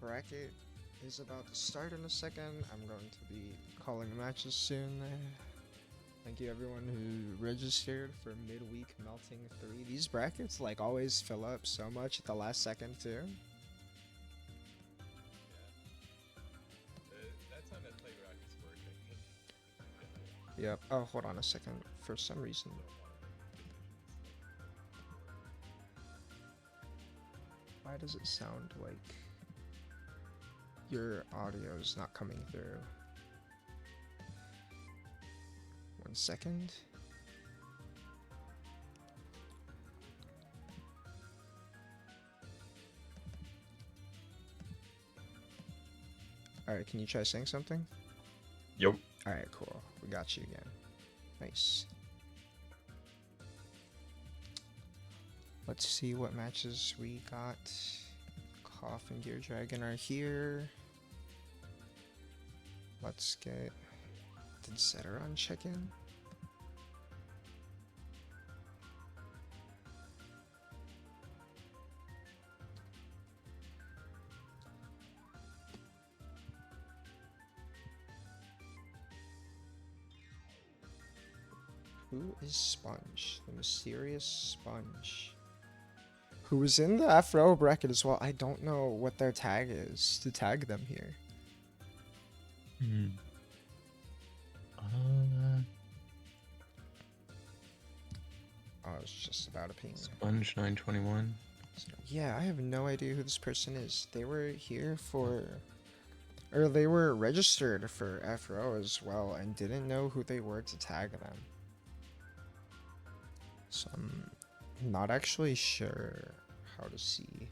bracket is about to start in a second. I'm going to be calling matches soon. Thank you everyone who registered for Midweek Melting 3. These brackets like always fill up so much at the last second too. That's how Netplay brackets work, I think. Yep. Oh, hold on a second. For some reason. Why does it sound like your audio is not coming through? 1 second. Alright, can you try saying something? Yep. Alright, cool. We got you again. Nice. Let's see what matches we got. Cough and Gear Dragon are here. Let's get... Did Seteron check in? Who is Sponge? The mysterious Sponge. Who was in the Afro bracket as well. I don't know what their tag is to tag them here. Oh, I was just about a ping. Sponge 921. Yeah, I have no idea who this person is. They were here for... Or they were registered for Afro as well and didn't know who they were to tag them. So I'm not actually sure how to see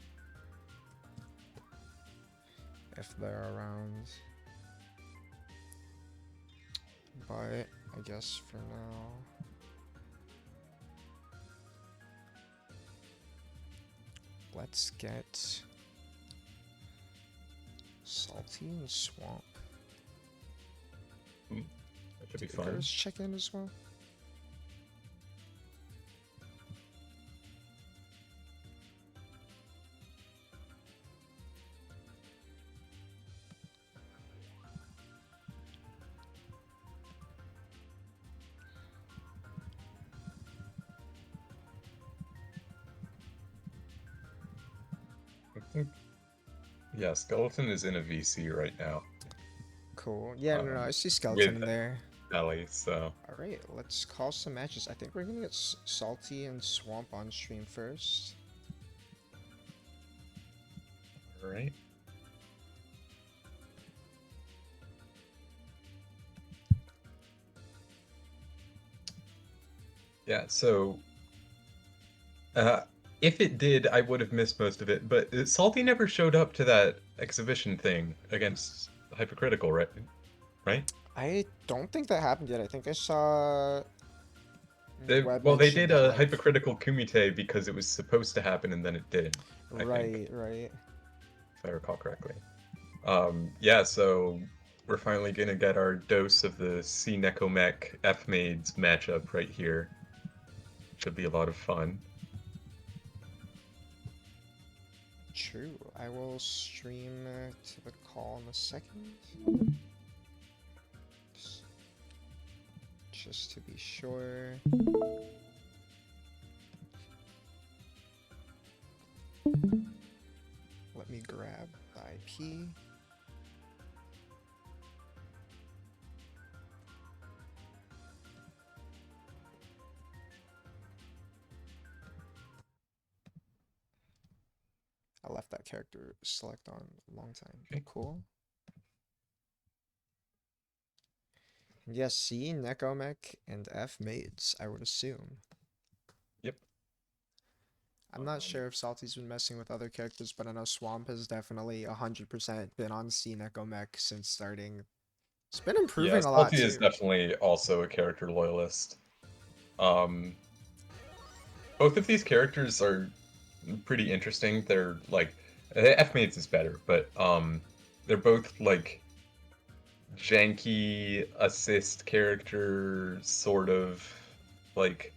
if they're around. But I guess for now... Let's get Salty and Swamp. That should be Did fun. Icarus check in as well? Yeah, Skeleton is in a VC right now. Cool. Yeah, no, I see With Skeleton in there. Ellie, so. Alright, let's call some matches. I think we're gonna get Salty and Swamp on stream first. Alright. Yeah, so if it did, I would have missed most of it, but Salty never showed up to that exhibition thing against Hypocritical, right? Right? I don't think that happened yet. I think I saw... Well, they did a like... Hypocritical Kumite because it was supposed to happen and then it didn't, I think, Right. if I recall correctly. Yeah, so we're finally gonna get our dose of the C Necomech F Maids matchup right here. Should be a lot of fun. True. I will stream to the call in a second. Just to be sure. Let me grab the IP. I left that character select on a long time. Okay. Cool. Yes, C, Necomech, and F maids, I would assume. Yep. I'm not sure if Salty's been messing with other characters, but I know Swamp has definitely 100% been on C Necomech since starting. It's been improving a lot Salty too. is definitely also a character loyalist. Both of these characters are pretty interesting. They're like F Maids is better, but they're both like janky assist character, sort of like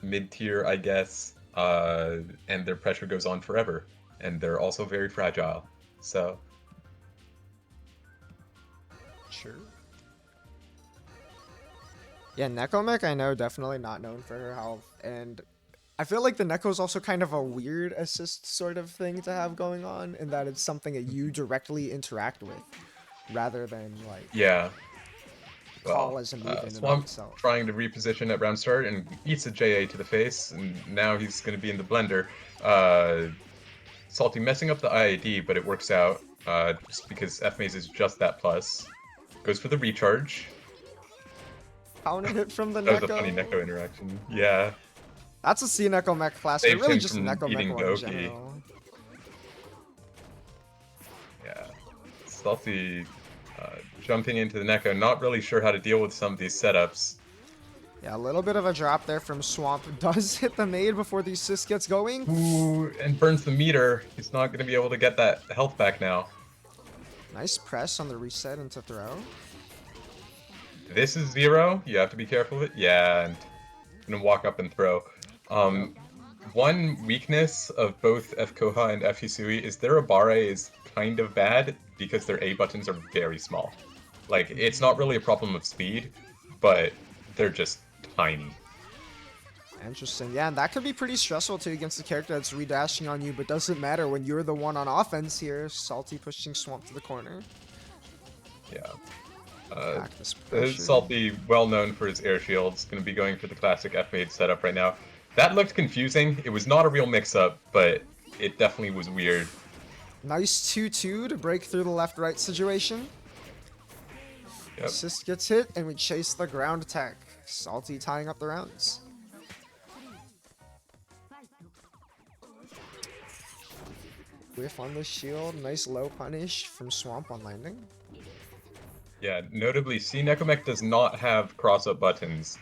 mid tier, I guess. And their pressure goes on forever. and they're also very fragile. So Sure. Yeah, Nekomech, I know, definitely not known for her health, and I feel like the Neko is also kind of a weird assist sort of thing to have going on, in that it's something that you directly interact with, rather than like yeah, call well, as a move in and of Swamp itself. trying to reposition at round start and eats a JA to the face, and now he's going to be in the blender. Salty messing up the IAD, but it works out just because F-Maze is just that plus. Goes for the recharge. Counter hit from the That was a funny Neko. Neko interaction. Yeah. That's a C Nekomech class, but Saved really him just a from Nekomech eating one in Doki. general. Yeah. Salty jumping into the Neko, not really sure how to deal with some of these setups. Yeah, a little bit of a drop there from Swamp. Does hit the maid before the assist gets going. Ooh, and burns the meter. He's not going to be able to get that health back now. Nice press on the reset into throw. This is 0. You have to be careful of it. Yeah, and I'm gonna walk up and throw. One weakness of both F Koha and F Hisui is their Abare is kind of bad because their A buttons are very small. Like, it's not really a problem of speed, but they're just tiny. Interesting. Yeah, and that could be pretty stressful too against a character that's redashing on you, but doesn't matter when you're the one on offense here. Salty pushing Swamp to the corner. Yeah. Back this pressure. Salty, well known for his air shields, going to be going for the classic F-Made setup right now. That looked confusing. It was not a real mix-up, but it definitely was weird. Nice 2-2 to break through the left-right situation. Yep. Assist gets hit, and we chase the ground attack. Salty tying up the rounds. Whiff on the shield. Nice low punish from Swamp on landing. Yeah, notably, C Nekomech does not have cross-up buttons.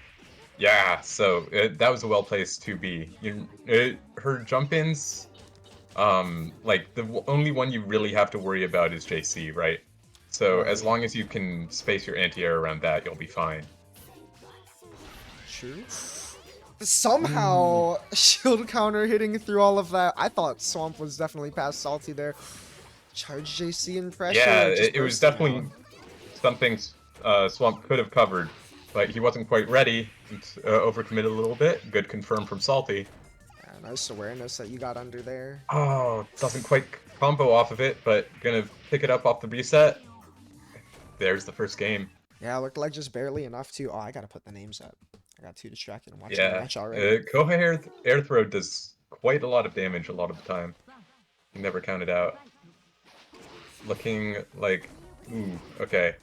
Yeah, so that was a well-placed 2B. Her jump-ins, like, the only one you really have to worry about is JC, right? So as long as you can space your anti-air around that, you'll be fine. True. Somehow, shield counter hitting through all of that. I thought Swamp was definitely past Salty there. Charge JC and pressure. Yeah, just it was bursting definitely out. something Swamp could have covered, but he wasn't quite ready. Overcommitted a little bit. Good confirm from Salty. Yeah, nice awareness that you got under there. Oh, doesn't quite combo off of it, but gonna pick it up off the reset. There's the first game. Yeah, looked like just barely enough to. Oh, I gotta put the names up. I got too distracted and watching the Yeah, match already. Koha air throw does quite a lot of damage a lot of the time. You never count it out. Looking like, ooh, okay.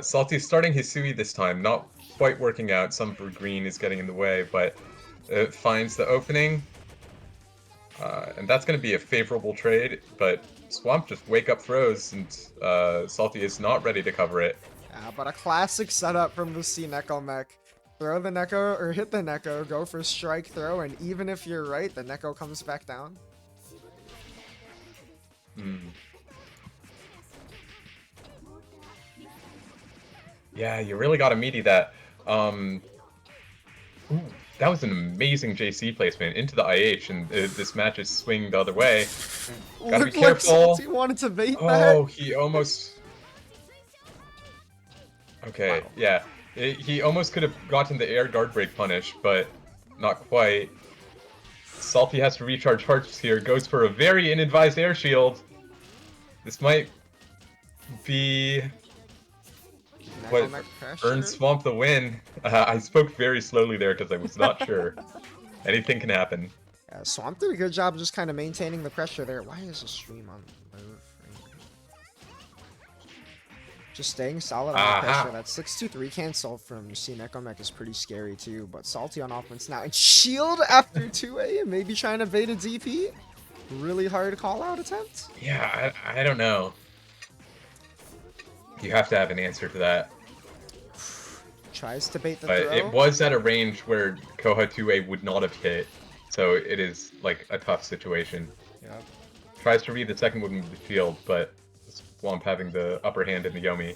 Salty's starting Hisui this time, not quite working out. Some for green is getting in the way, but it finds the opening. And that's going to be a favorable trade, but Swamp just wake up throws, and Salty is not ready to cover it. Yeah, but a classic setup from the C Nekomech. Throw the Neko, or hit the Neko, go for strike throw, and even if you're right, the Neko comes back down. Yeah, you really got to meaty that. Ooh, that was an amazing JC placement into the IH, and this match is swinging the other way. Gotta be Looked like careful. Salty wanted to bait that. Oh, he almost... Okay, Wow. yeah. He almost could have gotten the air guard break punish, but not quite. Salty has to recharge hearts here, goes for a very inadvised air shield. This might be what Nekomech pressure. earns Swamp the win. I spoke very slowly there because I was not sure. Anything can happen. Yeah, Swamp did a good job just kind of maintaining the pressure there. Why is the stream on move? Just staying solid on the pressure. That 6-2-3 cancel from C Nekomech is pretty scary too. But Salty on offense now. And shield after 2A and maybe trying to bait a DP. Really hard call out attempt. Yeah, I don't know. You have to have an answer to that. Tries to bait the But throw. it was at a range where Koha 2A would not have hit. So it is like a tough situation. Yep. Tries to read the second one with the shield, but Swamp having the upper hand in the Yomi.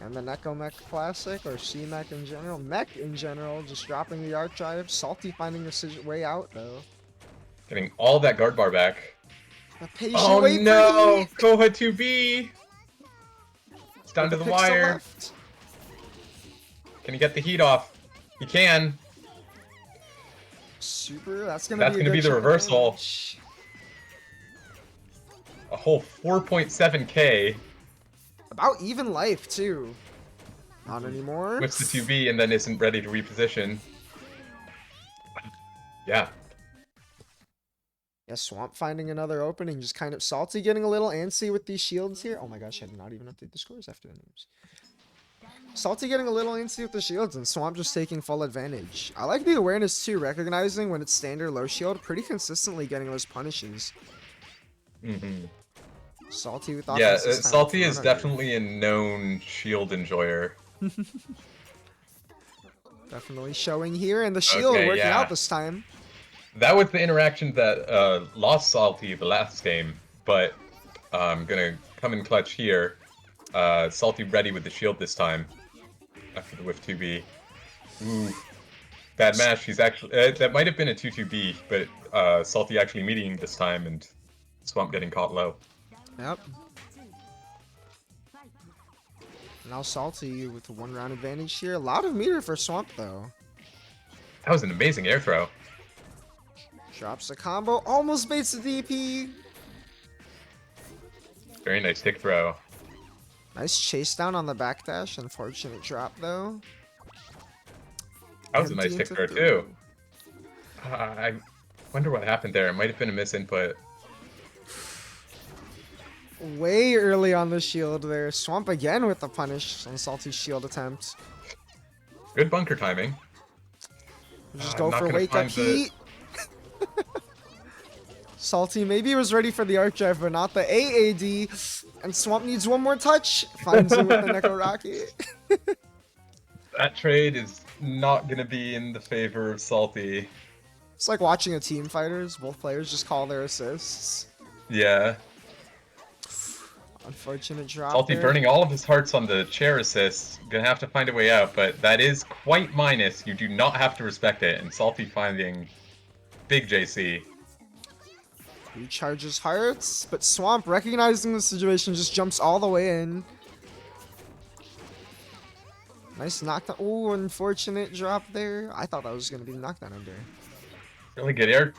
And the Nekomech Classic, or C-Mech in general, Mech in general, just dropping the archetype. Salty finding his way out, though. Getting all that guard bar back. A patient Oh wait for heat. no! Koha 2B! It's down With to the the pixel wire. left. Can he get the heat off? He can. Super. That's gonna That's be a going to good be the chunk of reversal. damage. A whole 4.7k. About even life too. Not anymore. Whips the 2B and then isn't ready to reposition. Yeah. Yeah, Swamp finding another opening, just kind of salty, getting a little antsy with these shields here. Oh my gosh, I did not even update the scores after the names. Salty getting a little antsy with the shields, and Swamp just taking full advantage. I like the awareness too, recognizing when it's standard low shield, pretty consistently getting those punishes. Mm-hmm. Salty with Yeah, offense this time with Salty is Run Under. definitely a known shield enjoyer. Definitely showing here, and the shield Okay, working out yeah. this time. That was the interaction that lost Salty the last game, but I'm gonna come in clutch here. Salty ready with the shield this time. After the whiff 2B. Ooh. Bad mash, he's actually... that might have been a 2-2B, but Salty actually meeting this time and Swamp getting caught low. Yep. Now Salty with a 1 round advantage here. A lot of meter for Swamp though. That was an amazing air throw. Drops a combo, almost baits the DP. Very nice tick throw. Nice chase down on the backdash. Unfortunate drop though. That was a nice Empty tick into throw three. too. I wonder what happened there. It might have been a misinput. Way early on the shield there. Swamp again with the punish on Salty's shield attempt. Good bunker timing. Just I'm go not for gonna wake up find the- heat. Salty maybe was ready for the arc drive, but not the AAD. And Swamp needs one more touch. Finds him with the Neko Rocket. That trade is not gonna be in the favor of Salty. It's like watching a team fighters. Both players just call their assists. Yeah. Unfortunate drop Salty there. burning all of his hearts on the chair assist. Gonna have to find a way out, but that is quite minus. You do not have to respect it. And Salty finding big JC. Recharges hearts, but Swamp, recognizing the situation, just jumps all the way in. Nice knockdown. Oh, unfortunate drop there. I thought that was going to be the knockdown under. Really good air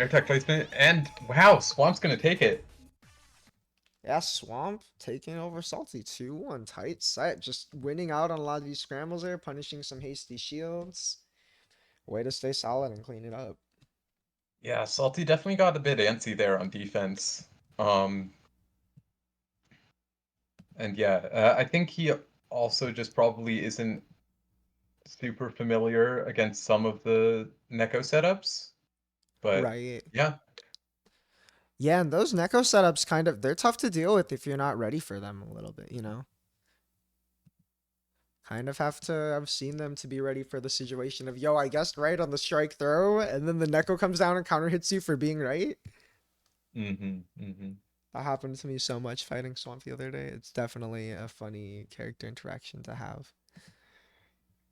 tech placement. And wow, Swamp's gonna take it. Yeah, Swamp taking over Salty 2-1. Tight set. Just winning out on a lot of these scrambles there, punishing some hasty shields. Way to stay solid and clean it up. Yeah, Salty definitely got a bit antsy there on defense. And yeah, I think he also just probably isn't super familiar against some of the Neko setups. But Right. yeah, Yeah, and those Neko setups kind of, they're tough to deal with if you're not ready for them a little bit, you know? Kind of have to have seen them to be ready for the situation of, yo, I guessed right on the strike throw, and then the Neko comes down and counter hits you for being right. That happened to me so much fighting Swamp the other day. It's definitely a funny character interaction to have.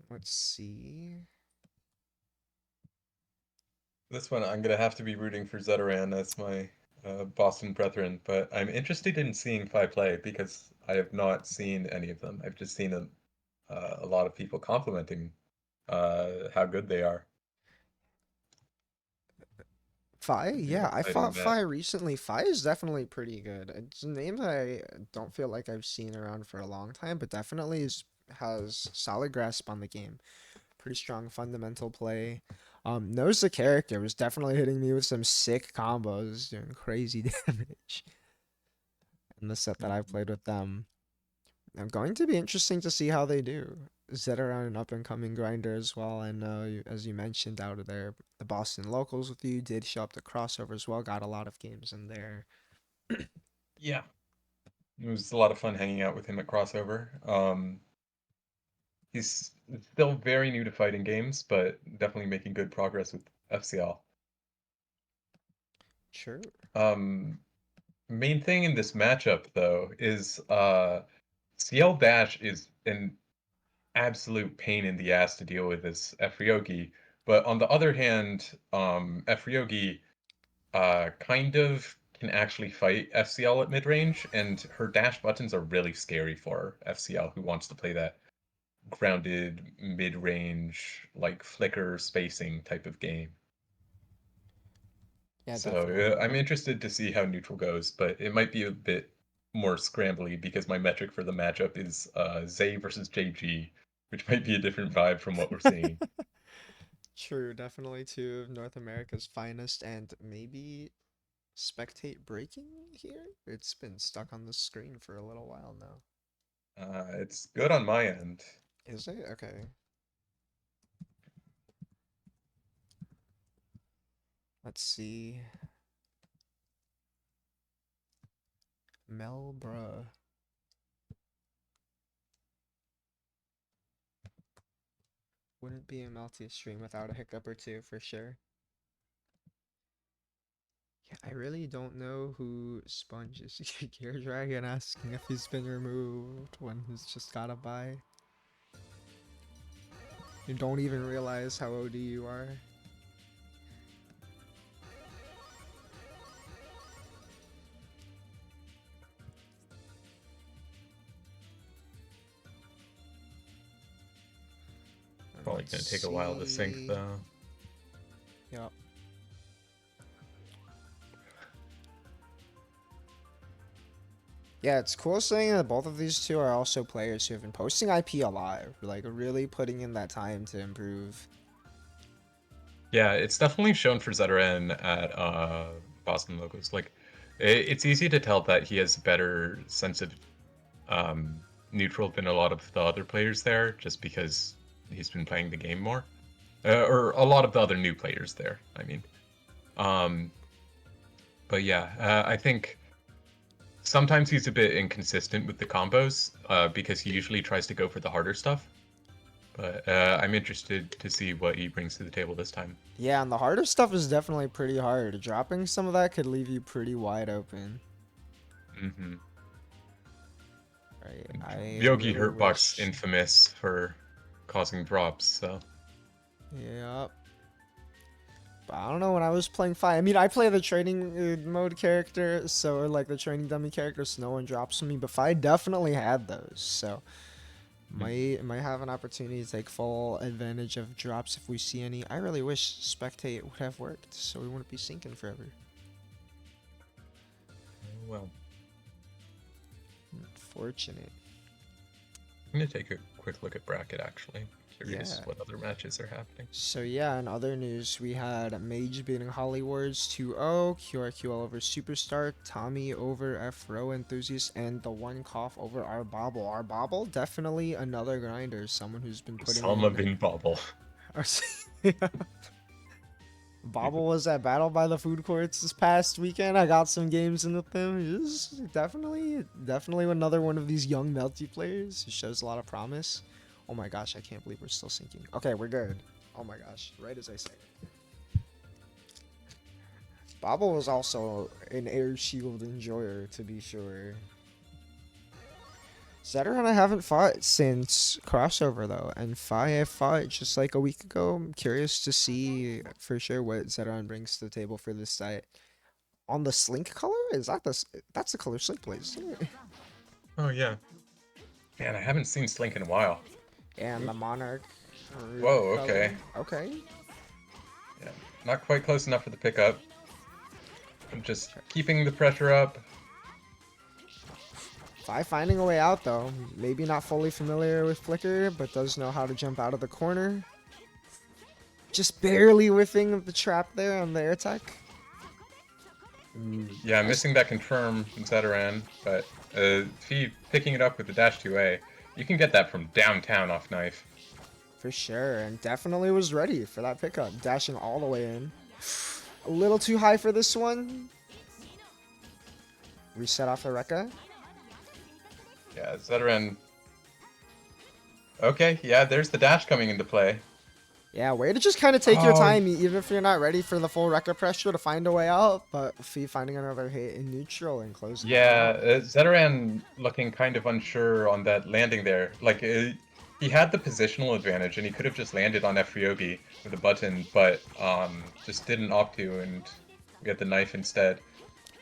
Let's see. This one I'm gonna have to be rooting for Zeteran. That's my Boston brethren, but I'm interested in seeing Fi play because I have not seen any of them. I've just seen a lot of people complimenting how good they are. Fi? Being Yeah, I exciting fought Fi that. recently. Fi is definitely pretty good. It's a name that I don't feel like I've seen around for a long time, but definitely has solid grasp on the game. Pretty strong fundamental play. Knows the character, was definitely hitting me with some sick combos, doing crazy damage in the set that I've played with them. I'm going to be interesting to see how they do. Zeteran, an up and coming grinder as well. I know, as you mentioned, out of there, the Boston locals with you did show up to crossover as well. Got a lot of games in there. Yeah, it was a lot of fun hanging out with him at crossover. He's still very new to fighting games, but definitely making good progress with FCL. Sure. Main thing in this matchup though is CL Dash is an absolute pain in the ass to deal with as Efriogi, but on the other hand, Efriogi kind of can actually fight FCL at mid-range, and her dash buttons are really scary for FCL who wants to play that grounded mid-range, like flicker spacing type of game. Yeah, So definitely. I'm interested to see how neutral goes, but it might be a bit more scrambly because my metric for the matchup is Zay versus JG, which might be a different vibe from what we're seeing. True, definitely two of North America's finest, and maybe spectate breaking here? It's been stuck on the screen for a little while now. It's good on my end. Is it? Okay. Let's see. Melbra. Wouldn't be a Melty stream without a hiccup or two for sure. Yeah, I really don't know who Sponge is. Gear Dragon asking if he's been removed when he's just got a buy. You don't even realize how OD you are. Probably gonna take a while to sync though. Yep. Yeah, it's cool seeing that both of these two are also players who have been posting IP a lot, like really putting in that time to improve. Yeah, it's definitely shown for Zeteran at Boston Locals. Like, it's easy to tell that he has a better sense of neutral than a lot of the other players there, just because he's been playing the game more, or a lot of the other new players there. I mean, but yeah, I think sometimes he's a bit inconsistent with the combos because he usually tries to go for the harder stuff. But I'm interested to see what he brings to the table this time. Yeah, and the harder stuff is definitely pretty hard. Dropping some of that could leave you pretty wide open. Mm-hmm. Right, I Yogi really Hurtbox wish. infamous for causing drops, so. Yep. But I don't know, when I was playing Fi, I mean, I play the training mode character, so, or like the training dummy character, so no one drops me, but Fi definitely had those, so might have an opportunity to take full advantage of drops if we see any. I really wish Spectate would have worked, so we wouldn't be sinking forever. Well, Unfortunate. I'm gonna take a quick look at bracket actually. Curious Yeah. what other matches are happening. So yeah, in other news, we had Mage beating Hollywards 2-0, QRQL over Superstar, Tommy over F-Row Enthusiast, and the one cough over our Bobble. Our Bobble, definitely another grinder, someone who's been putting Salma in... bin Bobble. Bobble was at Battle by the Food Courts this past weekend. I got some games in with him. He's definitely another one of these young melty players who shows a lot of promise. Oh my gosh, I can't believe we're still sinking. Okay, we're good. Oh my gosh, right as I say it. Bobble was also an air shield enjoyer, to be sure. Zetter and I haven't fought since crossover though, and I fought just like a week ago. I'm curious to see for sure what Zeteran brings to the table for this site. On the Slink color? Is that that's the color Slink plays? Oh yeah. Man, I haven't seen Slink in a while. And the Monarch. Whoa, Color. okay. Okay. Yeah, not quite close enough for the pickup. I'm just keeping the pressure up. Finding a way out though. Maybe not fully familiar with Flicker, but does know how to jump out of the corner. Just barely whiffing the trap there on the air attack. Yeah, missing that confirm from Zeteran, but Fee picking it up with the dash 2A. You can get that from downtown off knife. For sure, and definitely was ready for that pickup, dashing all the way in. A little too high for this one. Reset off the Rekka. Yeah, Zeteran. Okay, yeah, there's the dash coming into play. Yeah, way to just kind of take your time, even if you're not ready for the full Rekka pressure to find a way out. But Fee finding another hit in neutral and closing. Yeah, Zeteran looking kind of unsure on that landing there. Like, he had the positional advantage, and he could have just landed on F-Ryobi with a button, but just didn't opt to, and We get the knife instead.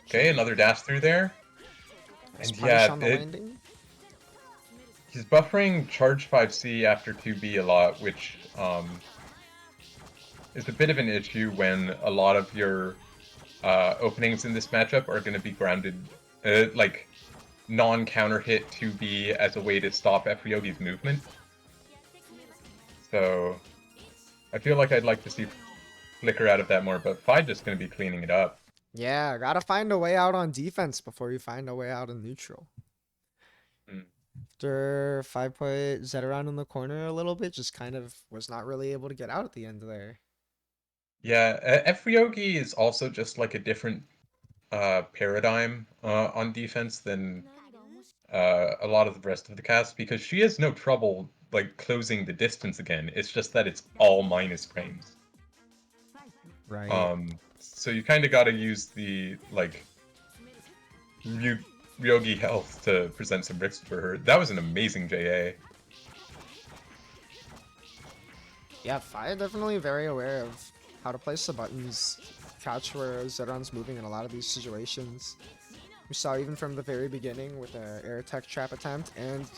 Okay, True. another dash through there. Nice And punish yeah, on the landing. he's buffering charge 5C after 2B a lot, which is a bit of an issue when a lot of your openings in this matchup are going to be grounded, like non-counter hit 2B as a way to stop Efryogi's movement. So I feel like I'd like to see Flicker out of that more, but Fi just going to be cleaning it up. Yeah, gotta find a way out on defense before you find a way out in neutral. Mm. After 5 put Zed around in the corner a little bit, just kind of was not really able to get out at the end there. Yeah, Efryogi is also just like a different paradigm on defense than a lot of the rest of the cast, because she has no trouble like closing the distance again. It's just that it's all minus frames. Right. So you kind of got to use the like Ryogi health to present some risks for her. That was an amazing JA. Yeah, Fi definitely very aware of how to place the buttons, catch where Zedron's moving in a lot of these situations. We saw even from the very beginning with the air tech trap attempt and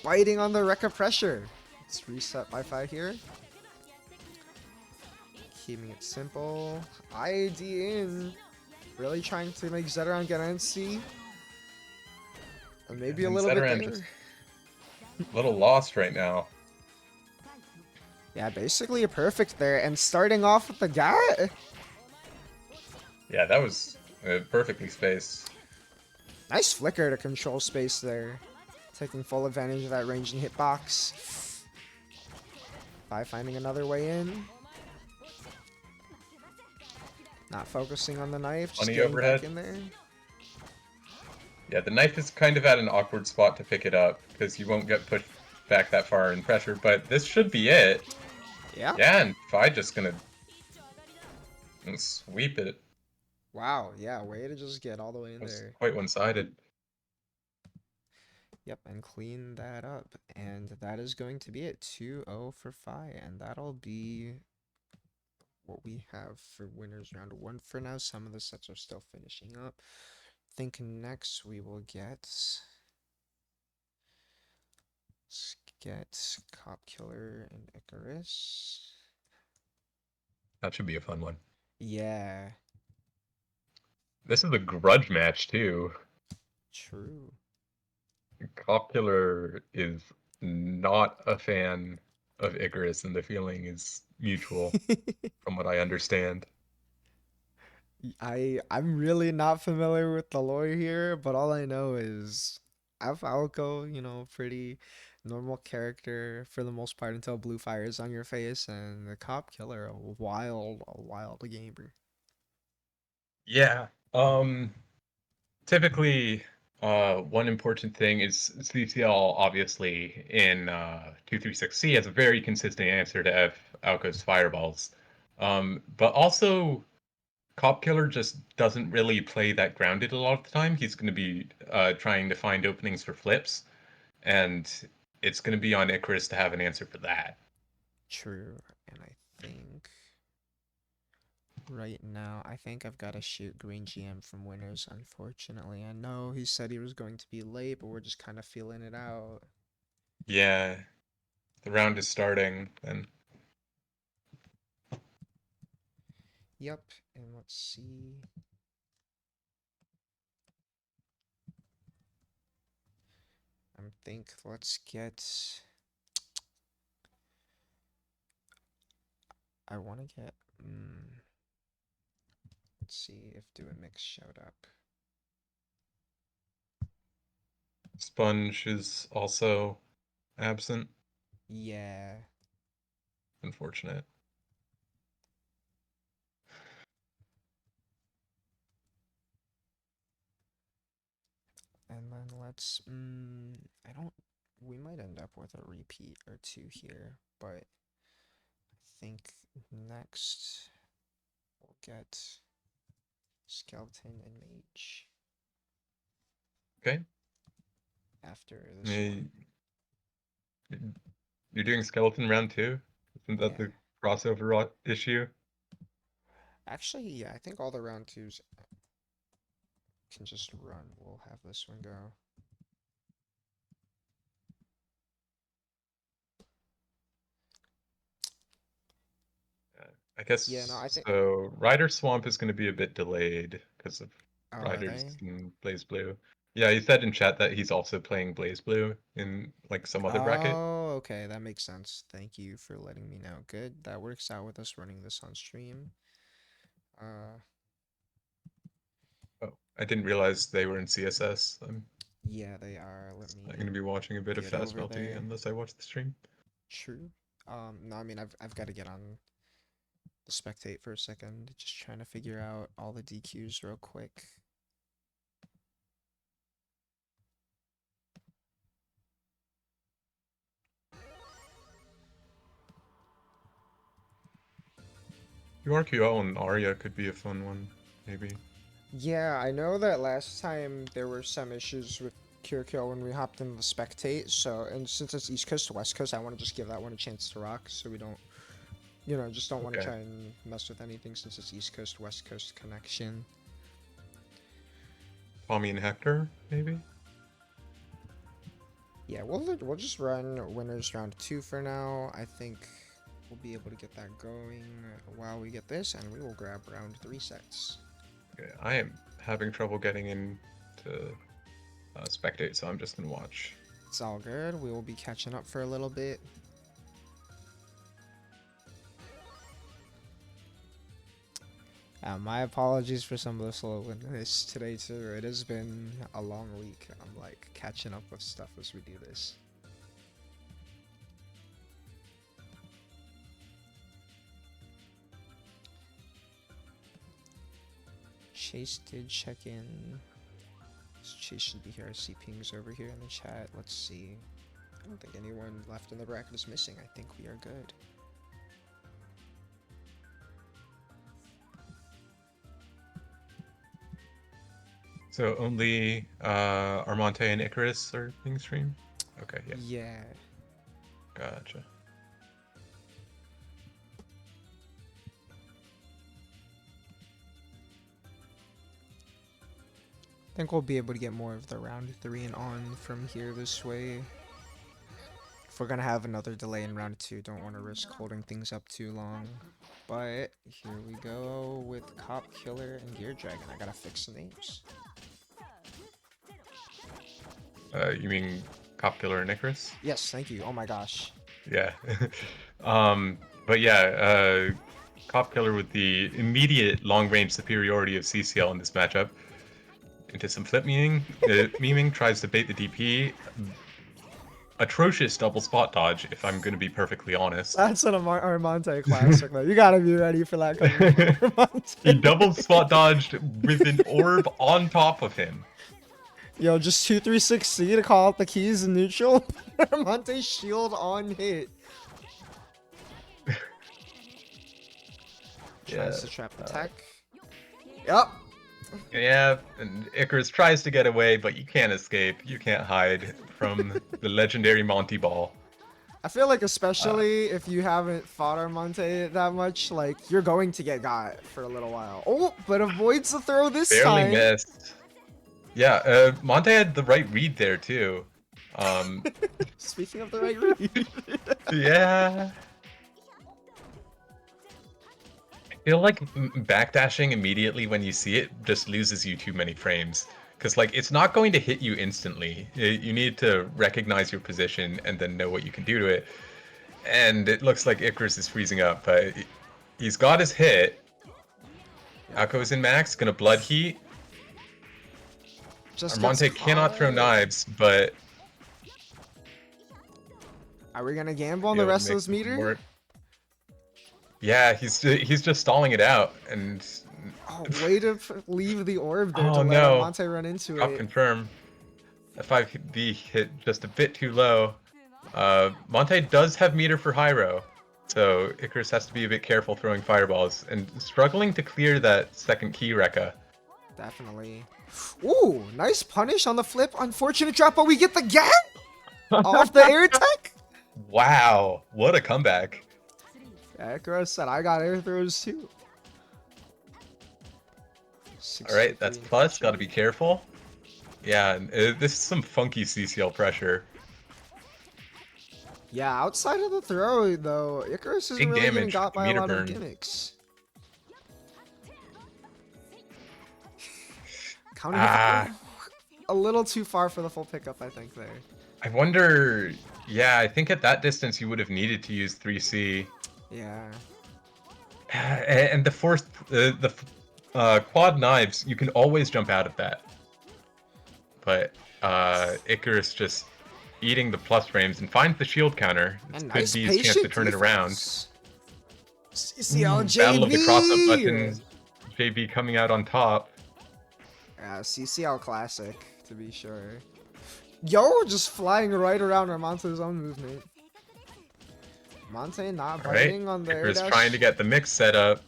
biting on the Rekka pressure. It's reset by Fi here. Keeping it simple. ID in. Really trying to make Zedron get NC. And maybe a And little bit Zeteran there. just a little lost right now. Yeah, basically a perfect there. And starting off with the Gat. Yeah, that was perfectly spaced. Nice flicker to control space there. Taking full advantage of that range and hitbox. By finding another way in. Not focusing on the knife, just Funny getting back overhead. in there. Yeah, the knife is kind of at an awkward spot to pick it up because you won't get pushed back that far in pressure, but this should be it. Yeah. Yeah, and Fi just gonna sweep it. Wow. Yeah. Way to just get all the way in It was there. quite one-sided. Yep. And clean that up. And that is going to be it. 2-0 for Fi. And that'll be what we have for winners round one for now. Some of the sets are still finishing up. I think next we will get Cop Killer and Icarus. That should be a fun one. Yeah, This is a grudge match too. true. Coppular is not a fan of Icarus, and the feeling is mutual, from what I understand. I'm really not familiar with the lore here, but all I know is Falco, pretty normal character for the most part until blue fires on your face, and the Cop Killer, a wild gamer. Yeah. Typically, one important thing is CCL obviously in 236C has a very consistent answer to F Alco's fireballs. But also Cop Killer just doesn't really play that grounded a lot of the time. He's going to be trying to find openings for flips, and it's going to be on Icarus to have an answer for that. True, and I think right now, I think I've got to shoot Green GM from winners, unfortunately. I know he said he was going to be late, but we're just kind of feeling it out. Yeah, the round is starting, and Yep, and let's see. Let's get. I want to get. Let's see if Do a Mix showed up. Sponge is also absent. Yeah. Unfortunate. And then let's. I don't. We might end up with a repeat or two here, but I think next we'll get Skeleton and Mage Okay. after this one. You're doing Skeleton round two? Isn't that Yeah. the crossover issue? Actually, yeah, I think all the round twos can just run. We'll have this one go. I Yeah, no, guess I think. so. Rider Swamp is going to be a bit delayed because of Oh, are Riders they? and Blaze Blue. Yeah, he said in chat that he's also playing Blaze Blue in like some other bracket. Oh, okay, that makes sense. Thank you for letting me know. Good, that works out with us running this on stream. Uh, Oh, I didn't realize they were in CSS. yeah, they are. Let I'm going me to be watching a bit of get Fast over Melty there. unless I watch the stream. True. No, I mean I've got to get on the spectate for a second. Just trying to figure out all the DQs real quick. QRQL and Arya could be a fun one, maybe. Yeah, I know that last time there were some issues with Kiriko when we hopped into the spectate. So, and since it's East Coast to West Coast, I want to just give that one a chance to rock, so we don't, just don't want to Okay. try and mess with anything since it's East Coast West Coast connection. Tommy and Hector, maybe? Yeah, we'll just run winners round 2 for now. I think we'll be able to get that going while we get this, and we will grab round 3 sets. Okay, I am having trouble getting in to spectate, so I'm just going to watch. It's all good. We will be catching up for a little bit. My apologies for some of the slowness today too. It has been a long week. I'm like catching up with stuff as we do this. Chase did check in. Chase should be here. I see pings over here in the chat. Let's see. I don't think anyone left in the bracket is missing. I think we are good. So only Armonte and Icarus are being streamed? Okay, yeah. Yeah. Gotcha. I think we'll be able to get more of the round 3 and on from here this way. If we're gonna have another delay in round 2, don't want to risk holding things up too long. But here we go with Cop Killer and Gear Dragon. I gotta fix the names. You mean Cop Killer and Icarus? Yes, thank you. Oh my gosh. Yeah. But yeah, Cop Killer with the immediate long-range superiority of CCL in this matchup. Into some flip memeing, tries to bait the DP. Atrocious double spot dodge, if I'm going to be perfectly honest. That's an Armonte classic, though. You gotta be ready for that coming from Armonte. He double spot dodged with an orb on top of him. Yo, just 2-3-6-C to call out the keys in neutral. Armonte shield on hit. Tries to trap the tech. Yep. Yeah, and Icarus tries to get away, but you can't escape. You can't hide from the legendary Monty Ball. I feel like especially if you haven't fought Armonte that much, like, you're going to get got for a little while. Oh, but avoids the throw this time. Barely missed. Yeah, Monte had the right read there, too. Speaking of the right read. Yeah. I feel like backdashing immediately when you see it just loses you too many frames. Because, like, it's not going to hit you instantly. You need to recognize your position and then know what you can do to it. And it looks like Icarus is freezing up, but he's got his hit. Out goes in max, gonna blood heat. Armonte cannot throw knives, but... Are we gonna gamble on the rest of this meter? Yeah, he's just stalling it out, and... Oh, way to leave the orb there to let Armonte run into I'll it. confirm. F5B hit just a bit too low. Monte does have meter for Hyro, so Icarus has to be a bit careful throwing fireballs, and struggling to clear that second key Rekka. Definitely. Ooh, nice punish on the flip. Unfortunate drop, but we get the gap off the air tech. Wow, what a comeback. Icarus said, I got air throws too. All right, that's 63 plus. Got to be infection. careful. Yeah, this is some funky CCL pressure. Yeah, outside of the throw, though, Icarus isn't Big really getting damage. got by a Meter lot of burn. gimmicks. Counting it Ah, a little too far for the full pickup, I think, there. I wonder. Yeah, I think at that distance you would have needed to use 3C. Yeah. And the quad knives, you can always jump out of that. But Icarus just eating the plus frames and finds the shield counter. This And could nice be his chance to patient turn it around. defense. CCL Ooh, battle of the cross-up JB! buttons. JB coming out on top. Yeah, CCL classic, to be sure. Yo, just flying right around Ramonte's own movement. Monte not All right, biting on the air Icarus dash. trying to get the mix set up.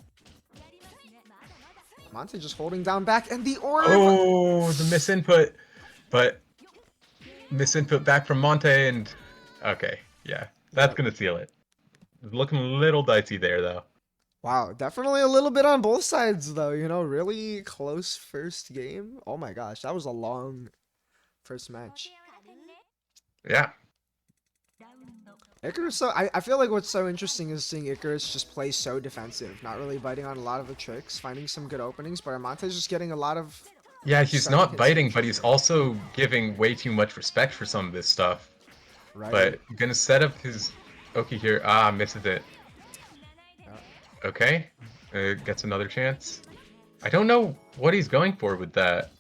Monte just holding down back, and the orb! Oh, the misinput. But misinput back from Monte, and okay, yeah, that's Yep. gonna seal it. Looking a little dicey there, though. Wow, definitely a little bit on both sides, though. You know, really close first game. Oh my gosh, that was a long first match. Yeah, Icarus, so I feel like what's so interesting is seeing Icarus just play so defensive, not really biting on a lot of the tricks, finding some good openings, but Amante's just getting a lot of yeah, he's starting not hits biting, and but he's tricks. also giving way too much respect for some of this stuff. Right. But gonna set up his Oki here. Ah, misses it. Yeah. Okay, gets another chance. I don't know what he's going for with that.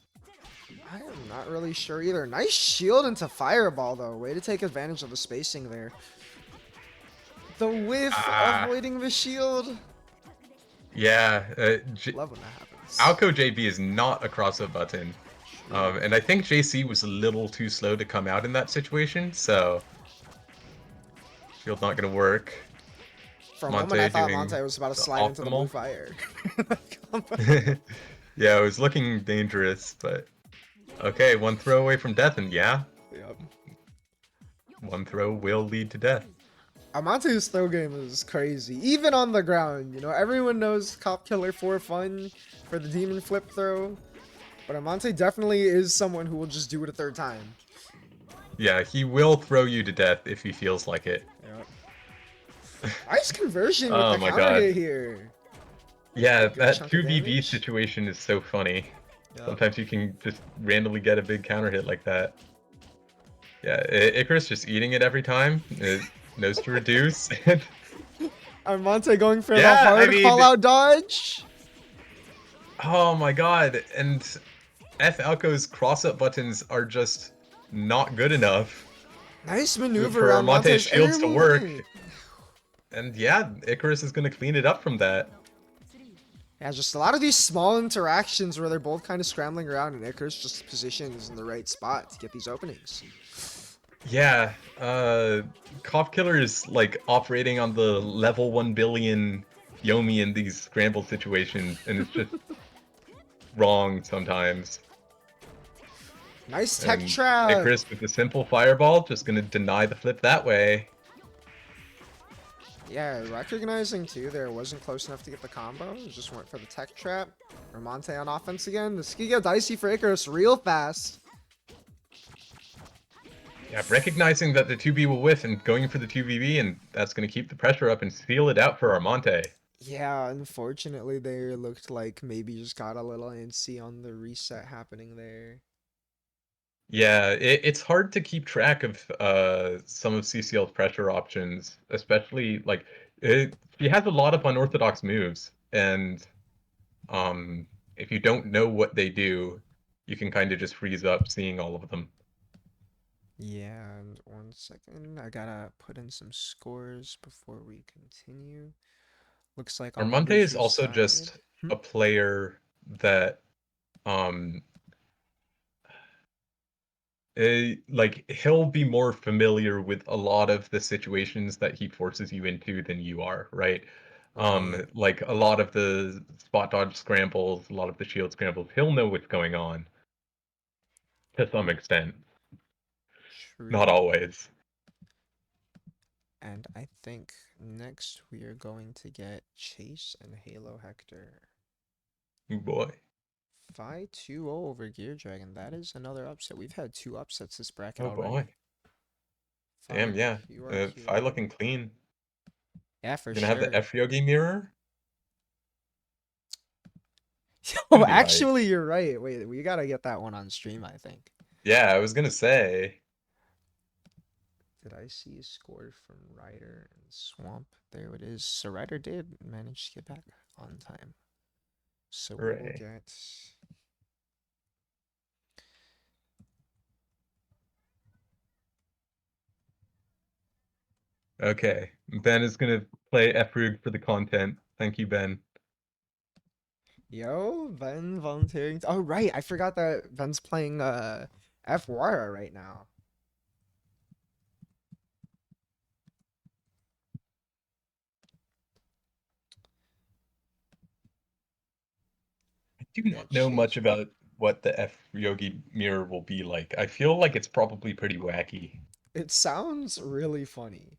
I am not really sure either. Nice shield into Fireball, though. Way to take advantage of the spacing there. The whiff Ah, avoiding the shield. yeah. Love when that happens. Alco JB is not a cross-up button. True. And I think JC was a little too slow to come out in that situation, so shield not gonna work. For a moment, I Monte thought doing Monte was about to the slide into the blue optimal. fire. Yeah, it was looking dangerous, but okay, one throw away from death, and yeah, Yep. one throw will lead to death. Amante's throw game is crazy, even on the ground. You know, everyone knows Cop Killer for fun for the demon flip throw, but Amante definitely is someone who will just do it a third time. Yeah, he will throw you to death if he feels like it. Yep. Nice conversion with Oh the my counter god. hit here. Yeah, Good that chunk of 2v damage. situation is so funny. Yep. Sometimes you can just randomly get a big counter hit like that. Yeah, Icarus just eating it every time. It knows to reduce. Amante going for the Yeah, I hard mean, fallout dodge. oh my god. And F Alco's cross-up buttons are just not good enough Nice maneuver for around Monte's Monte's air shields to work. movement. And yeah, Icarus is going to clean it up from that. Yeah, just a lot of these small interactions where they're both kind of scrambling around and Icarus just positions in the right spot to get these openings. Yeah, Cop Killer is like operating on the level 1 billion Yomi in these scramble situations, and it's just wrong sometimes. Nice tech And trap. Icarus with the simple fireball, just gonna deny the flip that way. Yeah, recognizing too there wasn't close enough to get the combo. Just went for the tech trap. Ramonte on offense again. This could get dicey for Icarus real fast. Yeah, recognizing that the 2B will whiff and going for the 2BB, and that's gonna keep the pressure up and seal it out for Armonte. Yeah, unfortunately they looked like maybe just got a little antsy on the reset happening there. Yeah, it's hard to keep track of some of CCL's pressure options, especially like she has a lot of unorthodox moves, and if you don't know what they do, you can kind of just freeze up seeing all of them. Yeah, and 1 second. I gotta put in some scores before we continue. Looks like on the Armonte is loser also side. just a player that um like he'll be more familiar with a lot of the situations that he forces you into than you are, right? Right. Like a lot of the spot dodge scrambles, a lot of the shield scrambles, he'll know what's going on to some extent. Not True. always. And I think next we are going to get Chase and Halo Hector. Oh boy. Fi 2-0 over Gear Dragon. That is another upset. We've had 2 upsets this bracket Oh boy. already. Damn, Fi yeah. pure Fi QA. looking clean. Yeah, for Gonna have the sure. F Yogi mirror? Oh, Gonna be hype. actually, you're right. Wait, we gotta get that one on stream, I think. Yeah, I was gonna say. Did I see a score from Ryder and Swamp? There it is. So Ryder did manage to get back on time. So we will Hooray. get... Okay. Ben is gonna play F-Rug for the content. Thank you, Ben. Yo, Ben volunteering. Oh, right. I forgot that Ben's playing F Wara right now. I do Yeah, not know Chase. much about what the F Yogi mirror will be like. I feel like it's probably pretty wacky. It sounds really funny.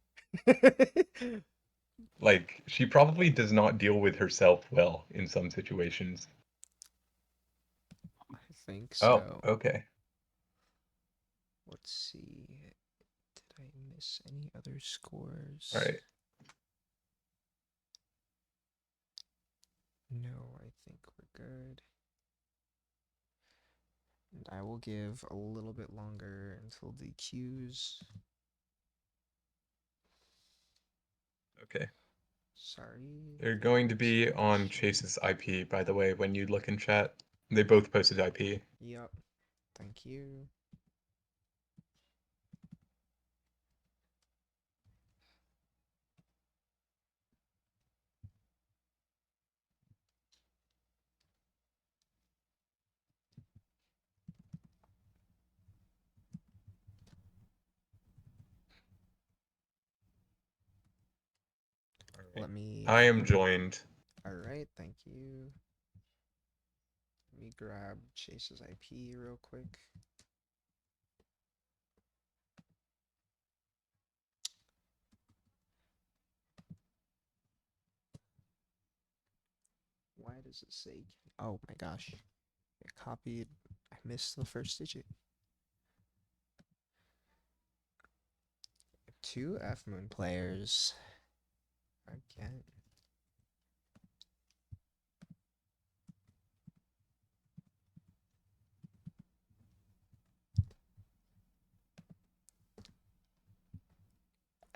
Like, she probably does not deal with herself well in some situations. I think Oh, so. okay. Let's see. Did I miss any other All scores? right. No, I think we're good. And I will give a little bit longer until DQs. Okay. Sorry. They're for going to this be on connection. Chase's IP, by the way, when you look in chat. They both posted IP. Yep. Thank you. All right. Let me... I am joined. Alright, thank you. Let me grab Chase's IP real quick. Why does it say... Oh my gosh. It copied... I missed the first digit. 2 F-Moon players. Again.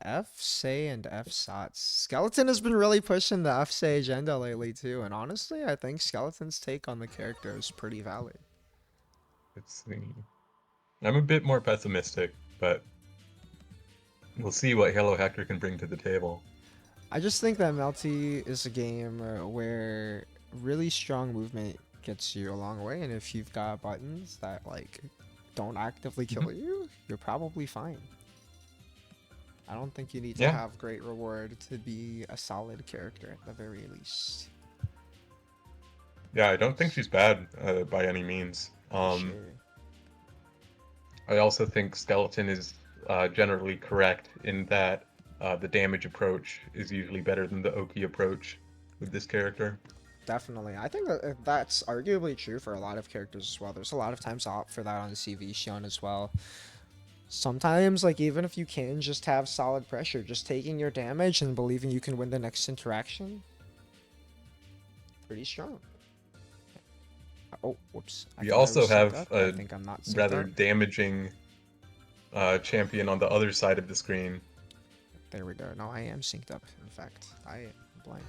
F-Say and F-Sots. Skeleton has been really pushing the F-Say agenda lately too, and honestly, I think Skeleton's take on the character is pretty valid. Let's see. I'm a bit more pessimistic, but we'll see what Hello Hector can bring to the table. I just think that Melty is a game where really strong movement gets you a long way, and if you've got buttons that like don't actively kill you, you're probably fine. I don't think you need to Yeah, have great reward to be a solid character at the very least. yeah, I don't think she's bad by any means. For sure. I also think Skeleton is generally correct in that the damage approach is usually better than the Oki approach with this character. Definitely. I think that that's arguably true for a lot of characters as well. There's a lot of times I opt for that on CV Shion as well. Sometimes, like, even if you can just have solid pressure, just taking your damage and believing you can win the next interaction, pretty strong. Oh, whoops. I We thought I was also synced have up. I a think I'm not synced rather up. damaging champion on the other side of the screen. There we go. No, I am synced up. In fact, I am blind.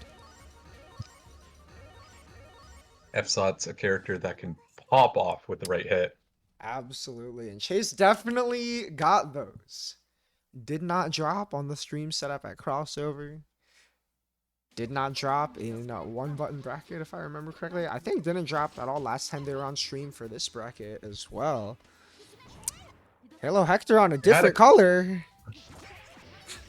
F-Sot's a character that can pop off with the right hit. Absolutely. And Chase definitely got those. Did not drop on the stream setup at crossover. Did not drop in one button bracket, if I remember correctly. I think didn't drop at all last time they were on stream for this bracket as well. Halo Hector on a different color.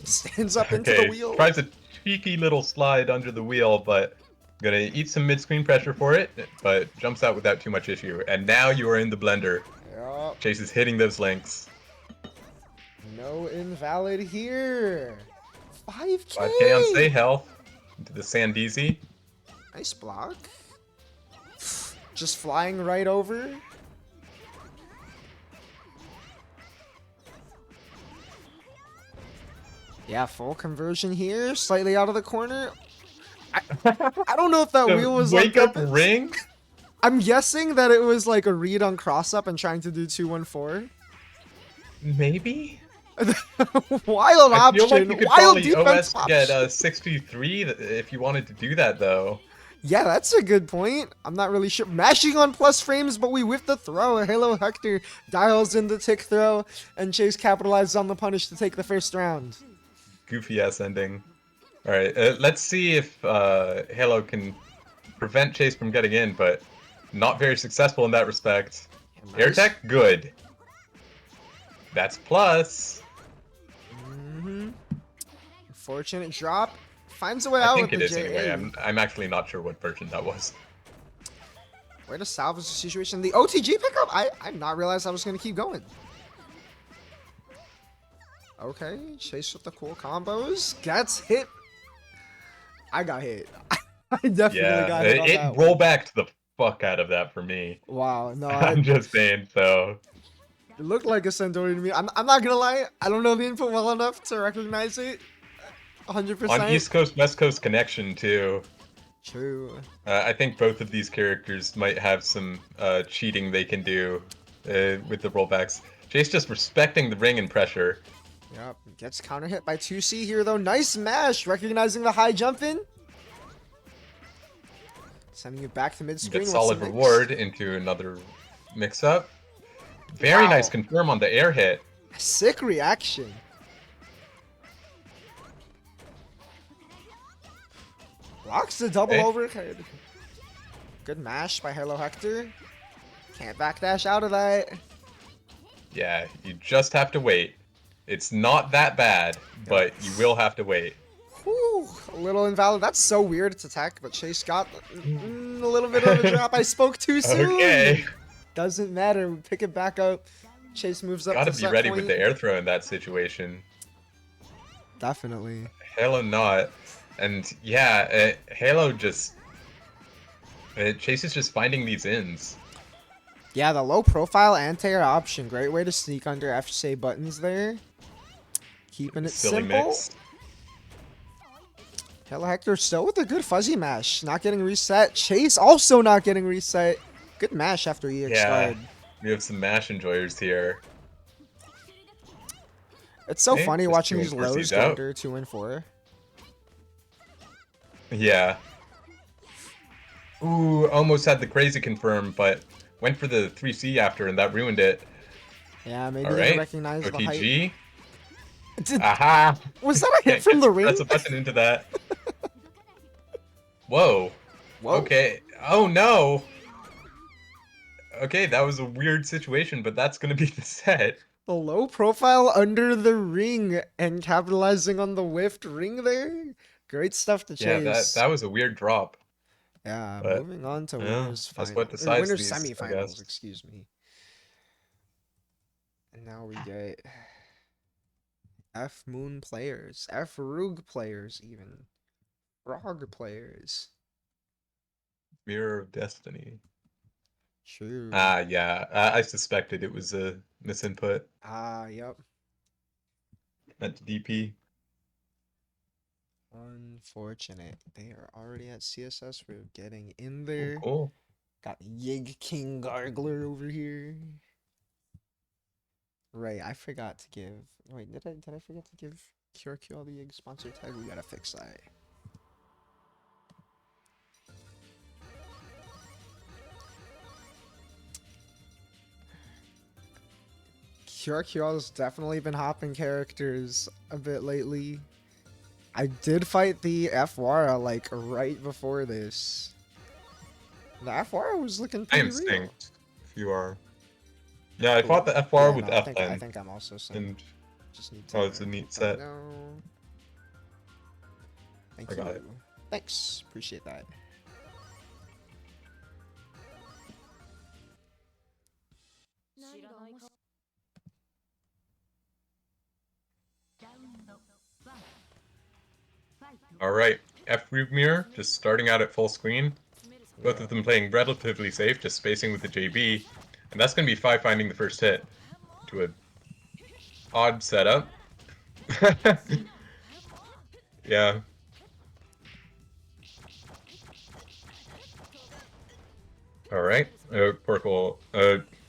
Stands up into the Okay, wheel. tries a cheeky little slide under the wheel, but gonna eat some mid-screen pressure for it, but jumps out without too much issue. And now you are in the blender. Yep. Chase is hitting those links. No invalid here. 5K. 5K on stay health into the Sandeezy. Nice block. Just flying right over. Yeah, full conversion here. Slightly out of the corner. I don't know if that The wheel was on wake up purpose. ring? I'm guessing that it was like a read on cross up and trying to do 2-1-4. Maybe? Wild I feel like option. you could Wild probably defense OS to get option. 63 if you wanted to do that, though. Yeah, that's a good point. I'm not really sure. Mashing on plus frames, but we whiff the throw. Halo Hector dials in the tick throw, and Chase capitalizes on the punish to take the first round. Goofy ass ending. Alright, let's see if Halo can prevent Chase from getting in, but not very successful in that respect. Nice. Air tech, good. That's plus. Fortunate drop. Finds a way I out think with it the is JA. anyway. I'm actually not sure what version that was. Way to salvage the situation. The OTG pickup? I did not realize I was going to keep going. Okay, Chase with the cool combos. Gets hit. I got hit. I definitely got hit on that it rollbacked the fuck out of that for me. Wow, no, I'm just saying, so. it looked like a Centauri to me. I'm not gonna lie, I don't know the input well enough to recognize it 100%. On East Coast, West Coast connection, too. True. I think both of these characters might have some cheating they can do with the rollbacks. Chase just respecting the ring and pressure. Yep, gets counter hit by 2C here though. Nice mash, recognizing the high jump in. Sending it back to mid-screen. Get solid reward into another mix-up. Very nice confirm on the air hit. Sick reaction. Blocks the double overhead. Good mash by Halo Hector. Can't backdash out of that. Yeah, you just have to wait. It's not that bad, but you will have to wait. Whew, a little invalid. That's so weird. It's attack, but Chase got a little bit of a drop. I spoke too soon. Okay. Doesn't matter. We pick it back up. Chase moves up. Gotta to be set ready point. with the air throw in that situation. Definitely. Halo not. And yeah, Halo just... Chase is just finding these ins. Yeah, the low profile anti-air option. Great way to sneak under FSA buttons there. Keeping it Silly simple. mix. Halo Hector still with a good fuzzy mash. Not getting reset. Chase also not getting reset. Good mash after EX guard. We have some mash enjoyers here. It's so funny just watching 2 these and 4 lows Cs go out. under 2 and 4. Yeah. Ooh, almost had the crazy confirm, but went for the 3C after, and that ruined it. Yeah, maybe All they right. recognize the height. OTG. Did, Aha! was that a hit from the ring? Press a button into that. Whoa. Whoa. Okay. Oh no! Okay, that was a weird situation, but that's gonna be the set. The low profile under the ring and capitalizing on the whiffed ring there. Great stuff to chase. Yeah, that was a weird drop. Yeah, But, moving on to yeah, winners that's finals. what decides Winners these, I semifinals, guess. excuse me. And now we get F Moon players, F Roog players, even Frog players. Mirror of Destiny. True. Yeah. I suspected it was a misinput. Yep. Meant to DP. Unfortunate. They are already at CSS. We're getting in there. Cool. Got Yig King Gargler over here. Right, I forgot to give. Wait, did I forget to give QRQ all the Yig sponsor tag? We gotta fix that. QRQ has definitely been hopping characters a bit lately. I did fight the F-Wara like right before this. The F-Wara was looking I pretty am real. synced, if you are. Yeah, I fought the FR with I F-Len. think I'm also synced. And Just need to it's a neat set. No. Thank I you. got it. Thanks. Appreciate that. Alright, F Mirror, just starting out at full screen. Both Yeah. of them playing relatively safe, just spacing with the JB. And that's going to be 5 finding the first hit to a odd setup. Yeah. All right. Quirkle,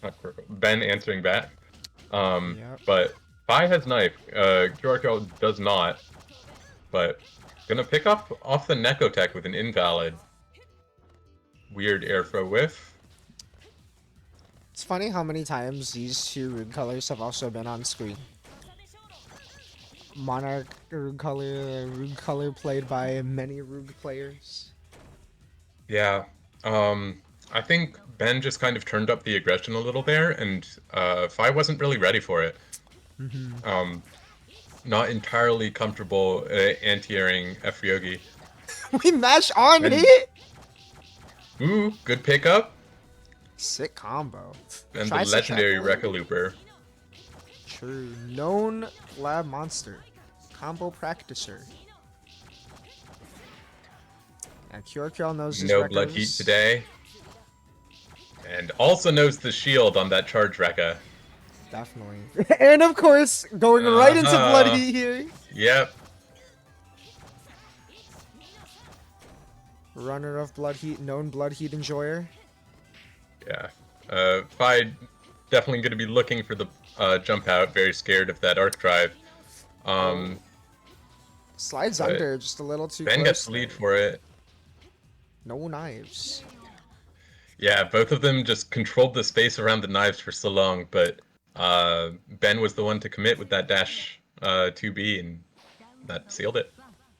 not Quirkle, Ben answering back. Yep. But Phi has knife. QRQ does not. But gonna pick up off the Neko Tech with an invalid. Weird airthrow whiff. It's funny how many times these two rune colors have also been on screen. Monarch rune color played by many rune players. Yeah. I think Ben just kind of turned up the aggression a little there, and Phi wasn't really ready for it. Mm-hmm. Not entirely comfortable anti-airing F Ryogi. We match on And hit. ooh, good pickup. Sick combo. And the Tries to legendary tackle it. Rekka Looper. True. Known lab monster. Combo practicer. And QRQL knows his No blood heat records. today. And also knows the shield on that charge Rekka. Definitely. And of course, going right into blood heat here. Yep. Runner of blood heat, known blood heat enjoyer. Yeah. Phi definitely going to be looking for the jump out. Very scared of that arc drive. Slides but under just a little too Ben close. gets the lead for it. No knives. Yeah, both of them just controlled the space around the knives for so long, but Ben was the one to commit with that dash 2B, and that sealed it.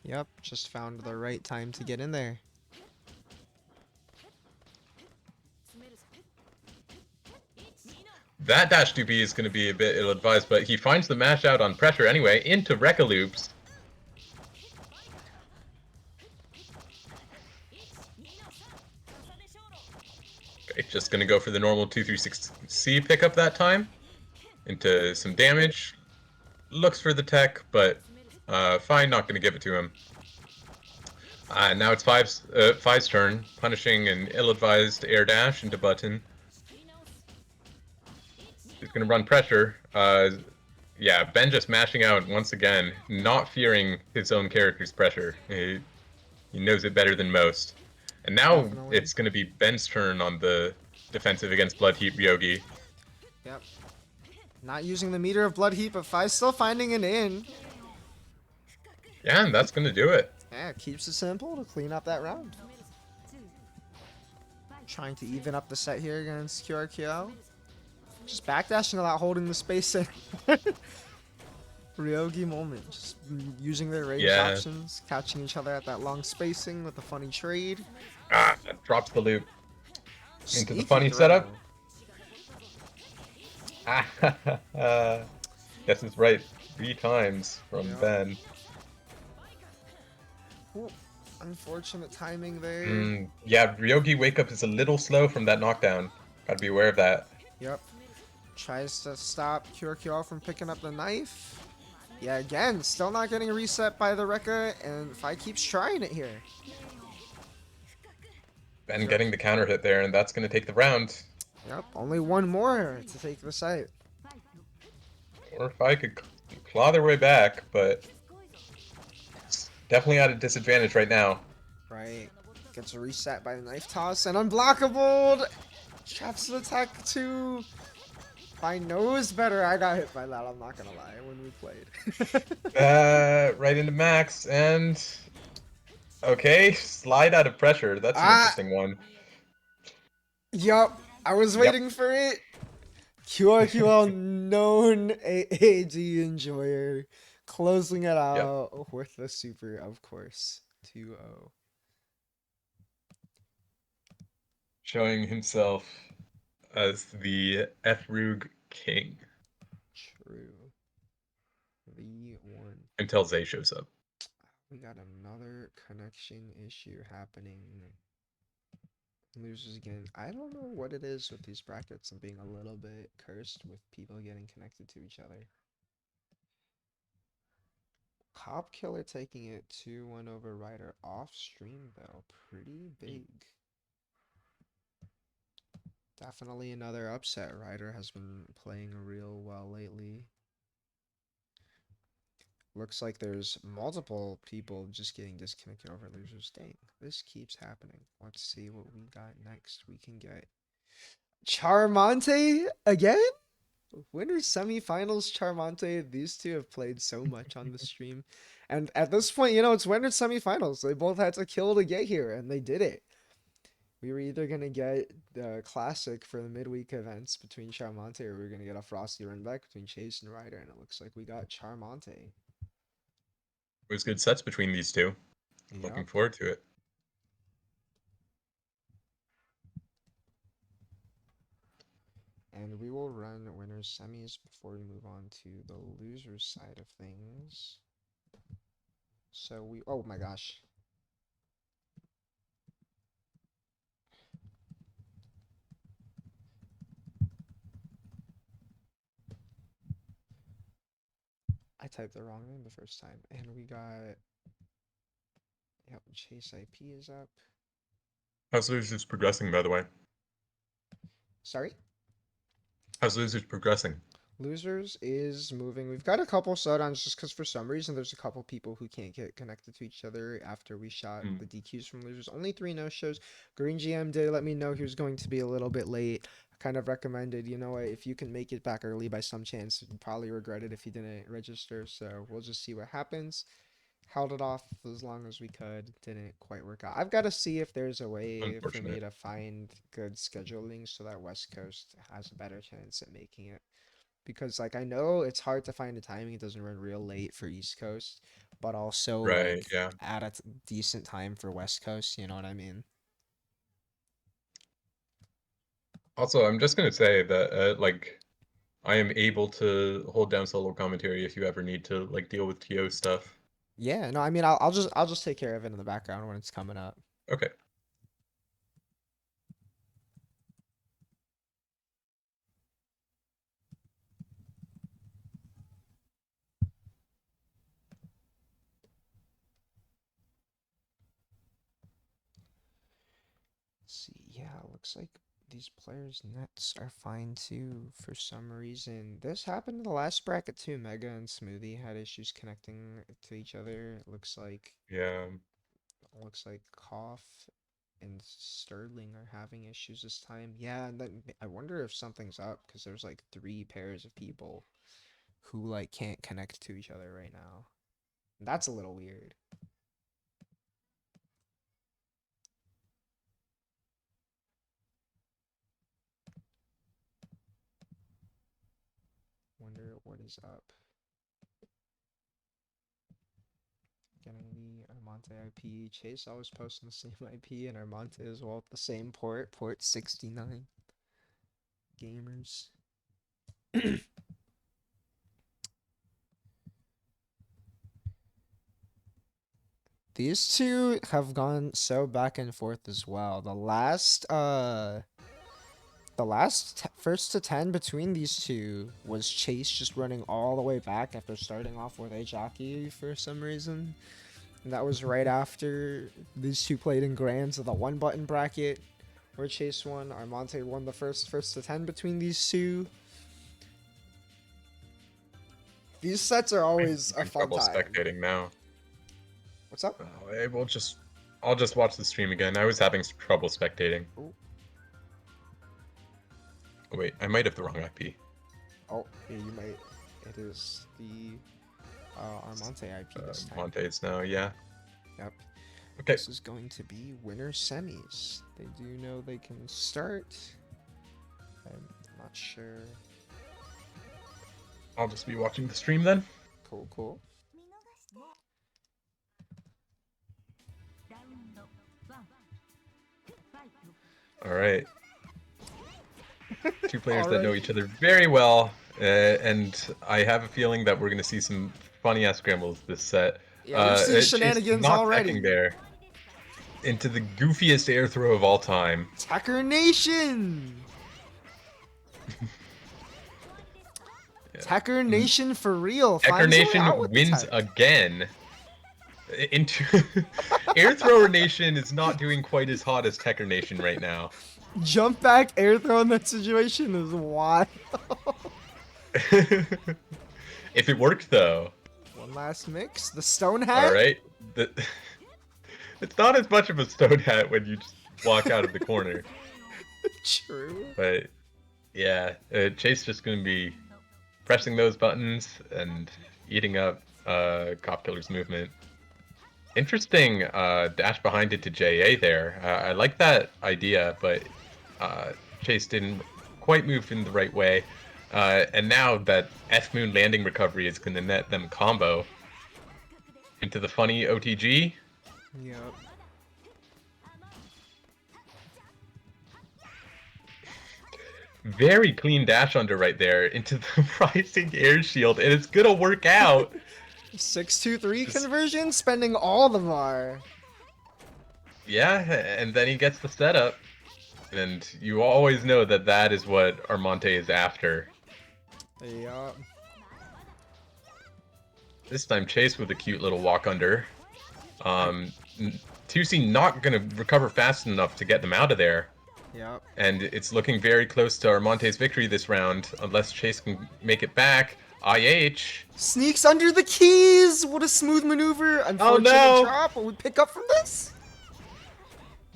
Yep, just found the right time to get in there. That dash 2B is going to be a bit ill-advised, but he finds the mash out on pressure anyway into Rekka Loops. Okay, just going to go for the normal 236C pickup that time. Into some damage. Looks for the tech, but Fine, not going to give it to him. Now it's Five's turn, punishing an ill-advised air dash into button. He's going to run pressure. Yeah, Ben just mashing out once again, not fearing his own character's pressure. He knows it better than most. And now Definitely. it's going to be Ben's turn on the defensive against Blood Heat Ryogi. Yep. Not using the meter of blood heat, but Fi's still finding an in. Yeah, and that's going to do it. Yeah, keeps it simple to clean up that round. Trying to even up the set here against QRQL. Just backdashing without holding the space in. Ryogi moment. Just using their range options, catching each other at that long spacing with a funny trade. That drops the loop into Sneaky the funny throw. setup. Guess it's right 3 times from Ben. Ooh, unfortunate timing there. Yeah, Ryogi wake up is a little slow from that knockdown. Gotta be aware of that. Yep. Tries to stop QRQL from picking up the knife. Yeah, again, still not getting reset by the Rekka, and Fi keeps trying it here. Ben getting the counter hit there, and that's gonna take the round. Yep, only one more to take the site. Or if I could claw their way back, but it's definitely at a disadvantage right now. Right. Gets a reset by the knife toss, and unblockable! Traps the attack too. Fi knows better. I got hit by that, I'm not gonna lie, when we played. Right into Max, and... Okay, slide out of pressure. That's an interesting one. Yup, I was waiting for it. QRQL known AAG enjoyer. Closing it out with the super, of course. 2-0. Showing himself as the F-Rug king. True. The one. Until Zay shows up. We got another connection issue happening. Loses again. I don't know what it is with these brackets and being a little bit cursed with people getting connected to each other. Cop Killer taking it 2-1 over Ryder off stream though. Pretty big. Definitely another upset. Ryder has been playing real well lately. Looks like there's multiple people just getting disconnected over losers. Dang, this keeps happening. Let's see what we got next. We can get Charmonte again? Winners semifinals, Charmonte. These two have played so much on the stream. And at this point, you know, it's winners semifinals. They both had to kill to get here, and they did it. We were either going to get the classic for the midweek events between Charmonte, or we were going to get a Frosty run back between Chase and Ryder, and it looks like we got Charmonte. It was good sets between these two. Yep. Looking forward to it. And we will run winners semis before we move on to the losers side of things. So we, oh my gosh. I typed the wrong name the first time. And we got, yep, Chase IP is up. How's losers progressing, by the way? Sorry? How's losers progressing? Losers is moving. We've got a couple slowdowns just because for some reason there's a couple people who can't get connected to each other after we shot the DQs from losers. Only 3 no-shows. Green GM did let me know he was going to be a little bit late. I kind of recommended, you know what, if you can make it back early by some chance, you'd probably regret it if you didn't register. So we'll just see what happens. Held it off as long as we could. Didn't quite work out. I've got to see if there's a way for me to find good scheduling so that West Coast has a better chance at making it. Because, like, I know it's hard to find a timing. It doesn't run real late for East Coast, but also, Right, like, yeah. at a decent time for West Coast, you know what I mean? Also, I'm just going to say that, like, I am able to hold down solo commentary if you ever need to, like, deal with TO stuff. Yeah, no, I mean, I'll just take care of it in the background when it's coming up. Okay. See, yeah, looks like these players' nets are fine too for some reason. This happened in the last bracket too. Mega and Smoothie had issues connecting to each other. It looks like Cough and Sterling are having issues this time. Yeah, and then I wonder if something's up because there's like 3 pairs of people who like can't connect to each other right now. That's a little weird. Wonder what is up. Getting the Armonte IP. Chase always posting the same IP, and Armonte as well at the same port 69. Gamers. These two have gone so back and forth as well. The last first to 10 between these two was Chase just running all the way back after starting off with a jockey for some reason. And that was right after these two played in Grands of the 1-button bracket where Chase won. Armonte won the first to 10 between these two. These sets are always a fun trouble time. Spectating now. What's up? I'll just watch the stream again. I was having trouble spectating. Ooh. Oh, wait, I might have the wrong IP. Oh, yeah, you might. It is the Armonte IP this time. Monte's now, yeah. Yep. Okay. This is going to be winner semis. They do know they can start. I'm not sure. I'll just be watching the stream then. Cool, cool. All right. 2 players that know each other very well, and I have a feeling that we're going to see some funny-ass scrambles this set. Yeah, we've seen shenanigans already. There into the goofiest air throw of all time. Tucker Nation! Yeah. Tucker Nation for real. Tucker Nation wins again. into Air Thrower Nation is not doing quite as hot as Tekker Nation right now. Jump back air throw in that situation is wild. If it worked though. One last mix. The stone All hat. right. It's not as much of a stone hat when you just walk out of the corner. True. But yeah, Chase just gonna be pressing those buttons and eating up Cop Killer's movement. Interesting dash behind it to JA there. I like that idea, but Chase didn't quite move in the right way. And now that F-Moon landing recovery is going to net them combo into the funny OTG. Yep. Very clean dash under right there into the rising air shield, and it's going to work out. 6-2-3 conversion, spending all the VAR. Yeah, and then he gets the setup. And you always know that that is what Armonte is after. Yeah. This time Chase with a cute little walk under. 2C not going to recover fast enough to get them out of there. Yep. And it's looking very close to Armonte's victory this round, unless Chase can make it back. IH. Sneaks under the keys! What a smooth maneuver. Unfortunate drop. Will we pick up from this?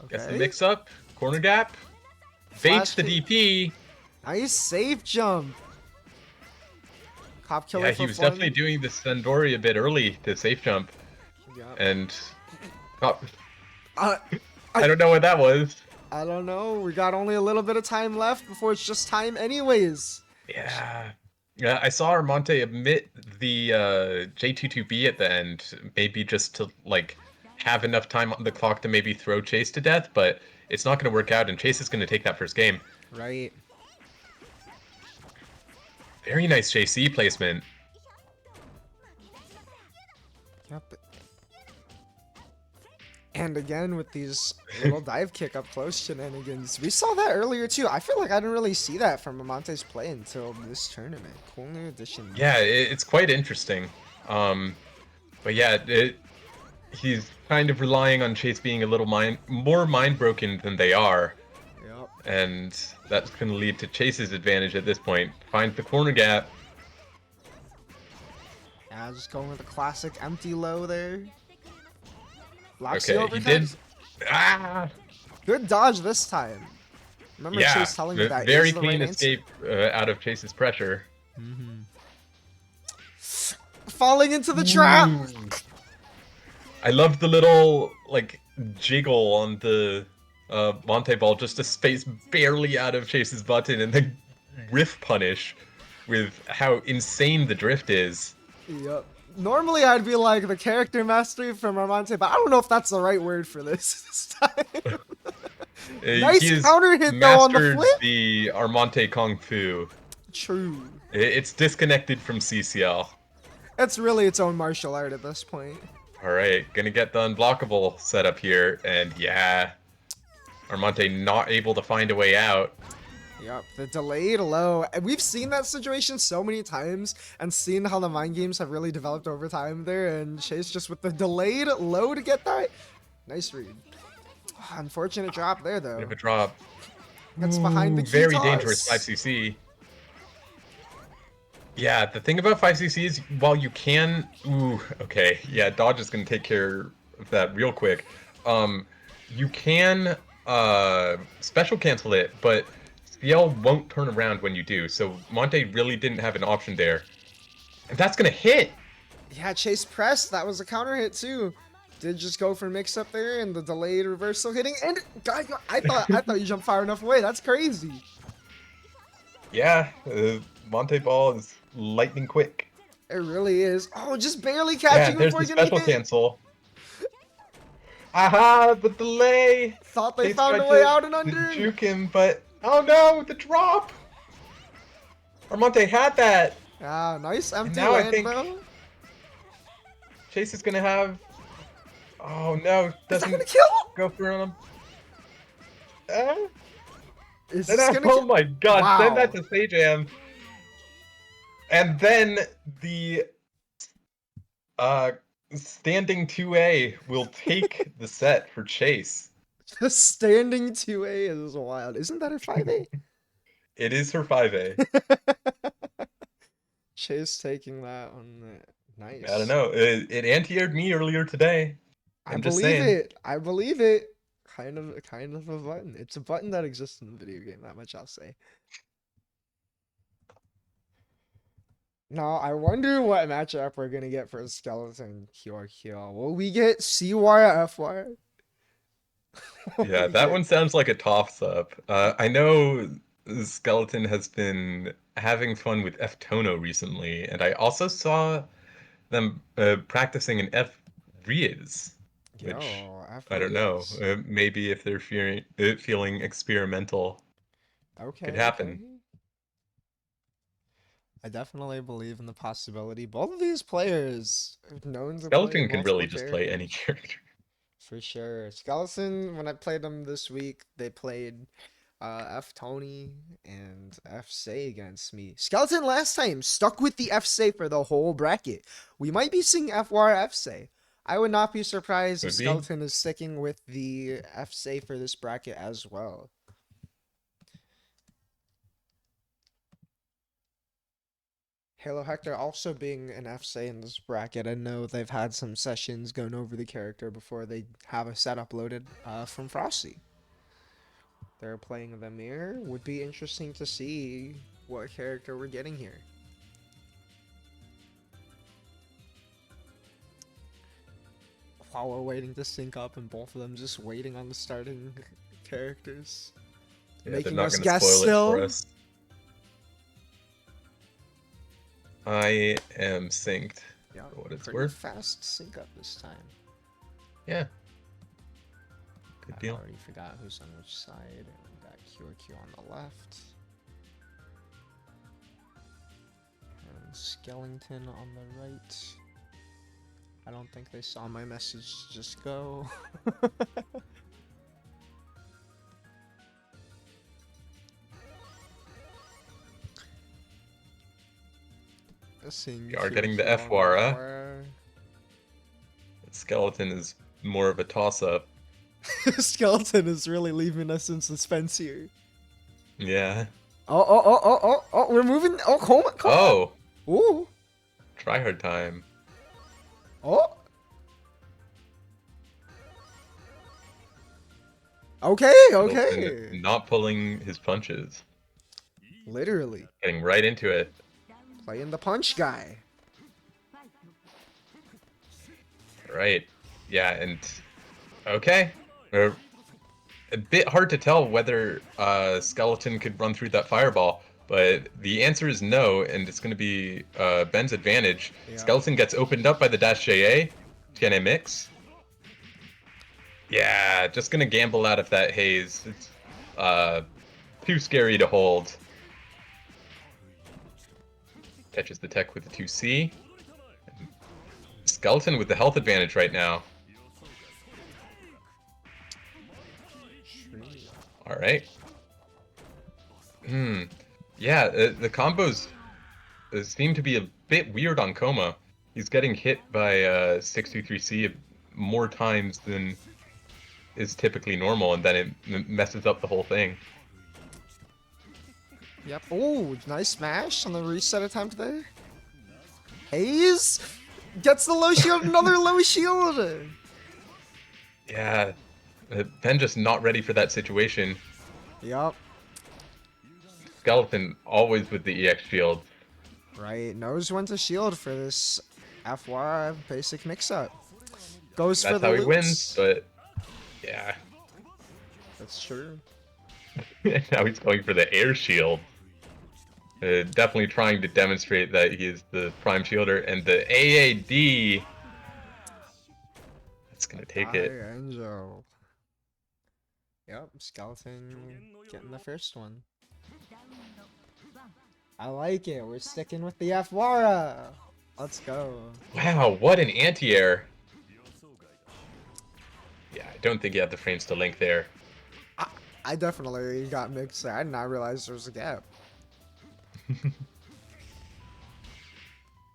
Okay. Gets the mix up. Corner gap. Baits the DP. Nice safe jump. Cop Killer. Yeah, he was definitely doing the Sandori a bit early to safe jump. Yep. And Cop... I don't know what that was. I don't know. We got only a little bit of time left before it's just time anyways. Yeah. Yeah, I saw Armonte admit the J22B at the end, maybe just to like have enough time on the clock to maybe throw Chase to death, but it's not going to work out, and Chase is going to take that first game. Right. Very nice JC placement. Yep. And again, with these little dive kick up close shenanigans. We saw that earlier too. I feel like I didn't really see that from Amonte's play until this tournament. Cool new addition. Yeah, it's quite interesting. But yeah, he's kind of relying on Chase being a little more mind broken than they are. Yep. And that's going to lead to Chase's advantage at this point. Finds the corner gap. Yeah, just going with a classic empty low there. Blocks Okay, he did. Ah! Good dodge this time. Remember Chase telling me that very is the clean right escape out of Chase's pressure. Falling into the trap. I love the little like jiggle on the Monte ball just to space barely out of Chase's button, and then riff punish with how insane the drift is. Yep. Normally I'd be like the character mastery from Armonte, but I don't know if that's the right word for this time. Nice counter hit though on the flip. The Armonte Kung Fu. True. It's disconnected from CCL. It's really its own martial art at this point. Alright, gonna get the unblockable setup here, and yeah, Armonte not able to find a way out. Yep, the delayed low. And we've seen that situation so many times and seen how the mind games have really developed over time there, and Chase just with the delayed low to get that. Nice read. Unfortunate drop there though. Bit of a drop. That's behind the key very toss. dangerous 5cc. Yeah, the thing about 5cc is while you can... Ooh, okay. Yeah, dodge is going to take care of that real quick. You can special cancel it, but CL won't turn around when you do, so Monte really didn't have an option there. And that's going to hit! Yeah, Chase pressed. That was a counter hit too. Did just go for mix up there and the delayed reversal hitting. And God, I thought you jumped far enough away. That's crazy. Yeah, Monte ball is lightning quick. It really is. Oh, just barely catching there's before the you get special cancel. Aha, the delay! Thought they found a way out and under. Juke him, but oh no, the drop! Armonte had that. Ah, nice empty now land, I think though. Chase is gonna have. Oh no, Is that doesn't gonna kill? go for him. Is Then this gonna oh kill? my god, Wow. send that to Sajam. And then the Standing 2A will take the set for Chase. The standing 2A is wild. Isn't that a 5A? It is her 5A. Chase taking that one. I don't Nice. know. It anti-aired me earlier today. I I'm just believe saying. it. I believe it. Kind of a button. It's a button that exists in the video game. That much I'll say. Now, I wonder what matchup we're gonna get for Skeleton QRQ. Will we get C wire F wire? Yeah, that one sounds like a toss-up. I know Skeleton has been having fun with F Tono recently, and I also saw them practicing an F Riz, which Yo, F I don't know. Riz. Maybe if they're feeling experimental, could Okay, okay. happen. I definitely believe in the possibility. Both of these players are known to play Skeleton can multiple really just play any characters. character. For sure. Skeleton, when I played them this week, they played F Tony and F Say against me. Skeleton last time stuck with the F Say for the whole bracket. We might be seeing F War F Say. I would not be surprised if Could be. Skeleton is sticking with the F Say for this bracket as well. Halo Hector also being an FSA in this bracket. I know they've had some sessions going over the character before they have a set uploaded from Frosty. They're playing the mirror. Would be interesting to see what character we're getting here. While we're waiting to sync up and both of them just waiting on the starting characters. Yeah, they're Making not us going to guess spoil it for still. us. I am synced. Yeah, For what it's pretty worth. fast sync up this time. Yeah. Good I deal. already forgot who's on which side. We got QRQ on the left. And Skeleton on the right. I don't think they saw my message just go. We are getting the F-Wara. Skeleton is more of a toss-up. Skeleton is really leaving us in suspense here. Yeah. Oh, we're moving. Oh, Coma. Oh! Ooh. Tryhard time. Oh. Okay, Skeleton not pulling his punches. Literally. Getting right into it. Playing the punch guy. Right. Yeah, and... Okay. A bit hard to tell whether Skeleton could run through that fireball, but the answer is no, and it's going to be Ben's advantage. Yeah. Skeleton gets opened up by the dash JA. TNA mix. Yeah, just going to gamble out of that haze. It's too scary to hold. Catches the tech with the 2C. Skeleton with the health advantage right now. Alright. Yeah, the combos seem to be a bit weird on Coma. He's getting hit by 623C more times than is typically normal, and then it messes up the whole thing. Yep. Oh, nice smash on the reset attempt there. Haze gets the low shield, another low shield. Yeah, Ben just not ready for that situation. Yep. Skeleton always with the EX shield. Right, knows when to shield for this FY basic mix-up. Goes That's for the how he loops. wins, but yeah. That's true. Now he's going for the air shield. Definitely trying to demonstrate that he is the prime shielder, and the AAD. That's gonna take it. Angel. Yep, Skeleton getting the first one. I like it. We're sticking with the F-Wara. Let's go. Wow, what an anti-air. Yeah, I don't think you have the frames to link there. I definitely got mixed there. I did not realize there was a gap.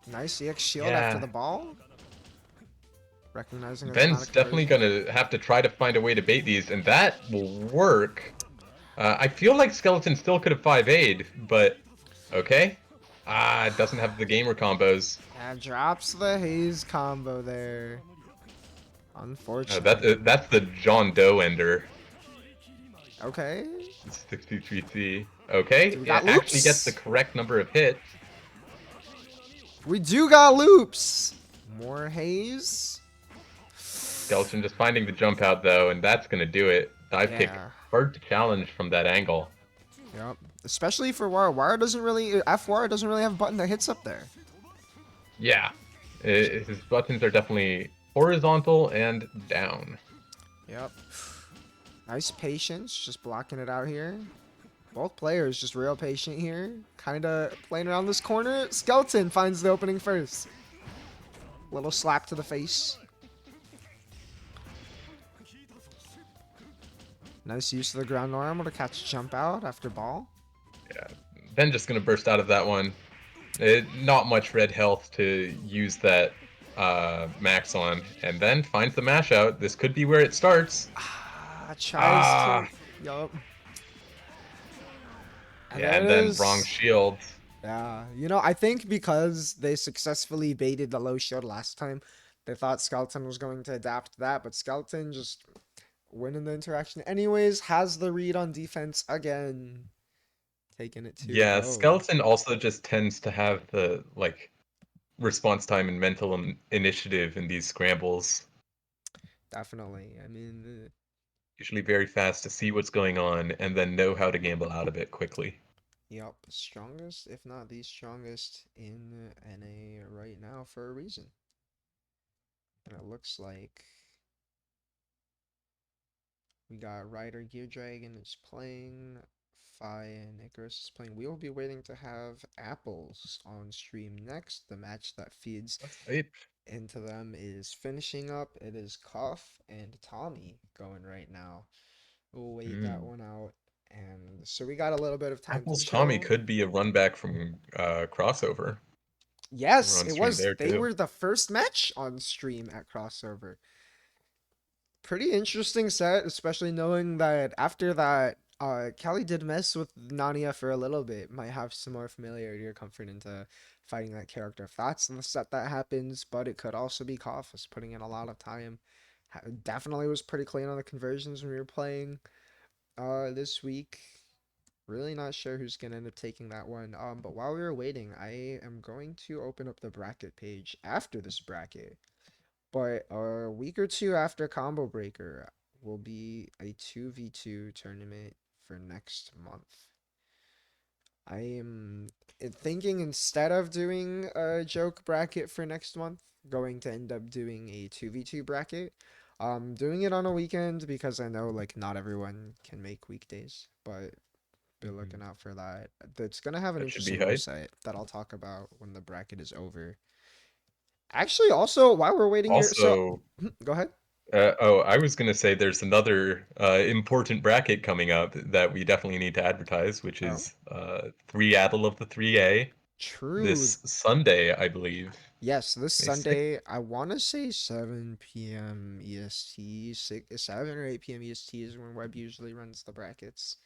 Nice EX shield after the ball. recognizing it's not a Ben's definitely conversion. gonna have to try to find a way to bait these, and that will work. I feel like Skeleton still could have 5A'd, but okay. Ah, it doesn't have the gamer combos. Yeah, drops the haze combo there. That Unfortunate. that's the John Doe ender. Okay. 63C. Okay, Do we it got actually gets the loops? correct number of hits. We do got loops. More haze. Skeleton just finding the jump out though, and that's gonna do it. Dive kick, Yeah. hard to challenge from that angle. Yep. Especially for Wara. Wara doesn't really. Wara doesn't really have a button that hits up there. Yeah, his buttons are definitely horizontal and down. Yep. Nice patience, just blocking it out here. Both players just real patient here. Kind of playing around this corner. Skeleton finds the opening first. Little slap to the face. Nice use of the ground normal to catch jump out after ball. Yeah, Ben just gonna burst out of that one. Not much red health to use that max on, and then finds the mash out. This could be where it starts. Tries to. Ah, Yup. And yeah, there it and then wrong is. shield. Yeah. I think because they successfully baited the low shield last time, they thought Skeleton was going to adapt to that, but Skeleton just winning the interaction anyways, has the read on defense again. Taking it 2-0. Yeah, Skeleton also just tends to have the response time and mental initiative in these scrambles. Definitely. I mean, Usually very fast to see what's going on and then know how to gamble out of it quickly. yep, strongest, if not the strongest in NA right now for a reason. And it looks like we got Ryder Gear Dragon is playing, Fi and Icarus is playing. We will be waiting to have Apples on stream next. The match that feeds That's hype. into them is finishing up. It is Koff and Tommy going right now. We'll wait that Mm. one out. And so we got a little bit of time to Apple's Tommy chill. could be a run back from crossover. We're Yes, on it stream was. there They too. were the first match on stream at Crossover. Pretty interesting set, especially knowing that after that, Kelly did mess with Nania for a little bit. Might have some more familiarity or comfort into fighting that character if that's the set that happens, but it could also be Koff putting in a lot of time. Definitely was pretty clean on the conversions when we were playing this week. Really not sure who's gonna end up taking that one. But while we were waiting, I am going to open up the bracket page after this bracket. But a week or two after Combo Breaker will be a 2v2 tournament for next month. I am thinking instead of doing a joke bracket for next month, going to end up doing a 2v2 bracket. Doing it on a weekend because I know like not everyone can make weekdays, but be looking Mhm. out for that. That's gonna have an That should be interesting hype. website that I'll talk about when the bracket is over. Actually, also while we're waiting here, so Also, go ahead. I was gonna say there's another important bracket coming up that we definitely need to advertise, which Oh, is 3 of the 3A true. this Sunday, I believe. Yes, this May 6th. Sunday, I want to say 7 p.m. EST, 7 or 8 p.m. EST is when Web usually runs the brackets.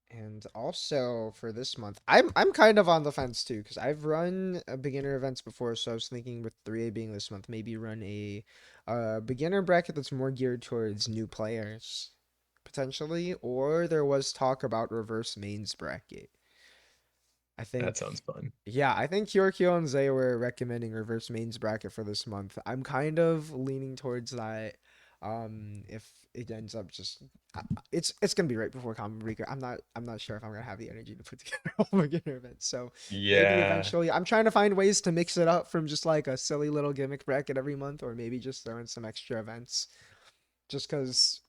And also for this month, I'm kind of on the fence too because I've run beginner events before, so I was thinking with 3A being this month, maybe run a beginner bracket that's more geared towards new players potentially, or there was talk about reverse mains bracket. I That think, sounds fun. yeah, I think Kyorkyo and Zay were recommending reverse mains bracket for this month. I'm kind of leaning towards that. If it ends up just, it's gonna be right before Common Breaker. I'm not sure if I'm gonna have the energy to put together a whole beginner event. So maybe Yeah, eventually, I'm trying to find ways to mix it up from just like a silly little gimmick bracket every month, or maybe just throw in some extra events. Just because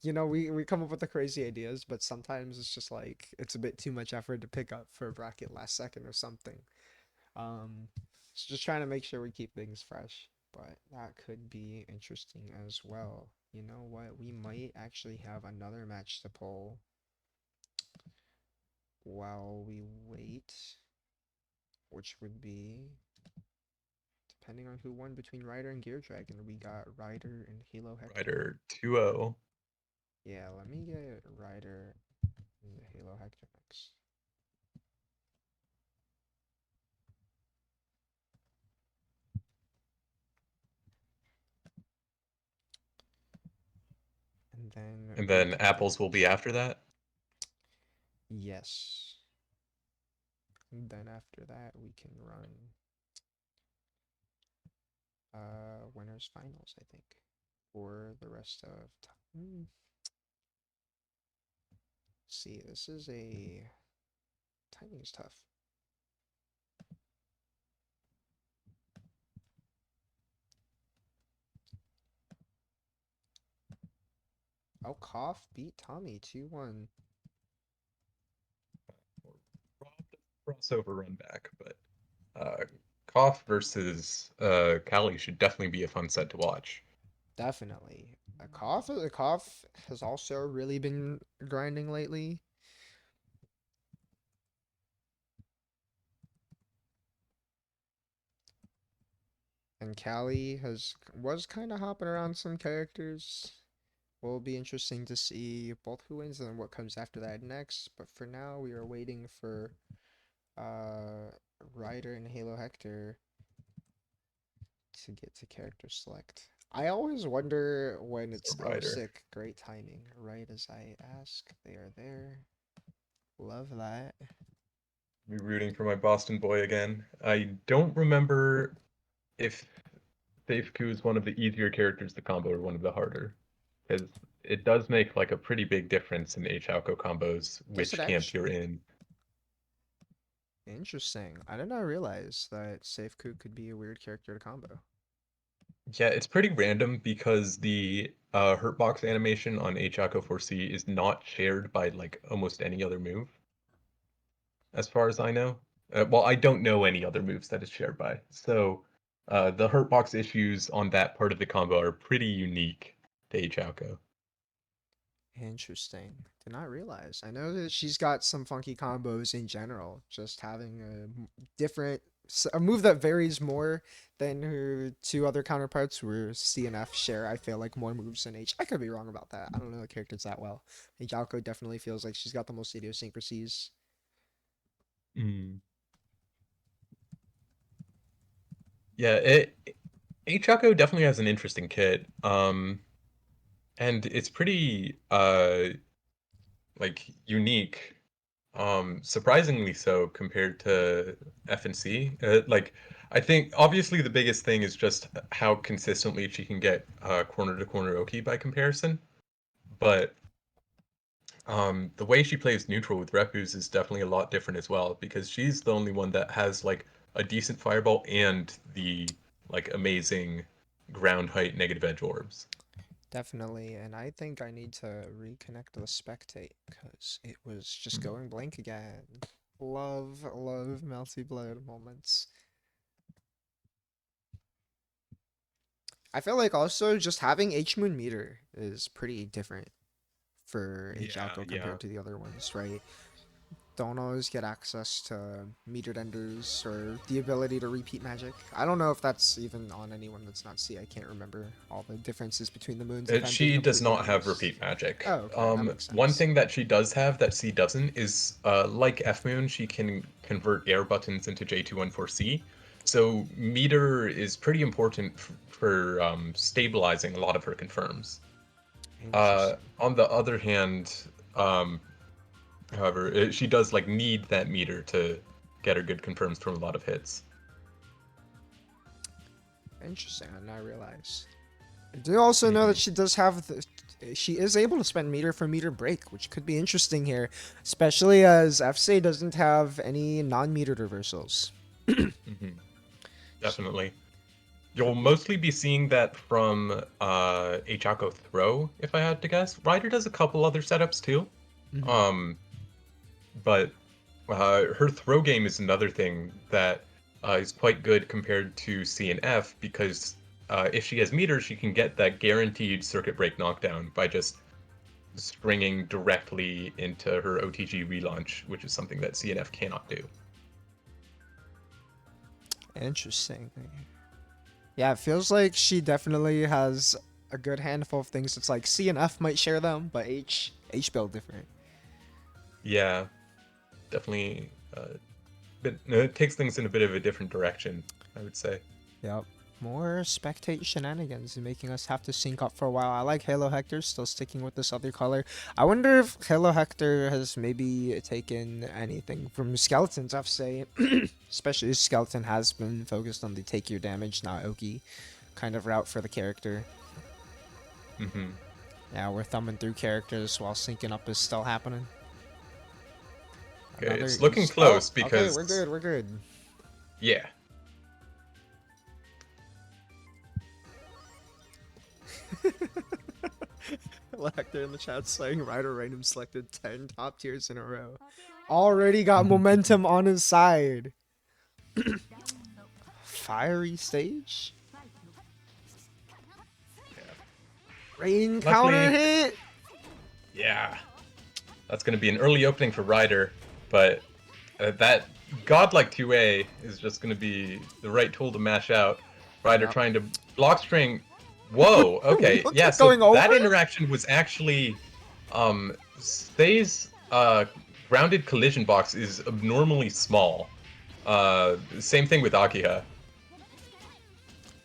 we come up with the crazy ideas, but sometimes it's just like it's a bit too much effort to pick up for a bracket last second or something. Um, so just trying to make sure we keep things fresh, but that could be interesting as well. You know what? We might actually have another match to pull while we wait. which would be, depending on who won between Ryder and Gear Dragon, we got Ryder and Halo Hector. Ryder 2-0. Yeah, let me get Ryder and Halo Hector next. And We then can apples will be after that. Yes. And then after that, we can run winners finals, I think, for the rest of time. See, this is timing is tough. Oh, Koff beat Tommy 2-1. Crossover run back, but Koff versus Cali should definitely be a fun set to watch. Definitely. A Koff has also really been grinding lately. And Callie was kind of hopping around some characters. Will be interesting to see both who wins and what comes after that next. But for now, we are waiting for uh Ryder and Halo Hector to get to character select. I always wonder when So it's Ryder. sick, great timing. Right as I ask, they are there. Love that. Be rooting for my Boston boy again. I don't remember if Seifuku is one of the easier characters to combo or one of the harder, because it does make like a pretty big difference in H-Alco combos Does it which camp you're actually? in. Interesting. I did not realize that Safeku could be a weird character to combo. Yeah, it's pretty random because the Hurtbox animation on H-Alco 4C is not shared by like almost any other move, as far as I know. Well, I don't know any other moves that it's shared by. So the Hurtbox issues on that part of the combo are pretty unique to H-Alco. Interesting. Did not realize. I know that she's got some funky combos in general. Just having different a move that varies more than her two other counterparts, where C and F share. I feel like more moves than H. I could be wrong about that. I don't know the characters that well. Jalko definitely feels like she's got the most idiosyncrasies. Mm. Yeah, H-Alco definitely has an interesting kit. And it's pretty like unique, surprisingly so compared to FNC. Like I think obviously the biggest thing is just how consistently she can get corner to corner Oki by comparison, but the way she plays neutral with Repus is definitely a lot different as well because she's the only one that has like a decent fireball and the like amazing ground height negative edge orbs. Definitely, and I think I need to reconnect the spectate because it was just Mhm. going blank again. Love Melty Blood moments. I feel like also just having H Moon meter is pretty different for H Yeah, Alco yeah. compared to the other ones, right? Don't always get access to metered enders or the ability to repeat magic. I don't know if that's even on anyone that's not C. I can't remember all the differences between the moons if I'm being She does completely not have honest. repeat magic. Oh, okay, that makes One sense. thing that she does have that C doesn't is, like F Moon, she can convert air buttons into J214C. So meter is pretty important for stabilizing a lot of her confirms. Interesting. On the other hand, however, she does like need that meter to get her good confirms from a lot of hits. Interesting. I did not realize. I do also know that Mhm. she does have she is able to spend meter for meter break, which could be interesting here, especially as FC doesn't have any non-metered reversals. Mhm. So Definitely. You'll could be. mostly be seeing that from Ochako Throw, if I had to guess. Ryder does a couple other setups too. Mhm. Um, but her throw game is another thing that is quite good compared to C and F because if she has meter, she can get that guaranteed circuit break knockdown by just stringing directly into her OTG relaunch, which is something that C and F cannot do. Interesting. Yeah, it feels like she definitely has a good handful of things. It's like C and F might share them, but H build different. Yeah, definitely. But it takes things in a bit of a different direction, I would say. Yep. More spectate shenanigans making us have to sync up for a while. I like Halo Hector still sticking with this other color. I wonder if Halo Hector has maybe taken anything from Skeletons, I have to say. Especially as Skeleton has been focused on the take your damage, not Oki kind of route for the character. Mm-hmm. Yeah, we're thumbing through characters while syncing up is still happening. Okay, it's looking close because... Okay, we're good. Yeah. Hector in the chat saying Ryder random selected 10 top tiers in a row. Already got momentum on his side. Fiery stage? Rain counter hit? Yeah. That's going to be an early opening for Ryder, but that godlike 2A is just going to be the right tool to mash out. Ryder trying to block string. Whoa, okay. Yeah, so that interaction was actually Say's grounded collision box is abnormally small. Same thing with Akiha.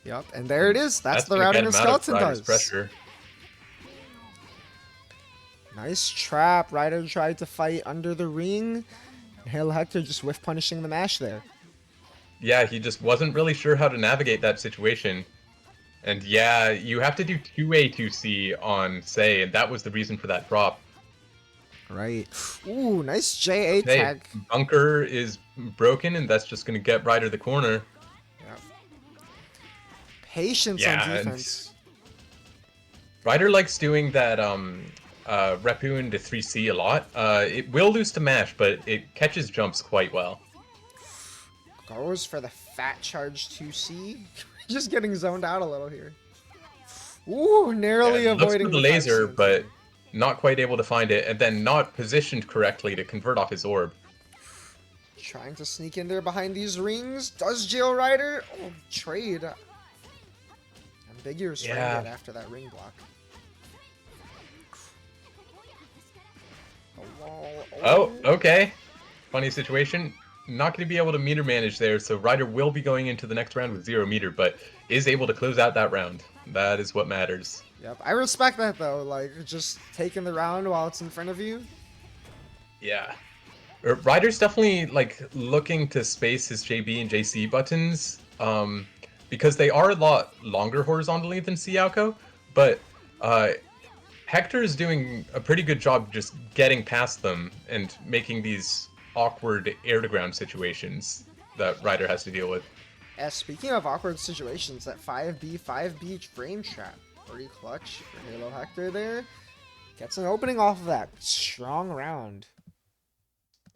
Yep, and there it is. That's the routing a skeleton does. Pressure. Nice trap. Ryder tried to fight under the ring. Halo Hector just whiff punishing the mash there. Yeah, he just wasn't really sure how to navigate that situation. And yeah, you have to do 2A, 2C on Say, and that was the reason for that drop. Right. Ooh, nice JA tag. Bunker is broken, and that's just going to get Ryder the corner. Yep. Patience on defense. Ryder likes doing that Repu into 3C a lot. It will lose to Mash, but it catches jumps quite well. Goes for the fat charge 2C. Just getting zoned out a little here. Ooh, narrowly avoiding the laser, but not quite able to find it, and then not positioned correctly to convert off his orb. Trying to sneak in there behind these rings. Does Jail Ryder? Oh, trade. Ambiguous ring hit after that ring block. The wall. Oh, okay. Funny situation. Not going to be able to meter manage there, so Ryder will be going into the next round with 0 meter, but is able to close out that round. That is what matters. Yep, I respect that though, like, just taking the round while it's in front of you. Yeah. Ryder's definitely, like, looking to space his JB and JC buttons, because they are a lot longer horizontally than Cialco, but Hector is doing a pretty good job just getting past them and making these awkward air-to-ground situations that Ryder has to deal with. Speaking of awkward situations, that 5B frame trap. Pretty clutch for Halo Hector there. Gets an opening off of that. Strong round.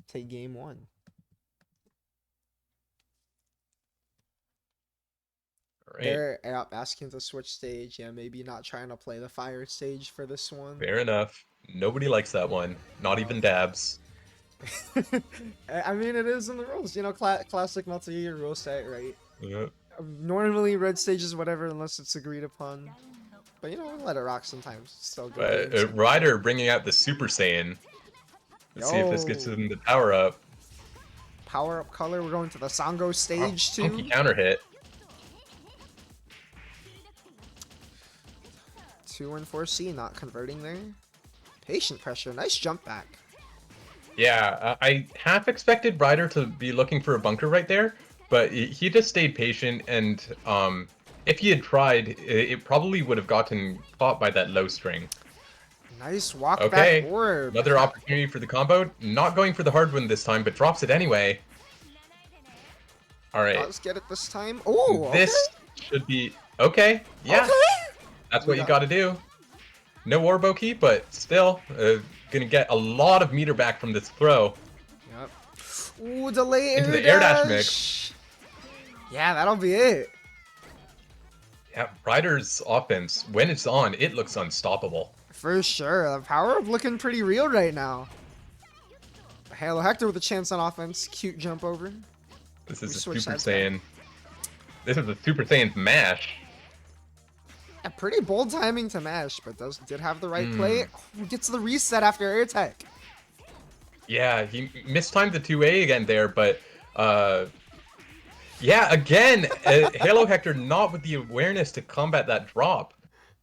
Take game 1. Right. They're asking to switch stage. Yeah, maybe not trying to play the fire stage for this one. Fair enough. Nobody likes that one. Not even Dabs. I mean, it is in the rules, you know, classic multi-year rule set, right? Yeah. Normally, red stages, whatever, unless it's agreed upon. But you know, let it rock sometimes. It's still good. Ryder bringing out the Super Saiyan. Let's see if this gets him the power up. Power up color. We're going to the Sango stage too. Funky counter hit. 2 and 4C not converting there. Patient pressure. Nice jump back. Yeah, I half expected Ryder to be looking for a bunker right there, but he just stayed patient, and if he had tried, it probably would have gotten caught by that low string. Nice walk back orb. Another opportunity for the combo. Not going for the hard one this time, but drops it anyway. All right. Let's get it this time. Oh, this should be okay. Yeah, that's what you got to do. No Warboki, but still gonna get a lot of meter back from this throw. Yep. Ooh, delay into the air dash mix. Yeah, that'll be it. Yeah, Ryder's offense, when it's on, it looks unstoppable. For sure. The power up looking pretty real right now. Halo Hector with a chance on offense. Cute jump over. This is a Super Saiyan. This is a Super Saiyan mash. A pretty bold timing to mash, but did have the right play. Oh, gets the reset after air attack. Yeah, he mistimed the 2A again there, but yeah, again, Halo Hector not with the awareness to combat that drop,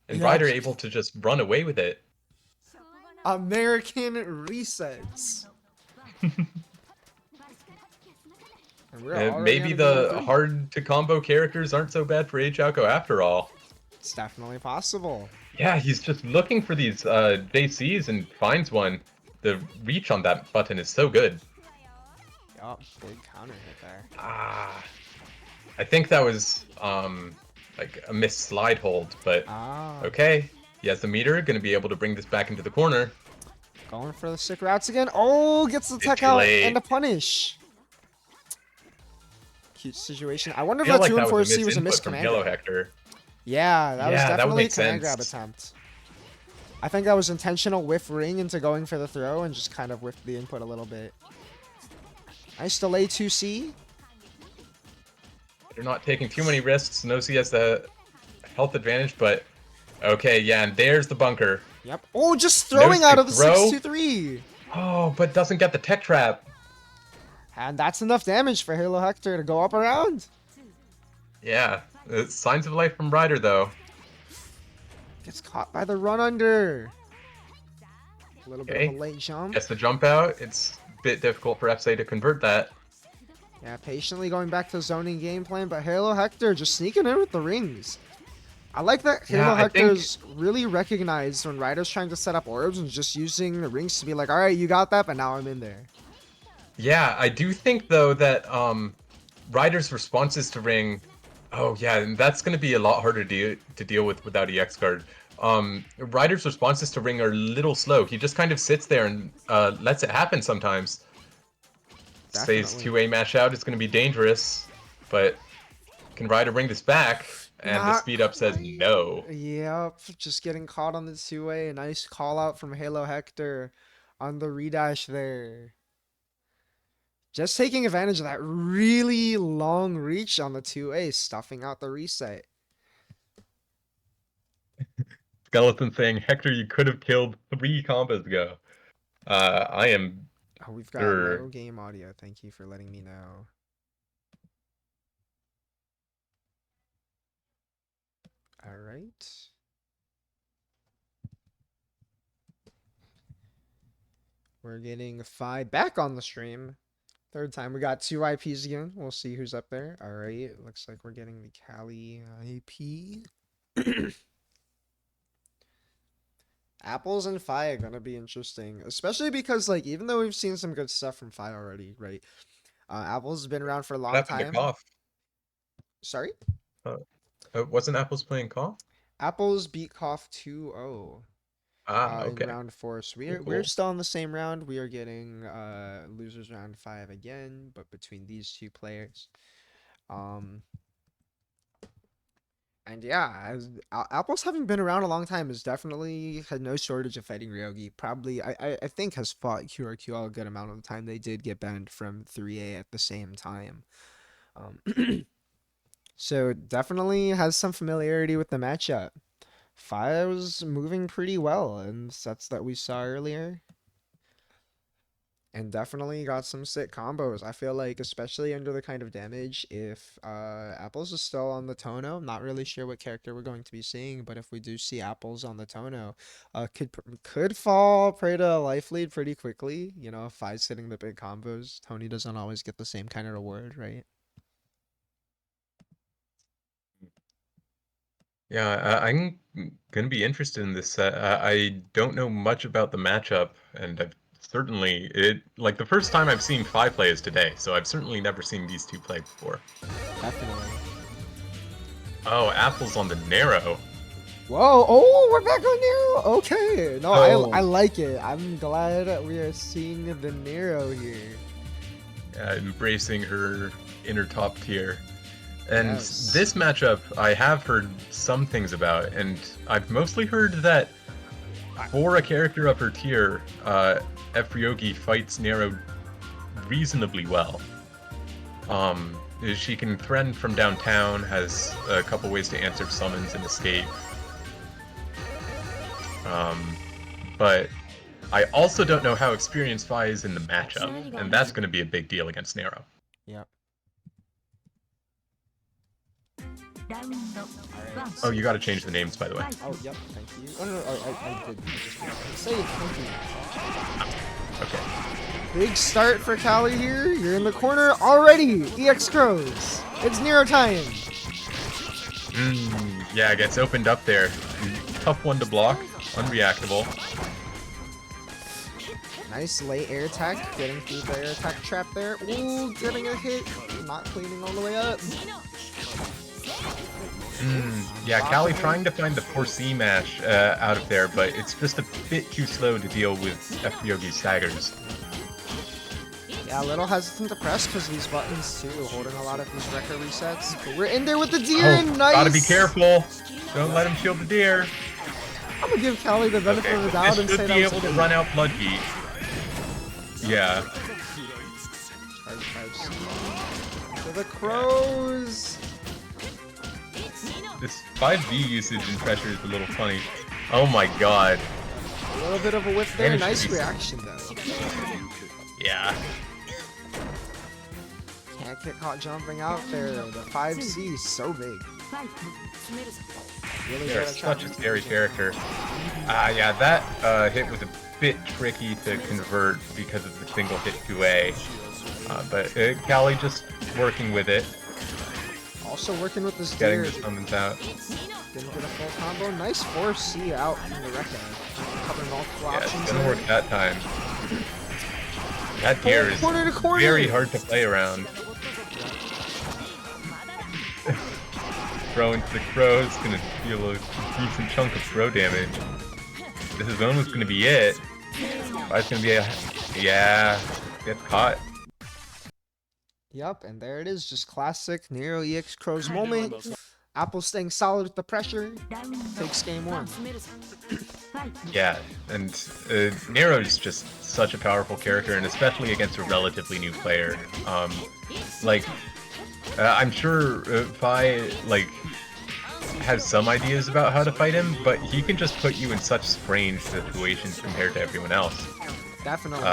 and Yep. Ryder able to just run away with it. American resets. And we're already Maybe on game the 3. hard to combo characters aren't so bad for Achalco after all. It's definitely possible. Yeah, he's just looking for these JCs and finds one. The reach on that button is so good. Yup, big counter hit there. Ah, I think that was like a missed slide hold, but okay. He has the meter, gonna be able to bring this back into the corner. Going for the sick routes again. Oh, gets the tech out and a punish. Cute situation. I wonder if that 2 and 4C was a missed command Yellow grab. Hector. Yeah, that was definitely a command sense. grab attempt. I think that was intentional whiff ring into going for the throw and just kind of whiffed the input a little bit. Nice delay 2C. They're not taking too many risks. Nosy has the health advantage, but okay, yeah, and there's the bunker. Yep. Oh, just throwing out of the 6-2-3. Oh, but doesn't get the tech trap. And that's enough damage for Halo Hector to go up around. Yeah, signs of life from Ryder, though. Gets caught by the run under. A little bit of a late jump. Gets the jump out. It's a bit difficult for FSA to convert that. Yeah, patiently going back to zoning game plan, but Halo Hector just sneaking in with the rings. I like that Halo Hector's really recognized when Ryder's trying to set up orbs and just using the rings to be like, all right, you got that, but now I'm in there. Yeah, I do think, though, that Ryder's responses to ring... Oh, yeah, and that's going to be a lot harder to deal with without EX guard. Ryder's responses to ring are a little slow. He just kind of sits there and lets it happen sometimes. Definitely. Stays 2A mash out. It's going to be dangerous, but can Ryder bring this back? And the speed up says no. Yep, just getting caught on the 2A. A nice call out from Halo Hector on the redash there. Just taking advantage of that really long reach on the 2A, stuffing out the reset. Skeleton saying, Hector, you could have killed 3 combos ago. I am... Oh, we've got no game audio. Thank you for letting me know. All right. We're getting Phi back on the stream. Third time. We got 2 IPs again. We'll see who's up there. All right. Looks like we're getting the Cali IP. Apples and Phi are going to be interesting. Especially because, like, even though we've seen some good stuff from Phi already, right? Apples has been around for a long time. Sorry? Wasn't Apples playing Cough? Apples beat Cough 2-0. Okay. In round 4. So we're still in the same round. We are getting losers round 5 again, but between these 2 players. And yeah, Apples having been around a long time has definitely had no shortage of fighting Ryogi. Probably, I think, has fought QRQL a good amount of the time. They did get banned from 3A at the same time. So definitely has some familiarity with the matchup. Phi was moving pretty well in sets that we saw earlier. And definitely got some sick combos. I feel like, especially under the kind of damage, if Apples is still on the Tono, I'm not really sure what character we're going to be seeing, but if we do see Apples on the Tono, could fall prey to a life lead pretty quickly. You know, if Phi's hitting the big combos, Tony doesn't always get the same kind of reward, right? Yeah, I'm going to be interested in this set. I don't know much about the matchup, and I've certainly... like, the first time I've seen Phi play is today, so I've certainly never seen these 2 play before. Definitely. Oh, Apple's on the narrow. Whoa, oh, we're back on Nero. Okay. No, I like it. I'm glad we are seeing the Nero here. Embracing her inner top tier. And this matchup, I have heard some things about, and I've mostly heard that for a character of her tier, F. Ryogi fights Nero reasonably well. she can threaten from downtown, has a couple ways to answer summons and escape. But I also don't know how experienced Vi is in the matchup, and that's going to be a big deal against Nero. Yep. Oh, you got to change the names, by the way. Oh, yep. Thank you. Oh, no, I did. Say it. Thank you. Okay. Big start for Callie here. You're in the corner already. EX Crows. It's Nero time. Yeah, it gets opened up there. Tough one to block. Unreactable. Nice late air attack. Getting through the air attack trap there. Ooh, getting a hit. Not cleaning all the way up. Yeah, Callie trying to find the 4C mash out of there, but it's just a bit too slow to deal with F. Yogi's staggers. Yeah, a little hesitant to press because these buttons too, holding a lot of these record resets. But we're in there with the deer. Nice. Gotta be careful. Don't let him shield the deer. I'm gonna give Callie the benefit of the doubt and say that was be able to run out Bloodheat. Yeah. For the Crows. This 5V usage and pressure is a little funny. Oh my god. A little bit of a whiff there. Nice reaction though. Yeah. Can't get caught jumping out there. The 5C is so big. Really They're such a scary character. Yeah, that hit was a bit tricky to convert because of the single hit 2A. But Callie just working with it. Also working with this getting deer. the summons out. Didn't get a full combo. Nice 4C out from the Rekka. Cover multiple options. Yeah, it's gonna work that time. That deer is corner to corner. very hard to play around. Throw into the crow, it's gonna deal a decent chunk of throw damage. This is almost gonna be it. It's gonna be a... yeah, gets caught. Yep, and there it is, just classic Nero EX Crows moment. Apple staying solid with the pressure, takes game one. Yeah, and Nero's just such a powerful character, and especially against a relatively new player. I'm sure Vi, has some ideas about how to fight him, but he can just put you in such strange situations compared to everyone else. Definitely.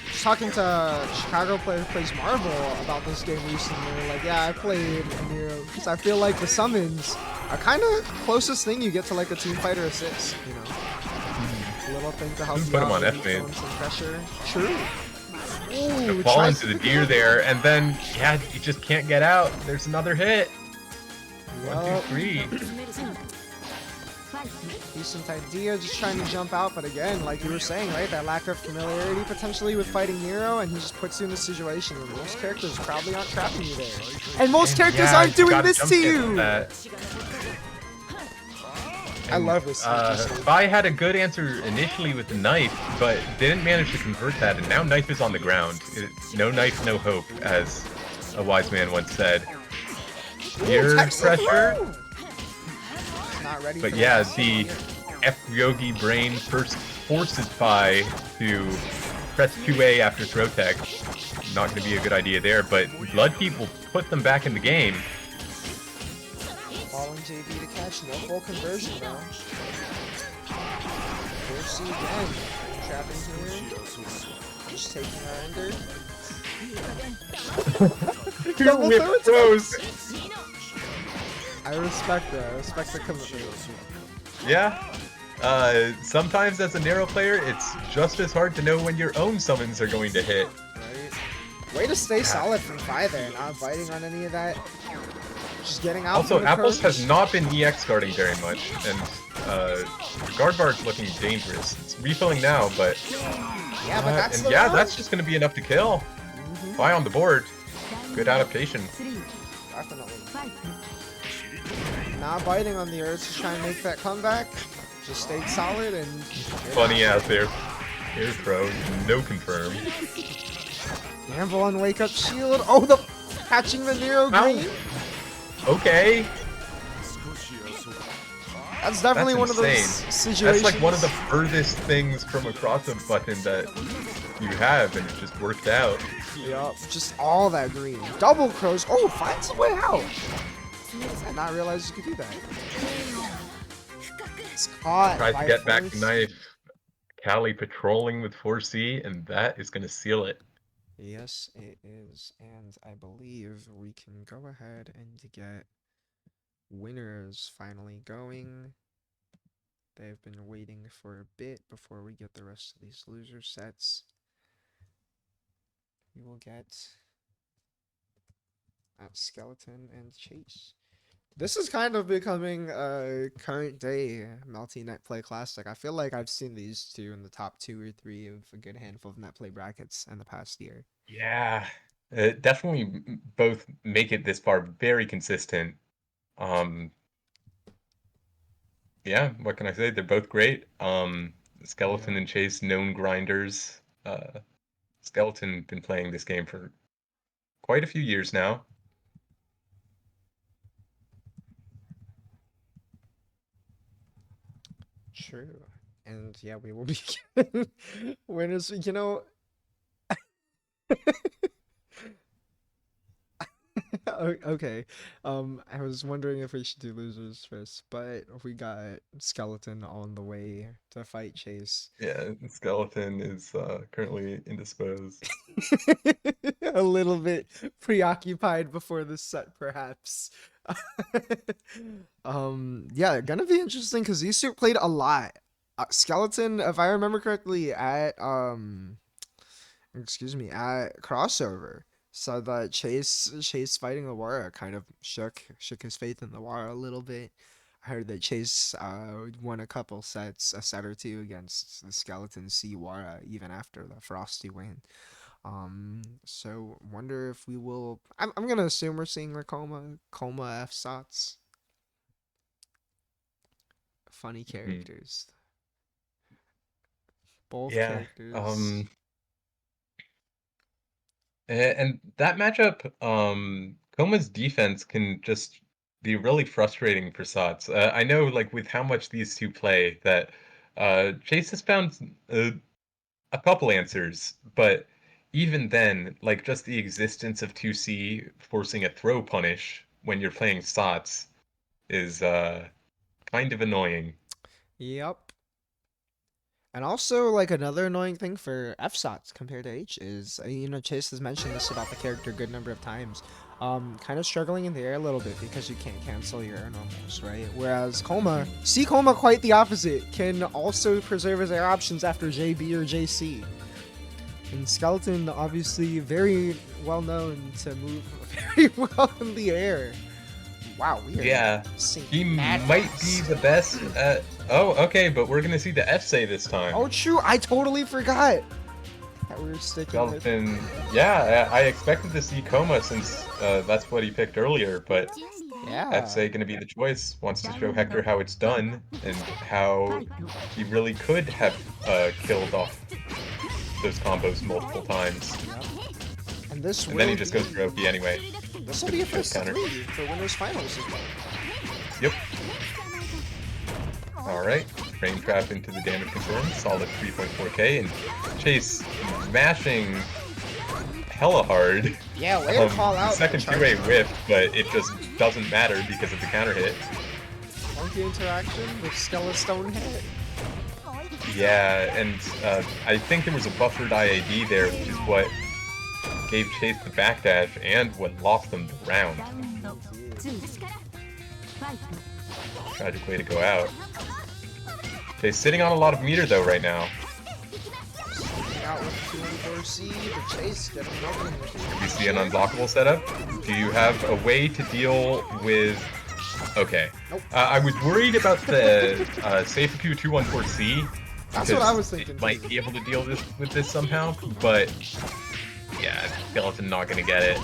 Just talking to a Chicago player who plays Marvel about this game recently, like, yeah, I played Nero, because I feel like the summons are kind of closest thing you get to like a team fighter assist, you know? A little thing to help you put him out, on F-main. some pressure. True. Ooh, fall into the deer there, and then, yeah, you just can't get out. There's another hit. Yep. 1, 2, 3. Decent idea, just trying to jump out, but again, like you were saying, right, that lack of familiarity potentially with fighting Nero, and he just puts you in the situation where most characters probably aren't trapping you there. And most characters aren't doing this to you! I love this. Vi had a good answer initially with the knife, but didn't manage to convert that, and now knife is on the ground. No knife, no hope, as a wise man once said. Here, pressure. Not ready but yeah, the F. Yogi brain first forces Vi to press 2A after throw tech. Not going to be a good idea there, but Bloodheat will put them back in the game. Falling JB to catch, no full conversion though. 4C again. Trapping here. Just taking our ender. Two whip throws! I respect that. I respect the commitment. Yeah. Sometimes as a Nero player, it's just as hard to know when your own summons are going to hit. Right. Way to stay solid from Vi there, not biting on any of that. Just getting out. Also, Apples has not been EX guarding very much, and guard bar's looking dangerous. It's refilling now, but yeah, but that's that's just going to be enough to kill. Vi on the board. Good adaptation. Definitely. Not biting on the urge to try and make that comeback. Just stayed solid and... funny ass air throw. No confirm. Gamble on wake up shield. Oh, the catching the Nero green. Okay. That's definitely one of those situations. That's like one of the furthest things from a cross-up button that you have, and it just worked out. Yup, just all that green. Double crows. Oh, finds a way out. I did not realize you could do that. It's caught Tries by to get back to force. knife. Callie patrolling with 4C, and that is going to seal it. Yes, it is. And I believe we can go ahead and get winners finally going. They've been waiting for a bit before we get the rest of these loser sets. We will get at Skeleton and Chase. This is kind of becoming a current day multi-Netplay classic. I feel like I've seen these two in the top 2 or 3 of a good handful of Netplay brackets in the past year. Yeah, definitely both make it this far very consistent. Yeah, what can I say? They're both great. Skeleton Yeah. and Chase, known grinders. Skeleton been playing this game for quite a few years now. True. And yeah, we will be getting winners. You know, okay. I was wondering if we should do losers first, but we got Skeleton on the way to fight Chase. Yeah, Skeleton is currently indisposed. A little bit preoccupied before the set, perhaps. Yeah, gonna be interesting because these two played a lot. Skeleton, if I remember correctly, at excuse me, at crossover, so that Chase fighting Awara kind of shook his faith in Awara a little bit. I heard that Chase won a couple sets, a set or two against the Skeleton C Wara even after the Frosty win. So wonder if we will. I'm gonna assume we're seeing the Coma F Sots. Funny characters. Both Yeah. characters. And that matchup, Koma's defense can just be really frustrating for Sots. I know, like, with how much these two play, that Chase has found a couple answers, but even then, like, just the existence of 2C forcing a throw punish when you're playing Sots is kind of annoying. Yep. And also, like, another annoying thing for FSOTs compared to H is, Chase has mentioned this about the character a good number of times. Kind of struggling in the air a little bit because you can't cancel your air normals, right? Whereas Coma, quite the opposite, can also preserve his air options after JB or JC. And Skeleton, obviously, very well known to move very well in the air. Wow, weird. Yeah, he might be the best at... Oh, okay, but we're gonna see the F-say this time. Oh, true. I totally forgot that we were sticking Skeleton, yeah, I expected to see Coma since that's what he picked earlier, but yeah. F-say gonna be the choice. Wants to show Hector how it's done and how he really could have killed off those combos multiple times. Yep. And then he just goes for OP anyway. This will be a first counter for winners finals as well. Yep. Alright, frame trap into the damage confirm, solid 3.4k, and Chase mashing hella hard. Yeah, way to call out. Second 2A whiff, but it just doesn't matter because of the counter hit. Funky interaction with Skeleton hit. Yeah, and I think there was a buffered IAD there, which is what gave Chase the backdash and what lost them the round. Tragic way to go out. Chase sitting on a lot of meter though right now. Out with 2 and 4C, but Chase getting nothing. Do you see an unblockable setup? Do you have a way to deal with... Okay. Nope. I was worried about the Seifuku 214C. That's what I was thinking. It might be able to deal with this somehow, but yeah, Skeleton not gonna get it.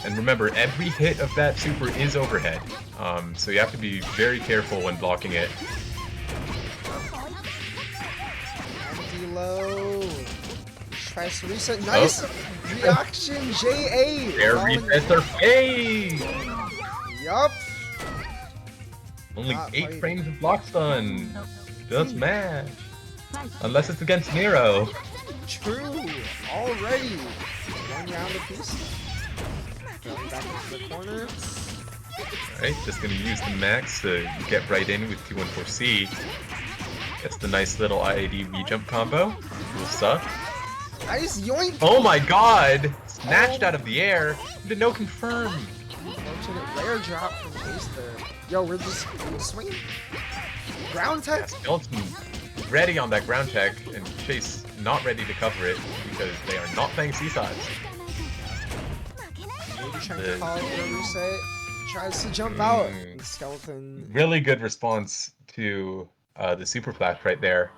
And remember, every hit of that super is overhead, so you have to be very careful when blocking it. Low. Tries to reset. Nice reaction, JA. Air resets are paid. Yup. Only 8 frames of block stun. Just smash. Unless it's against Nero. True. Already. One round apiece. Going back into the corner. Alright, just gonna use the max to get right in with 214C. That's the nice little IAD V-jump combo. Cool stuff. Nice yoink! Oh my god! Snatched out of the air into no confirm. Unfortunate rare drop from Chase there. Yo, we're just swinging. Ground tech? Skeleton ready on that ground tech, and Chase not ready to cover it because they are not playing C-sides. Maybe trying to call it a reset. Tries to jump out. And Skeleton. Really good response to the super flash right there.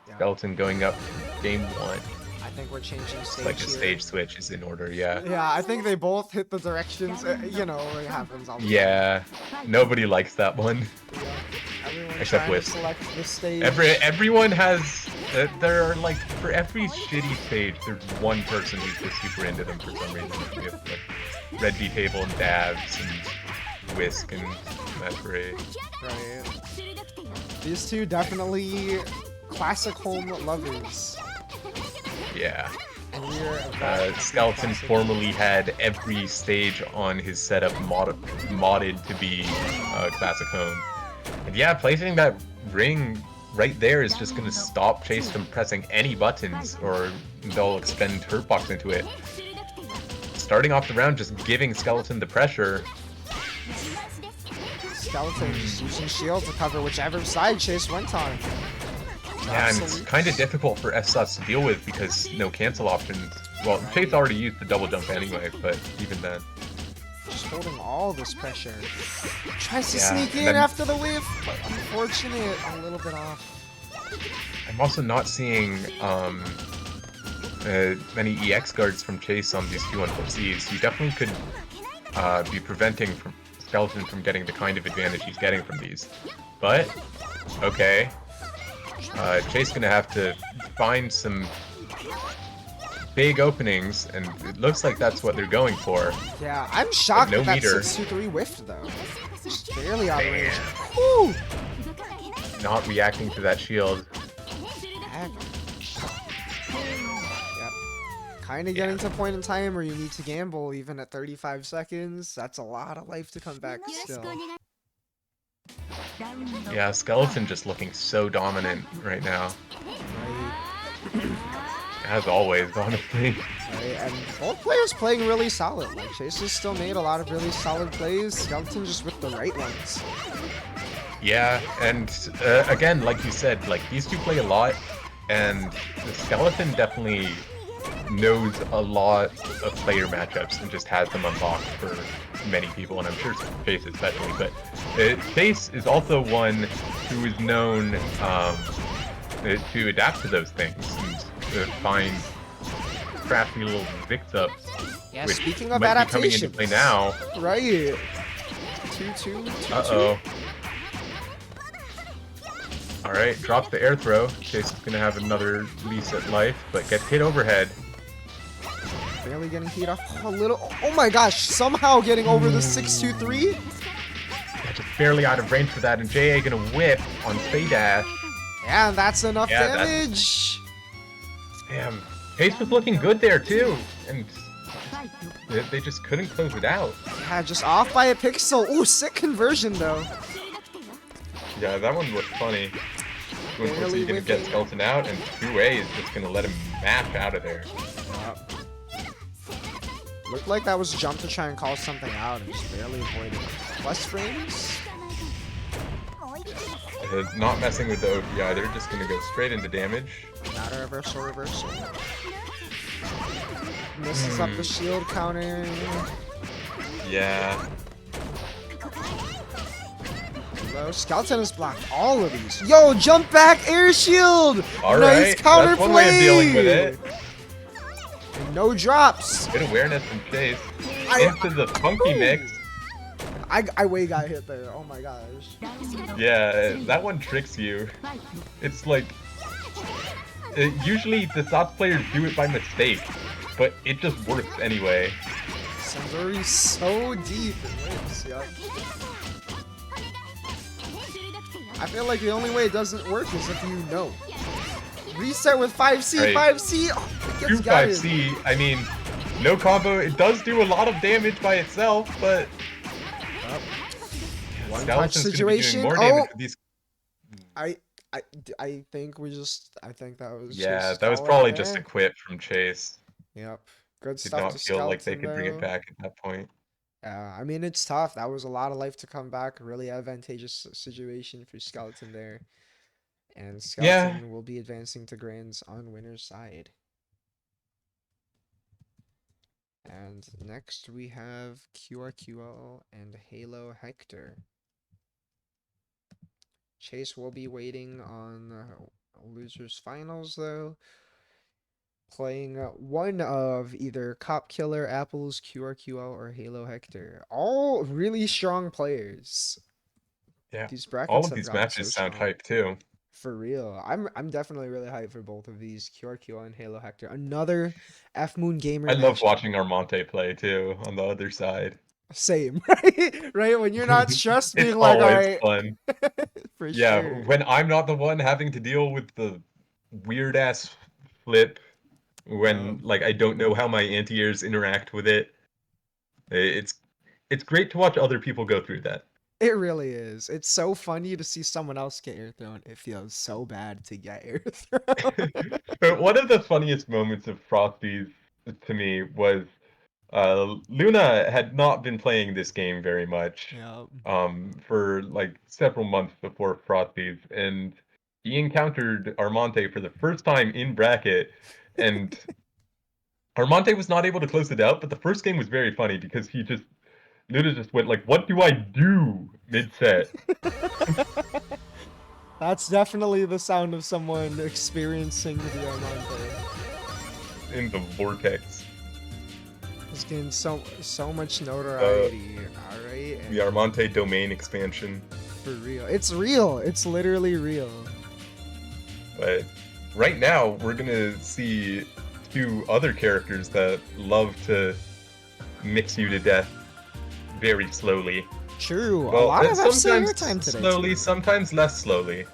Yeah. Skeleton going up game 1. I think we're changing stage. Like a here. stage switch is in order, yeah. Yeah, I think they both hit the directions. You know, it happens all the time. Yeah, nobody likes that one. Yeah. Everyone Except trying with to select the stage. Everyone has. There are like for every shitty stage, there's one person who's just super into them for some reason. We have like Red V table and dabs and Whisk and Metray. Right. These two definitely classic home lovers. Yeah. And we're Skeleton formerly had every stage on his setup modded to be classic home. And yeah, placing that ring right there is just going to stop Chase from pressing any buttons, or they'll expend Hurtbox into it. Starting off the round, just giving Skeleton the pressure. Skeleton just using shield to cover whichever side Chase went on. Yeah, and it's kind of difficult for S-Sots to deal with because no cancel options. Well, Chase already used the double jump anyway, but even then. Just holding all this pressure. Tries to Yeah, sneak in then- after the whiff, but unfortunate, a little bit off. I'm also not seeing many EX guards from Chase on these 214Cs. You definitely could be preventing Skeleton from getting the kind of advantage he's getting from these. But, okay. Chase gonna have to find some big openings, and it looks like that's what they're going for. Yeah, I'm shocked no that meter. 623 whiffed though. Just barely out of range. Woo! Not reacting to that shield. Heck. Yep. Kind of getting to a point in time where you need to gamble even at 35 seconds. That's a lot of life to come back still. Yeah, Skeleton just looking so dominant right now. Right. As always, honestly. Right, and both players playing really solid. Like Chase has still made a lot of really solid plays. Skeleton just with the right ones. Yeah, and again, like you said, like these two play a lot, and the Skeleton definitely knows a lot of player matchups and just has them unlocked for many people, and I'm sure Chase especially. But Chase is also one who is known to adapt to those things and find crafty little mix-ups. Yeah, which speaking of might be coming adaptations. into play now. Right. 2-2, 2-2. Uh-oh. Alright, drops the air throw. Chase is gonna have another lease at life, but gets hit overhead. Barely getting heat off a little. Oh my gosh, somehow getting over the 623. Yeah, just barely out of range for that, and JA gonna whip on Stay Dash. Yeah, and that's enough Yeah, damage. Damn, Chase was looking good there too, and they just couldn't close it out. Yeah, just off by a pixel. Ooh, sick conversion though. Yeah, that one was funny. When Barely you're gonna get whiffing. Skeleton out, and 2A is just gonna let him mash out of there. Looked like that was a jump to try and call something out and just barely avoided it. Plus frames? Not messing with the OP either, just gonna go straight into damage. Not a reversal, reversal. Misses up the shield counter. Yeah. Low. Skeleton has blocked all of these. Yo, jump back air shield! All Nice right, counter that's one way of dealing with it. And no drops. Good awareness from Chase. I- Into the funky mix. I way got hit there. Oh my gosh. Yeah, that one tricks you. It's like... usually the SOTS players do it by mistake, but it just works anyway. Sandori's so deep in lips, yup. I feel like the only way it doesn't work is if you know. Reset with 5C, Right. 5C. Oh, it gets 2-5C, I mean, no combo. It does do a lot of damage by itself, but One punch Skeleton's gonna be doing situation. more damage with these. I think I think that was Yeah, Chase's that was call probably right just a there. quip from Chase. Yep. Good Did stuff not to feel like they Skeleton could bring it though. back at that point. I mean, it's tough. That was a lot of life to come back. Really advantageous situation for Skeleton there. And Yeah, Skeleton will be advancing to Grands on winner's side. And next we have QRQL and Halo Hector. Chase will be waiting on losers finals though. Playing one of either Cop Killer, Apples, QRQL, or Halo Hector. All really strong players. yeah. These All brackets of have these gotten so matches sound strong. hype too. For real. I'm definitely really hyped for both of these, QRQL and Halo Hector. Another F Moon Gamer I love matchup. watching Armonte play too on the other side. Same, right? Right? When you're not stressed, It's being like, all always right, fun. for Yeah, sure. when I'm not the one having to deal with the weird ass flip, when like I don't know how my anti-airs interact with it, it's great to watch other people go through that. It really is. It's so funny to see someone else get air thrown. It feels so bad to get air thrown. But one of the funniest moments of Frosty's to me was Luna had not been playing this game very much Yep. for like several months before Frosty's, and he encountered Armonte for the first time in bracket, and Armonte was not able to close it out, but the first game was very funny because Luna just went like, "What do I do?" mid-set. That's definitely the sound of someone experiencing the Armante. In the vortex. It's getting so much notoriety. Alright. The Armonte domain expansion. For real. It's real. It's literally real. But right now, we're gonna see two other characters that love to mix you to death very slowly. True. Well, a lot of FC sometimes airtime today. slowly, too. sometimes less slowly.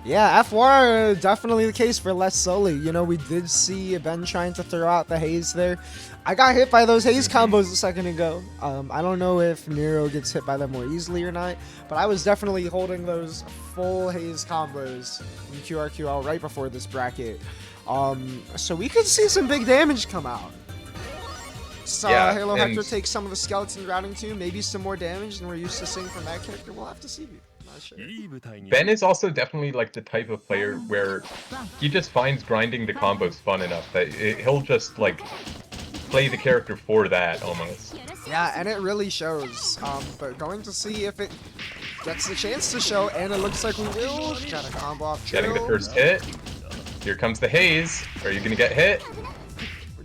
Yeah, F1 definitely the case for less slowly. You know, we did see Ben trying to throw out the haze there. I got hit by those haze combos a second ago. I don't know if Nero gets hit by them more easily or not, but I was definitely holding those full haze combos in QRQL right before this bracket. So we could see some big damage come out. Saw Yeah, Halo and- Hector take some of the skeleton routing too, maybe some more damage than we're used to seeing from that character. We'll have to see. Not sure. Ben is also definitely like the type of player where he just finds grinding the combos fun enough that he'll just like play the character for that almost. Yeah, and it really shows. But going to see if it gets the chance to show, and it looks like we will. Got a combo off Getting the Trill. first hit. Here comes the haze. Are you gonna get hit?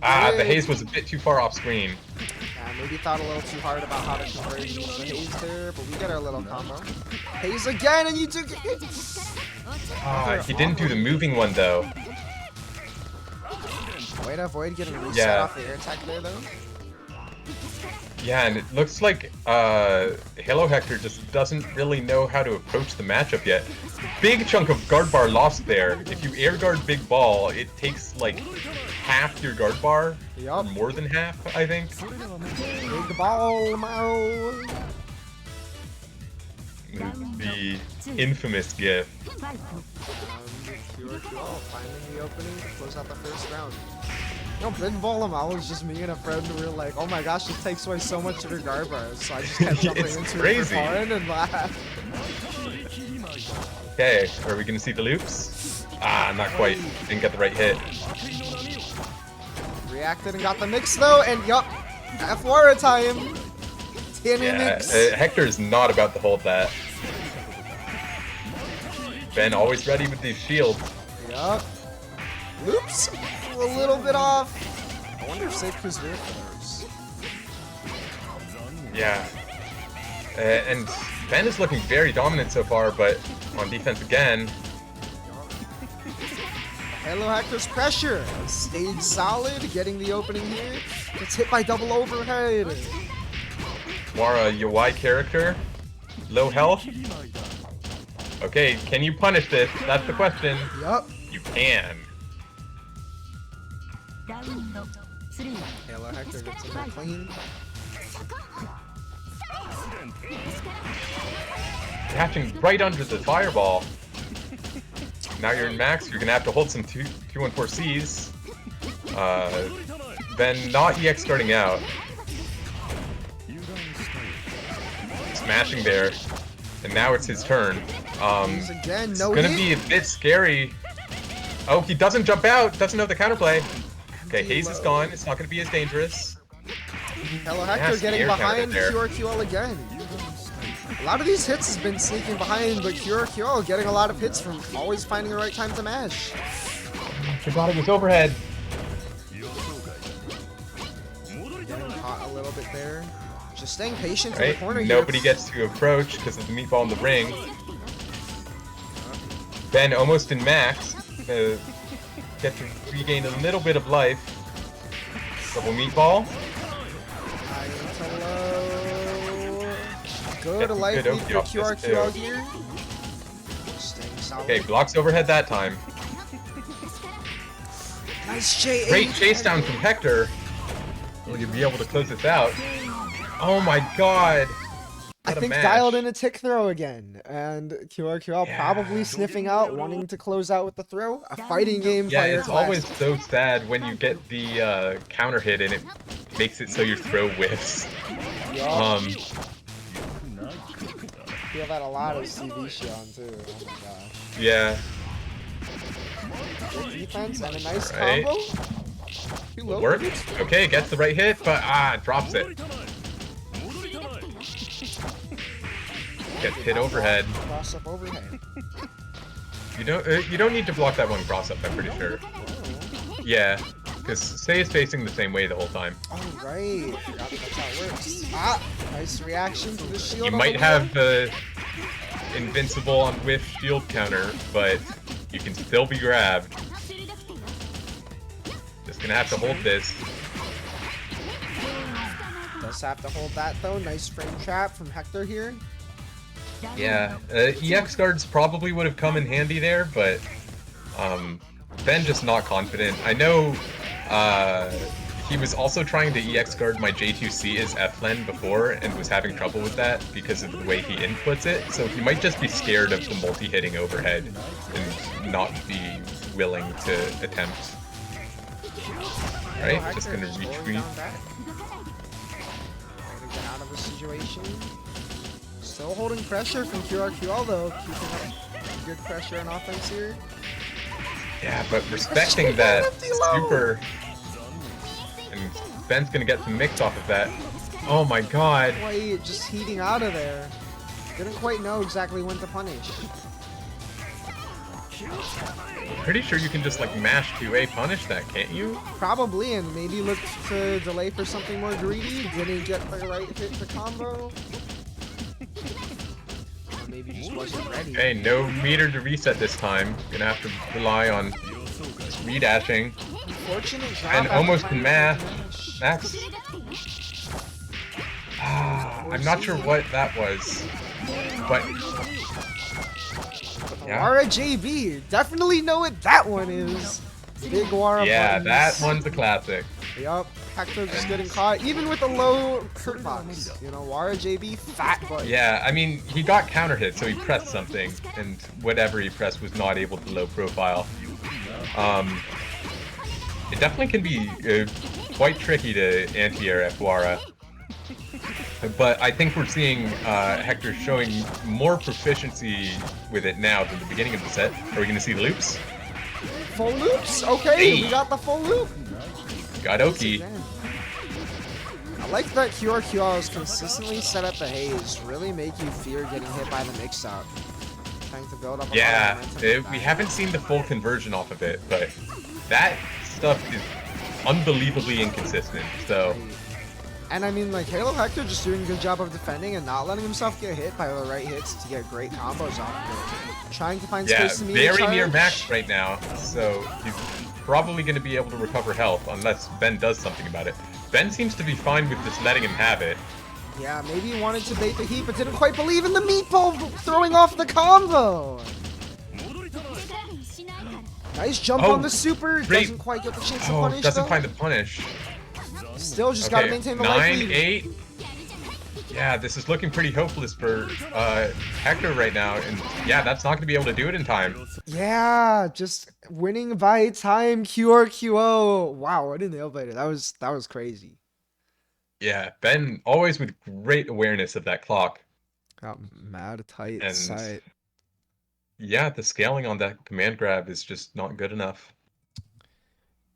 Ah, the haze was a bit too far off screen. Yeah, maybe thought a little too hard about how to convert the haze there, but we get our little combo. Haze again, and you took it. Ah, he didn't do the moving one though. Way to avoid getting reset Yeah. off the air attack there, though. Yeah, and it looks like Halo Hector just doesn't really know how to approach the matchup yet. Big chunk of guard bar lost there. If you air guard big ball, it takes like half your guard bar, or Yup. more than half, I think. Big ball, Mao. The infamous GIF. QRQL finding the opening to close out the first round. You know, Big Ball Mao was just me and a friend who were like, oh my gosh, this takes away so much of your guard bars. So I just kept jumping It's into crazy. it for fun and laugh. Okay, are we gonna see the loops? Ah, not quite. Didn't get the right hit. Reacted and got the mix though, and yup, F1 time. Tanny Yeah, mix. Hector is not about to hold that. Ben always ready with these shields. Yup. Oops, a little bit off. I wonder if Safe Crew's there for those. Yeah. And Ben is looking very dominant so far, but on defense again. Halo Hector's pressure stayed solid, getting the opening here. Gets hit by double overhead. Wara, UI character. Low health. Okay, can you punish this? That's the question. Yup. You can. Halo Hector gets in there clean. Catching right under the fireball. Now you're in max, you're gonna have to hold some 214Cs. Then not EX starting out. Smashing there. And now it's his turn. Again, It's no gonna hit. be a bit scary. Oh, he doesn't jump out, doesn't know the counterplay. Okay, Haze is gone, it's not gonna be as dangerous. Halo Hector Yes, getting air counter behind there. QRQL again. A lot of these hits has been sneaking behind, but QRQL getting a lot of hits from always finding the right time to mash. Forgot it was overhead. Getting caught a little bit there. Just staying patient in Right? the corner here. Nobody gets to approach because of the meatball in the ring. Ben almost in max. Get to regain a little bit of life. Double meatball. High to low. Good That's a life good lead Oki for off this QRQL too. here. Staying solid. Okay, blocks overhead that time. Nice J8. Great chase down from Hector. Will you be able to close this out? Oh my god! I What a think mash. dialed in a tick throw again, and QRQL Yeah. probably sniffing out, wanting to close out with the throw. A fighting game Yeah, player it's class. always so sad when you get the counter hit and it makes it so your throw whiffs. Yup. Feel that a lot of CV Shion too. Oh my gosh. Yeah. Good defense and a nice Right. combo. Too low. Work. Okay, gets the right hit, but drops it. Gets hit overhead. Cross up overhead. You don't need to block that one cross up, I'm pretty sure. Yeah, because Sei is facing the same way the whole time. Oh right. Forgot that's how it works. Nice reaction to the shield. You on might the have the invincible on whiff shield counter, but you can still be grabbed. Just gonna have to hold this. Does have to hold that though. Nice frame trap from Hector here. Yeah, EX guards probably would have come in handy there, but Ben just not confident. I know he was also trying to EX guard my J2C as F-Len before and was having trouble with that because of the way he inputs it, so he might just be scared of the multi-hitting overhead and not be willing to attempt. Right, just gonna retreat. Trying to get out of the situation. Still holding pressure from QRQL though, keeping up good pressure and offense here. Yeah, but respecting that super, and Ben's gonna get some mix off of that. Oh my god. Quite just heating out of there. Didn't quite know exactly when to punish. Pretty sure you can just like mash 2A punish that, can't you? Probably, and maybe looked to delay for something more greedy. Didn't get the right hit to combo. Or maybe just wasn't ready. Okay, no meter to reset this time. Gonna have to rely on redashing. Unfortunate drop And after almost finding in the math. Max. I'm not sure what that was, but yeah. Wara JB, definitely know what that one is. Big Wara Yeah, buttons. that one's a classic. Yup, Hector just And- getting caught, even with a low hurt box. You know, Wara JB, fat button. Yeah, I mean, he got counter hit, so he pressed something, and whatever he pressed was not able to low profile. It definitely can be quite tricky to anti-air F Wara. But I think we're seeing Hector showing more proficiency with it now than the beginning of the set. Are we going to see loops? Full loops? Okay, Hey. we got the full loop. Got Oki. I like that QRQL is consistently set up the haze, really make you fear getting hit by the mix-up. Trying to build up a lot of Yeah, momentum with we that. haven't seen the full conversion off of it, but that stuff is unbelievably inconsistent, so... And I mean, like, Halo Hector just doing a good job of defending and not letting himself get hit by the right hits to get great combos off of it. Trying to find Yeah, space to meet very charge. near max right now, so he's probably going to be able to recover health unless Ben does something about it. Ben seems to be fine with just letting him have it. Yeah, maybe he wanted to bait the heat, but didn't quite believe in the meatball throwing off the combo. Nice jump on the super. Great. Doesn't quite get the chance to Oh, punish doesn't though. find the punish. Still just gotta maintain the life 9, lead. 8. Yeah, this is looking pretty hopeless for Hector right now, and yeah, that's not gonna be able to do it in time. Yeah, just winning by time. QRQO. Wow, what a nail biter. That was crazy. Yeah, Ben always with great awareness of that clock. Got mad tight And sight. yeah, the scaling on that command grab is just not good enough.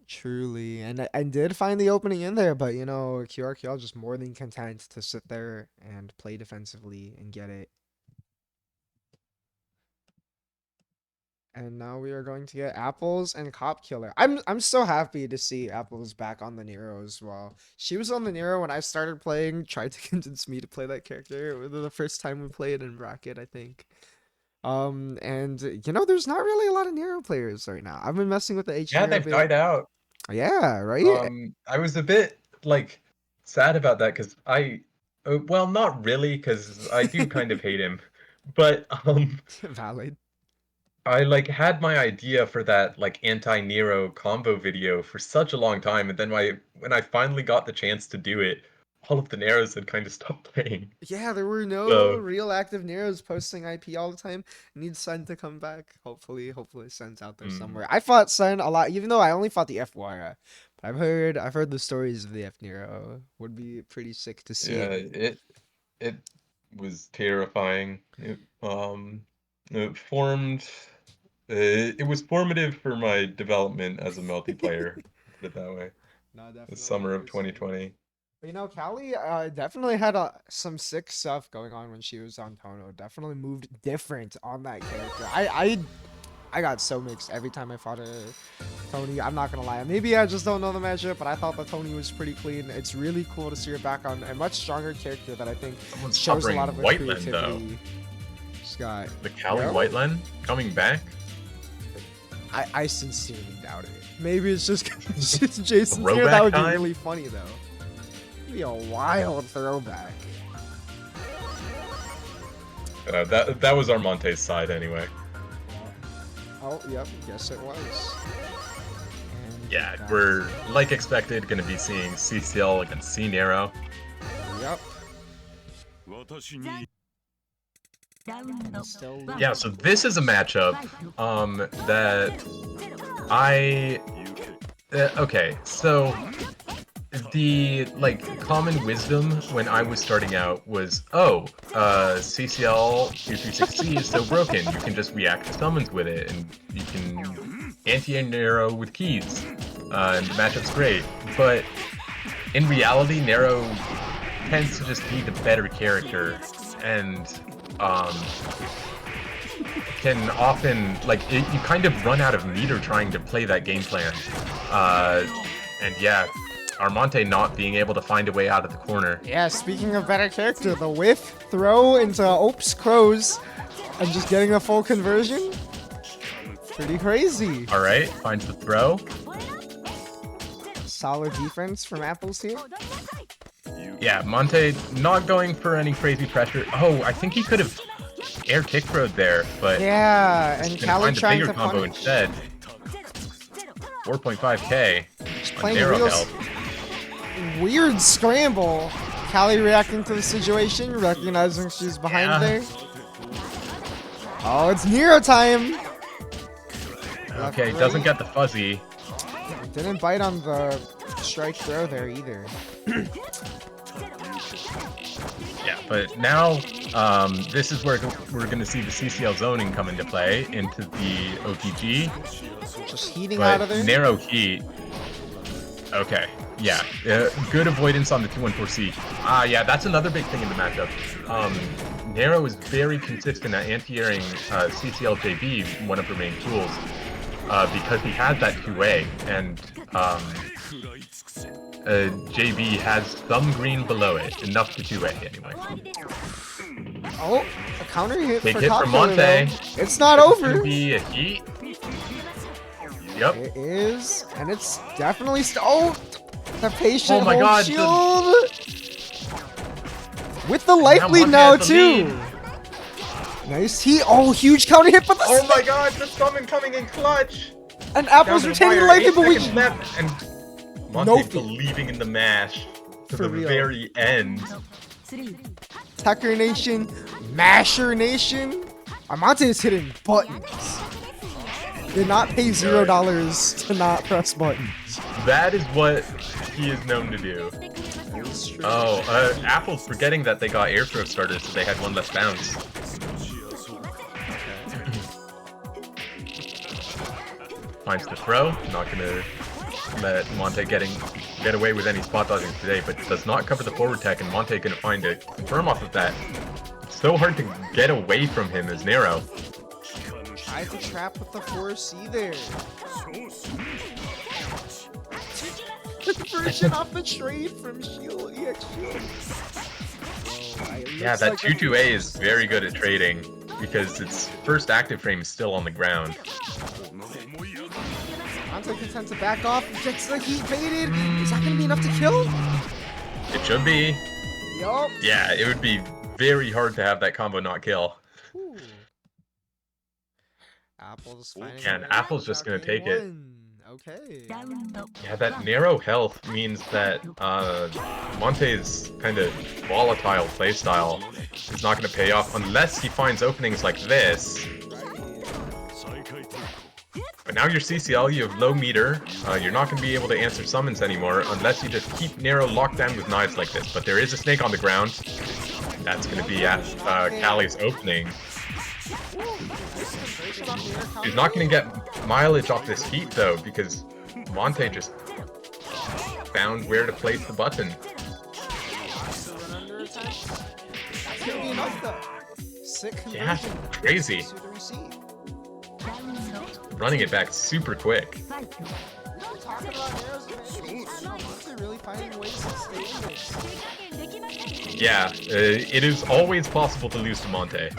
Truly, and I did find the opening in there, but you know, QRQL just more than content to sit there and play defensively and get it. And now we are going to get Apples and Cop Killer. I'm so happy to see Apples back on the Nero as well. She was on the Nero when I started playing, tried to convince me to play that character. It was the first time we played in bracket, I think. And you know, there's not really a lot of Nero players right now. I've been messing with the H Yeah, Nero a they've bit. died out. Yeah, right? I was a bit like sad about that because well, not really, because I do kind of hate him, but Valid. I like had my idea for that like anti-Nero combo video for such a long time, and then when I finally got the chance to do it, all of the Neros had kind of stopped playing. Yeah, there were no So real active Neros posting IP all the time. Need Sun to come back. Hopefully Sun's out there somewhere. I fought Sun a lot, even though I only fought the F Wara. But I've heard the stories of the F Nero. Would be pretty sick to see. yeah, it was terrifying. It formed. It was formative for my development as a multiplayer. Put it that way. No, definitely. The summer of 2020. You know, Callie definitely had some sick stuff going on when she was on Tono. Definitely moved different on that character. I got so mixed every time I fought a Tony. I'm not gonna lie. Maybe I just don't know the matchup, but I thought the Tony was pretty clean. It's really cool to see her back on a much stronger character that I think shows a lot of her Whiteland, creativity. though. Scott. The Callie Whiteland coming back? I sincerely doubt it. Maybe it's just Jason's here. That would be really funny though. It'd be a wild throwback. That was Armante's side anyway. Oh, yep, guess it was. And yeah, we're, like expected, going to be seeing CCL against C Nero. Yep. Yeah, so this is a matchup that okay, so the common wisdom when I was starting out was, CCL 236C is so broken, you can just react to summons with it, and you can anti-Nero with keys, and the matchup's great. But in reality, Nero tends to just be the better character, and can often, you kind of run out of meter trying to play that game plan. And yeah, Armante not being able to find a way out of the corner. Yeah, speaking of better character, the whiff throw into Oops Crows and just getting a full conversion? Pretty crazy. Alright, finds the throw. Solid defense from Apples here. Yeah, Monte not going for any crazy pressure. Oh, I think he could have air kick throwed there, but yeah, and Callie trying to combo punish. instead. 4.5k. Just playing a real weird scramble. Callie reacting to the situation, recognizing she's behind there. Oh, it's Nero time. Okay, doesn't get the fuzzy. Didn't bite on the strike throw there either. Yeah, but now this is where we're going to see the CCL zoning come into play into the OTG. Just heating out of there. Narrow heat. Okay, yeah. Good avoidance on the 214C. Yeah, that's another big thing in the matchup. Narrow is very consistent at anti-airing CCL JB, one of her main tools, because he has that 2A, and JB has some green below it, enough to 2A anyway. Oh, a counter hit Big for hit Top from Killer, Monte. though. It's not over. Could be a heat. Yep. It is, and it's definitely oh, the patient Oh my God, shield with the life lead now too. Nice heat. Oh, huge counter hit, but the oh my God, the summon coming in clutch. And Apple's Down to the retaining the wire, life, but 8 we. seconds left, and Monte No fear. believing in the mash to For the real. very end. Tucker Nation, Masher Nation. Armonte is hitting buttons. Did not pay $0 to not press buttons. That is what he is known to do. Oh, Apple's forgetting that they got air throw starters, so they had one less bounce. Finds the throw, not gonna let Monte get away with any spot dodging today, but does not cover the forward tech, and Monte gonna find a confirm off of that. It's so hard to get away from him as Nero. Tried to trap with the 4C there. Conversion off the trade from Shield, EX Shield. Yeah, that 2-2A is very good at trading because its first active frame is still on the ground. Monte content to back off, gets the heat baited. Is that gonna be enough to kill? It should be. Yup. Yeah, it would be very hard to have that combo not kill. Ooh. Apple's finding Yeah, and Apple's just gonna take it. Okay. Yeah, that narrow health means that Monte's kind of volatile playstyle is not going to pay off unless he finds openings like this. But now your CCL, you have low meter, you're not going to be able to answer summons anymore unless you just keep narrow locked down with knives like this. But there is a snake on the ground. That's going to be at Callie's opening. He's not going to get mileage off this heat though, because Monte just found where to place the button. That's gonna be enough though. Sick conversion. Yeah, crazy. Running it back super quick. Talking about arrows and Monte really finding ways to stay in this. Yeah, it is always possible to lose to Monte.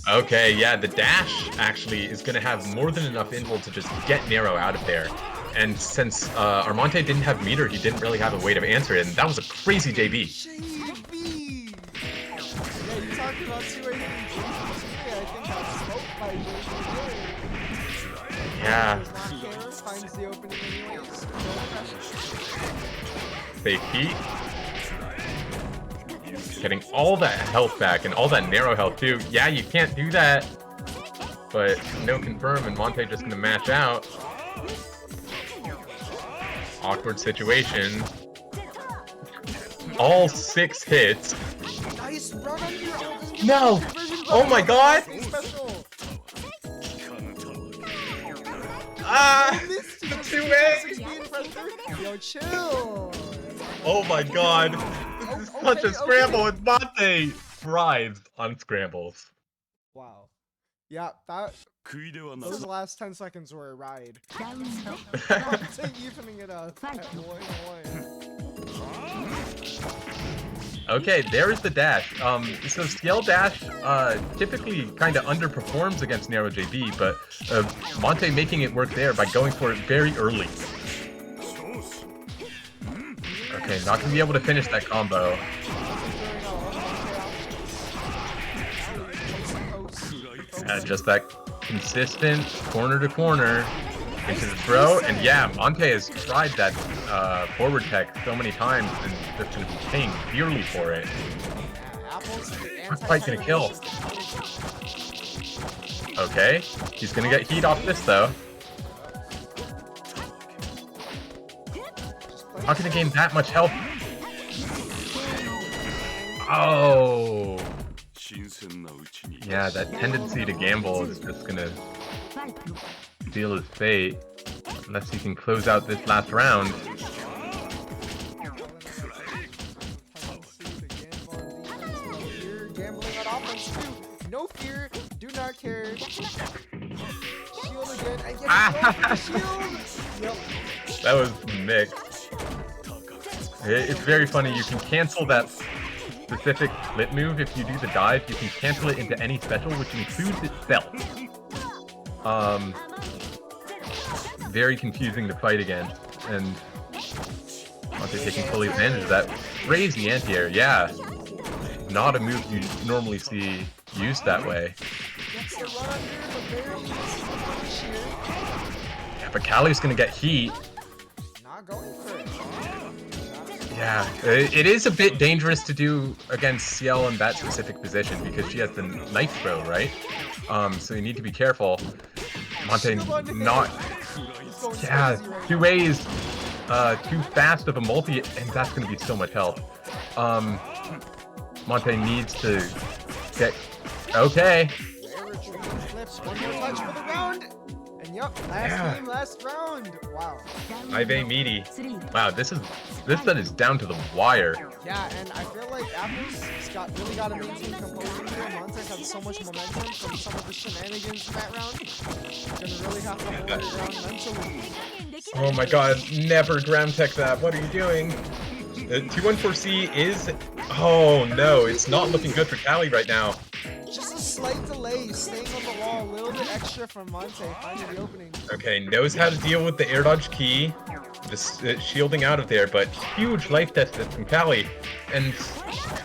Okay, yeah, the dash actually is going to have more than enough intel to just get Nero out of there. And since Armonte didn't have meter, he didn't really have a way to answer it, and that was a crazy JB. JB! Yeah, you talked about 2A hitting JB. I think that's smoked by JB. Yeah. Finds the opening anyways. Fake heat. Getting all that health back and all that narrow health too. Yeah, you can't do that. But no confirm and Monte just gonna match out. Awkward situation. All 6 hits. Nice run on your own. No! Oh my god! Ah! The 2A! Yo, chill! Oh my god! This is such a scramble with Monte! Thrives on scrambles. Wow. Yeah, those last 10 seconds were a ride. Evening it up at 1-1. Okay, there is the dash. So scale dash typically kind of underperforms against narrow JB, but Monte making it work there by going for it very early. Okay, not gonna be able to finish that combo. Just that consistent corner to corner into the throw, and yeah, Monte has tried that forward tech so many times and just gonna be paying dearly for it. Not quite gonna kill. Okay, he's gonna get heat off this though. Not gonna gain that much health. Oh. Yeah, that tendency to gamble is just gonna deal his fate. Unless he can close out this last round. Gambling on offense too. No fear, do not care. Shield again. I get shield. Yep. That was mixed. It's very funny. You can cancel that specific flip move if you do the dive. You can cancel it into any special, which includes itself. Very confusing to fight against, and Monte taking fully advantage of that. Crazy anti-air, yeah. Not a move you normally see used that way. Gets the run under, barely misses the punish here. Yeah, but Callie's gonna get heat. Not going for it. Yeah, it is a bit dangerous to do against Ciel in that specific position because she has the knife throw, right? So you need to be careful. Monte not... Yeah, 2A's too fast of a multi, and that's going to be so much health. Monte needs to get... Okay. One more touch for the round. And yup, last game, last round. Wow. 5A meaty. Wow, this set is down to the wire. Yeah, and I feel like Apple's really got to maintain composure here. Monte had so much momentum from some of the shenanigans in that round. Gonna really have to hold it down mentally. Oh my god, never gram tech that. What are you doing? 214C is... Oh no, it's not looking good for Callie right now. Just a slight delay, staying on the wall, a little bit extra from Monte, finding the opening. Okay, knows how to deal with the air dodge key, just shielding out of there, but huge life test from Callie. And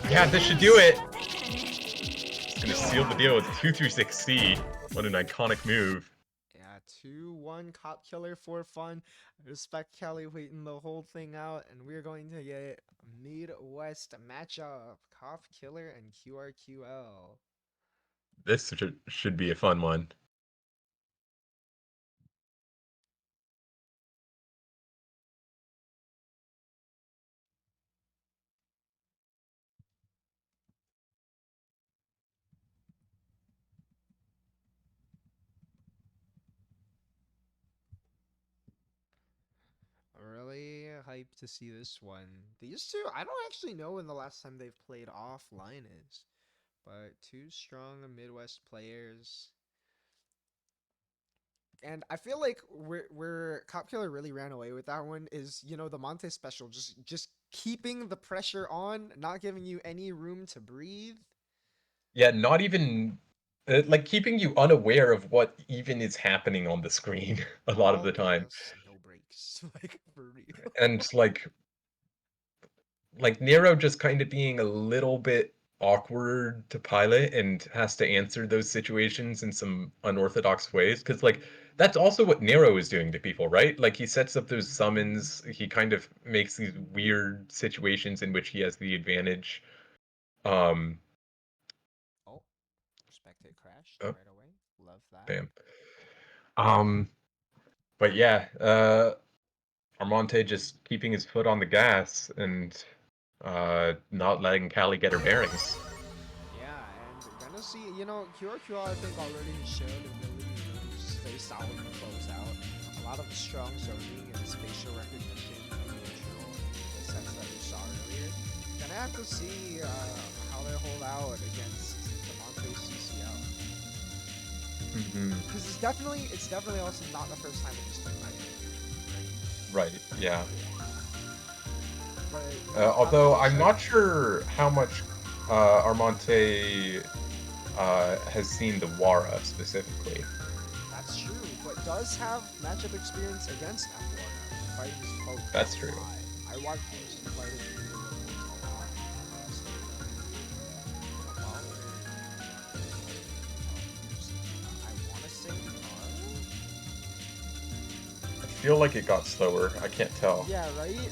yeah, this should do it. It's gonna seal the deal with 236C. What an iconic move. Yeah, 2-1 Cop Killer for fun. I respect Callie waiting the whole thing out, and we're going to get Midwest matchup. Cop Killer and QRQL. This should be a fun one. I'm really hyped to see this one. These two, I don't actually know when the last time they've played offline is, but two strong Midwest players. And I feel like where Cop Killer really ran away with that one is, you know, the Monte special, just keeping the pressure on, not giving you any room to breathe. Yeah, not even like keeping you unaware of what even is happening on the screen a lot of the time. Yes, no breaks, like for real. And like Nero just kind of being a little bit awkward to pilot and has to answer those situations in some unorthodox ways, because like that's also what Nero is doing to people, right? Like he sets up those summons, he kind of makes these weird situations in which he has the advantage. Oh, Spectate crashed right away. Love that. Bam. But yeah, Armonte just keeping his foot on the gas and not letting Callie get her bearings. Yeah, and gonna see, you know, QRQL I think already showed ability to stay solid and close out. A lot of strong zoning and spatial recognition neutral, the sets that we saw earlier. Gonna have to see how they hold out against the Monte CCL. Because it's definitely also not the first time in this team, Right, yeah. But, although I'm not sure how much Armonte has seen the Wara specifically. That's true, but does have matchup experience against F1 fighting his poke. That's true. I watched him fight it a lot. I want to say I feel like it got slower. I can't tell. yeah, right?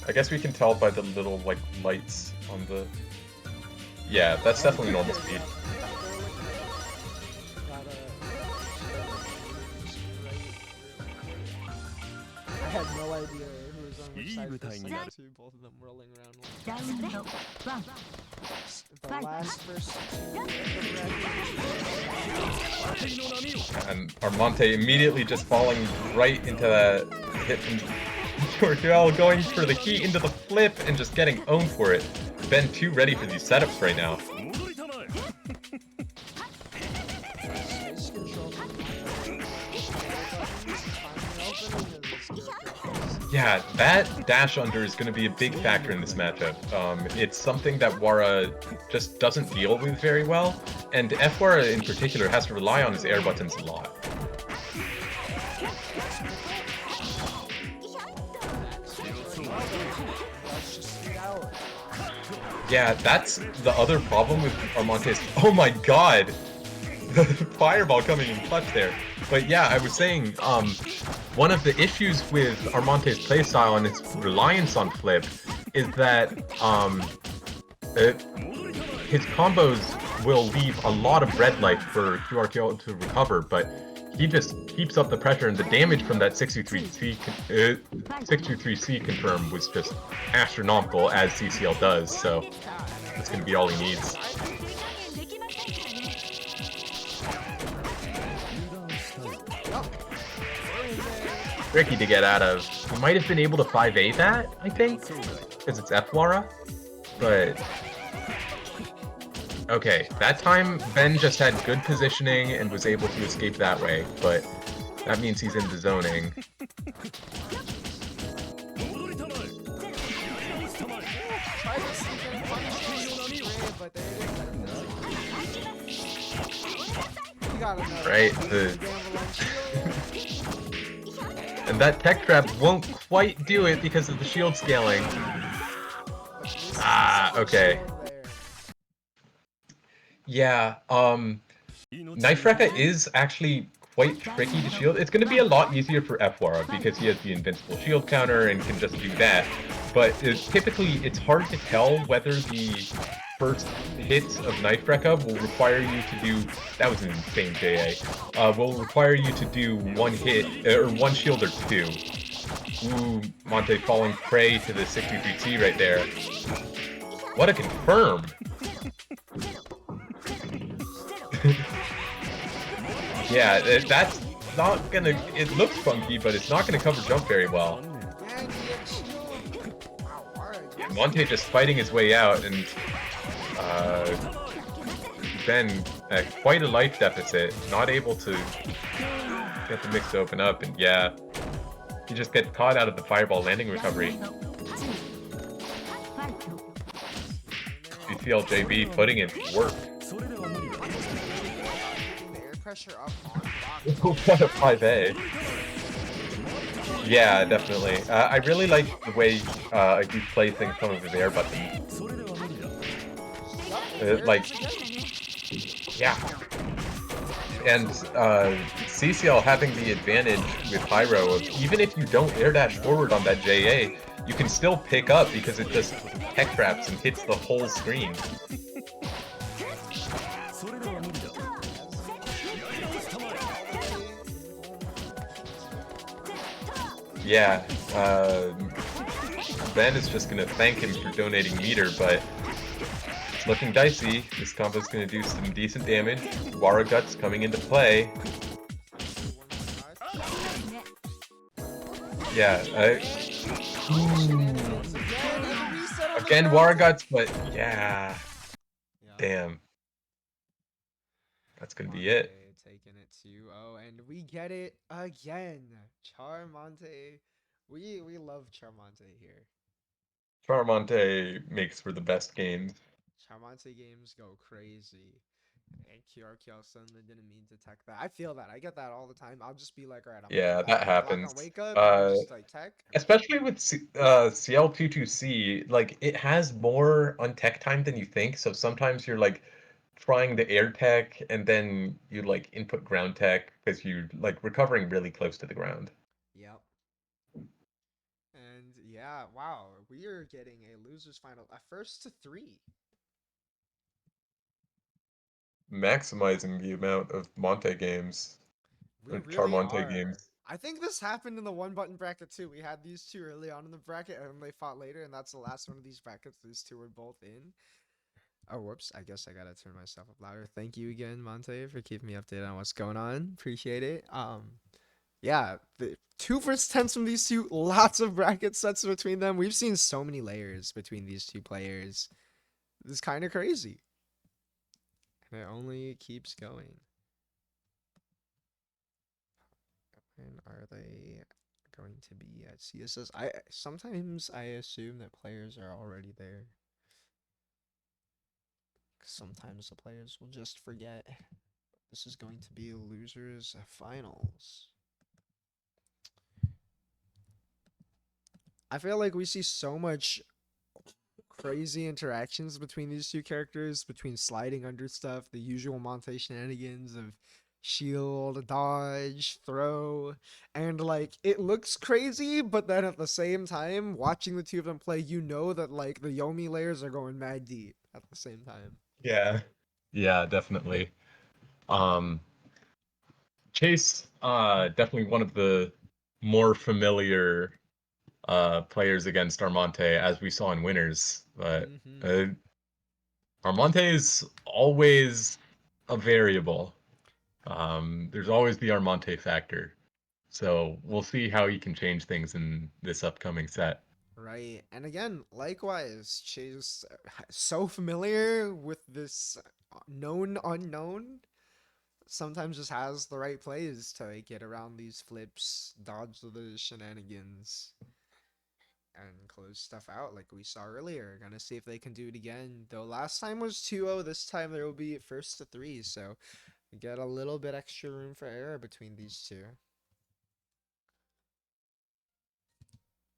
I guess we can tell by the little like lights on the... Yeah, that's definitely normal speed. I had no idea who was on which side of this thing, too, both of them rolling around. The last first And Armonte immediately just falling right into that hit from Tortuel, going for the heat into the flip and just getting owned for it. Ben too ready for these setups right now. Yeah, that dash under is going to be a big factor in this matchup. It's something that Wara just doesn't deal with very well, and F-Wara in particular has to rely on his air buttons a lot. Yeah, that's the other problem with Armonte's... Oh my god! Fireball coming in clutch there. But yeah, I was saying, one of the issues with Armante's playstyle and his reliance on flip is that his combos will leave a lot of red life for QRQ to recover, but he just keeps up the pressure, and the damage from that 623C confirm was just astronomical, as CCL does, so that's going to be all he needs. Tricky to get out of. He might have been able to 5A that, I think, because it's F-Wara, but... Okay, that time Ben just had good positioning and was able to escape that way, but that means he's in the zoning. Right, and that tech trap won't quite do it because of the shield scaling. Ah, okay. Yeah, Knife Rekka is actually quite tricky to shield. It's going to be a lot easier for F-Wara because he has the invincible shield counter and can just do that. But typically, it's hard to tell whether the first hits of Knife Rekka will require you to do... That was an insane JA. Will require you to do one hit, or one shield or two. Ooh, Monte falling prey to the 63T right there. What a confirm! Yeah, that's not gonna... It looks funky, but it's not gonna cover jump very well. Yeah, Monte just fighting his way out, and Ben at quite a life deficit, not able to get the mix to open up, and yeah, he just gets caught out of the fireball landing recovery. CCLJB putting in work. What a 5A. Yeah, definitely. I really like the way he's placing some of his air buttons. Yeah. And CCL having the advantage with Pyro of even if you don't air dash forward on that JA, you can still pick up because it just tech traps and hits the whole screen. Yeah, Ben is just gonna thank him for donating meter, but it's looking dicey. This combo's gonna do some decent damage. Wara Guts coming into play. Yeah, again, Wara Guts, but yeah. Damn. That's gonna be it. Taking it 2-0, and we get it again. Charmonte. We love Charmonte here. Charmonte makes for the best games. Charmonte games go crazy. And QRQ suddenly didn't mean to tech that. I feel that. I get that all the time. I'll just be like, alright, Yeah, that happens. Wake up, and I'll just like tech. Especially with CL22C, like it has more untech time than you think. So sometimes you're like trying the air tech and then you like input ground tech because you're like recovering really close to the ground. Yep. And yeah, wow, we are getting a losers final, a first to 3. Maximizing the amount of Monte games. We Or really Charmonte are. games. I think this happened in the one button bracket too. We had these two early on in the bracket and they fought later, and that's the last one of these brackets. These two were both in. Oh, whoops. I guess I gotta turn myself up louder. Thank you again, Monte, for keeping me updated on what's going on. Appreciate it. Yeah, the 2 versus 10s from these two, lots of bracket sets between them. We've seen so many layers between these two players. This is kind of crazy. And it only keeps going. When are they going to be at CSS? Sometimes I assume that players are already there. Sometimes the players will just forget. This is going to be losers finals. I feel like we see so much crazy interactions between these two characters, between sliding under stuff, the usual Monte shenanigans of shield, dodge, throw, and like it looks crazy, but then at the same time, watching the two of them play, you know that like the Yomi layers are going mad deep at the same time. Yeah. Yeah, definitely. Um, Chase, definitely one of the more familiar players against Armonte, as we saw in winners. But Mm-hmm. Armonte is always a variable. There's always the Armonte factor. So we'll see how he can change things in this upcoming set. Right. And again, likewise, she's so familiar with this known unknown. Sometimes just has the right plays to get around these flips, dodge the shenanigans, and close stuff out like we saw earlier. Gonna see if they can do it again. Though last time was 2-0, this time there will be first to 3, so we get a little bit extra room for error between these two.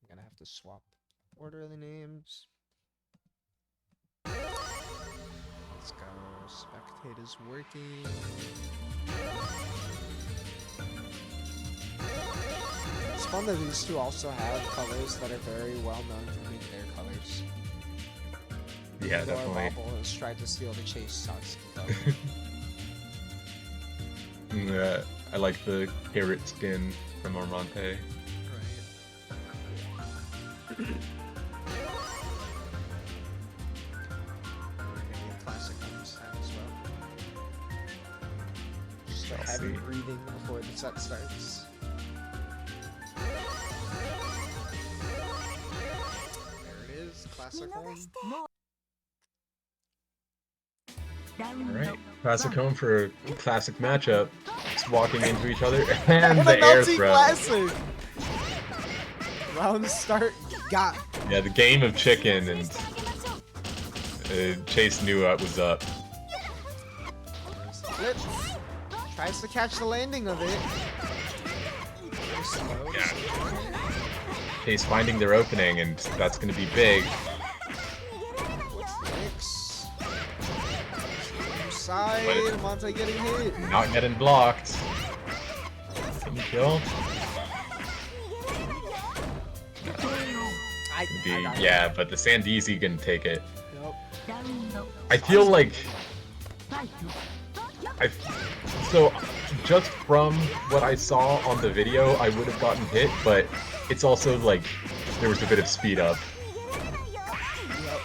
I'm gonna have to swap order of the names. Let's go. Spectate is working. It's fun that these two also have colors that are very well known for being their colors. Yeah, Though definitely. our Bobble has tried to steal the Chase Satsuki color. Yeah, I like the carrot skin from Armonte. Right. Classic on this time as well. Just a heavy see. breathing before the set starts. There it is, classic home. Alright, classic home for a classic matchup. Just walking into each other and The the air melty throw. classic! Round start, got. Yeah, the game of chicken, and Chase knew what was up. Flip. Tries to catch the landing of it. Slow. Yeah. Chase finding their opening, and that's going to be big. Mix. Side, Monte getting hit. Not getting blocked. Can you kill? I got it. Yeah, but the Sandeezy can take it. Yep. I feel like so just from what I saw on the video, I would have gotten hit, but it's also like there was a bit of speed up. Yep.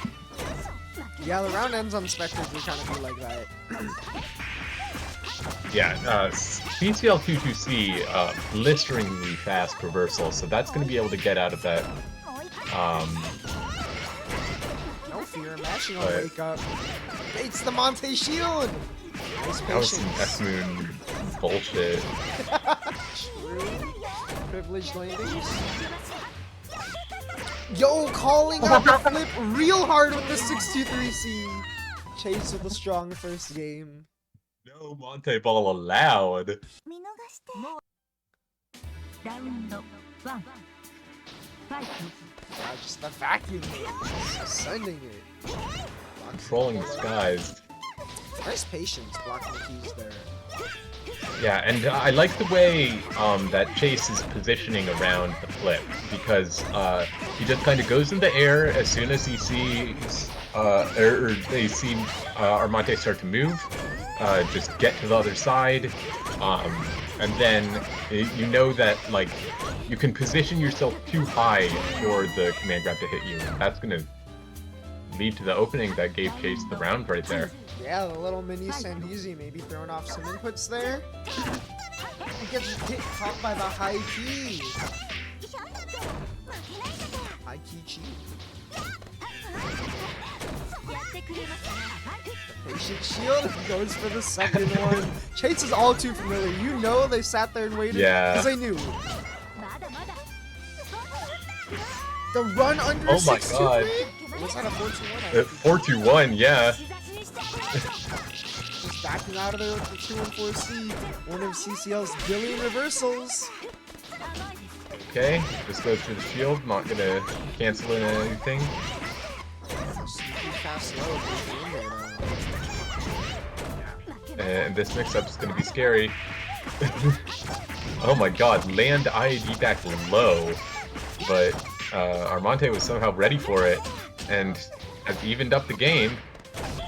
Yeah, the round ends on Spectres will kind of be like that. Yeah, CCL22C, blisteringly fast reversal, so that's going to be able to get out of that. No fear, mashing on wake up. It's the Monte shield! Nice That was some patience. S-Moon bullshit. True. Privileged landings. Yo, calling out the flip real hard with the 623C. Chase with a strong first game. No Monte ball allowed. Wow, just the vacuum. Sending it. Controlling the skies. Nice patience blocking the keys there. Yeah, and I like the way that Chase is positioning around the flip, because he just kind of goes in the air as soon as he sees, or they see Armonte start to move, just get to the other side, and then you know that, like, you can position yourself too high for the command grab to hit you, and that's going to lead to the opening that gave Chase the round right there. Yeah, the little mini Sandeezy maybe throwing off some inputs there. He gets hit caught by the high key. High key cheat. The patient shield goes for the second one. Chase is all too familiar. You know they sat there and waited because they knew. The run under Oh my 6-2 god. Was that a 4-2-1? 4-2-1, yeah. Just backing out of there with the 2-4C. One of CCL's billion reversals. Okay, just goes for the shield, not gonna cancel anything. slow. And this mix-up is going to be scary. Oh my god, land IAD back low. But Armonte was somehow ready for it and has evened up the game.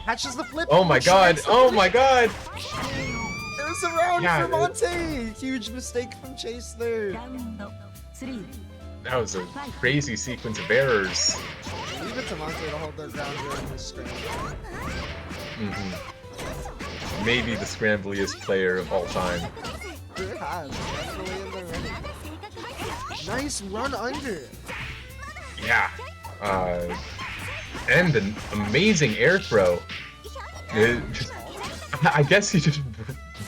Catches the flip. Oh my god, oh my god! There's a round for Monte! Huge mistake from Chase there. That was a crazy sequence of errors. Leave it to Monte to hold their ground during this scramble. Maybe the scrambliest player of all time. It has. Definitely in the running. Nice run under. Yeah. And an amazing air throw. I guess he just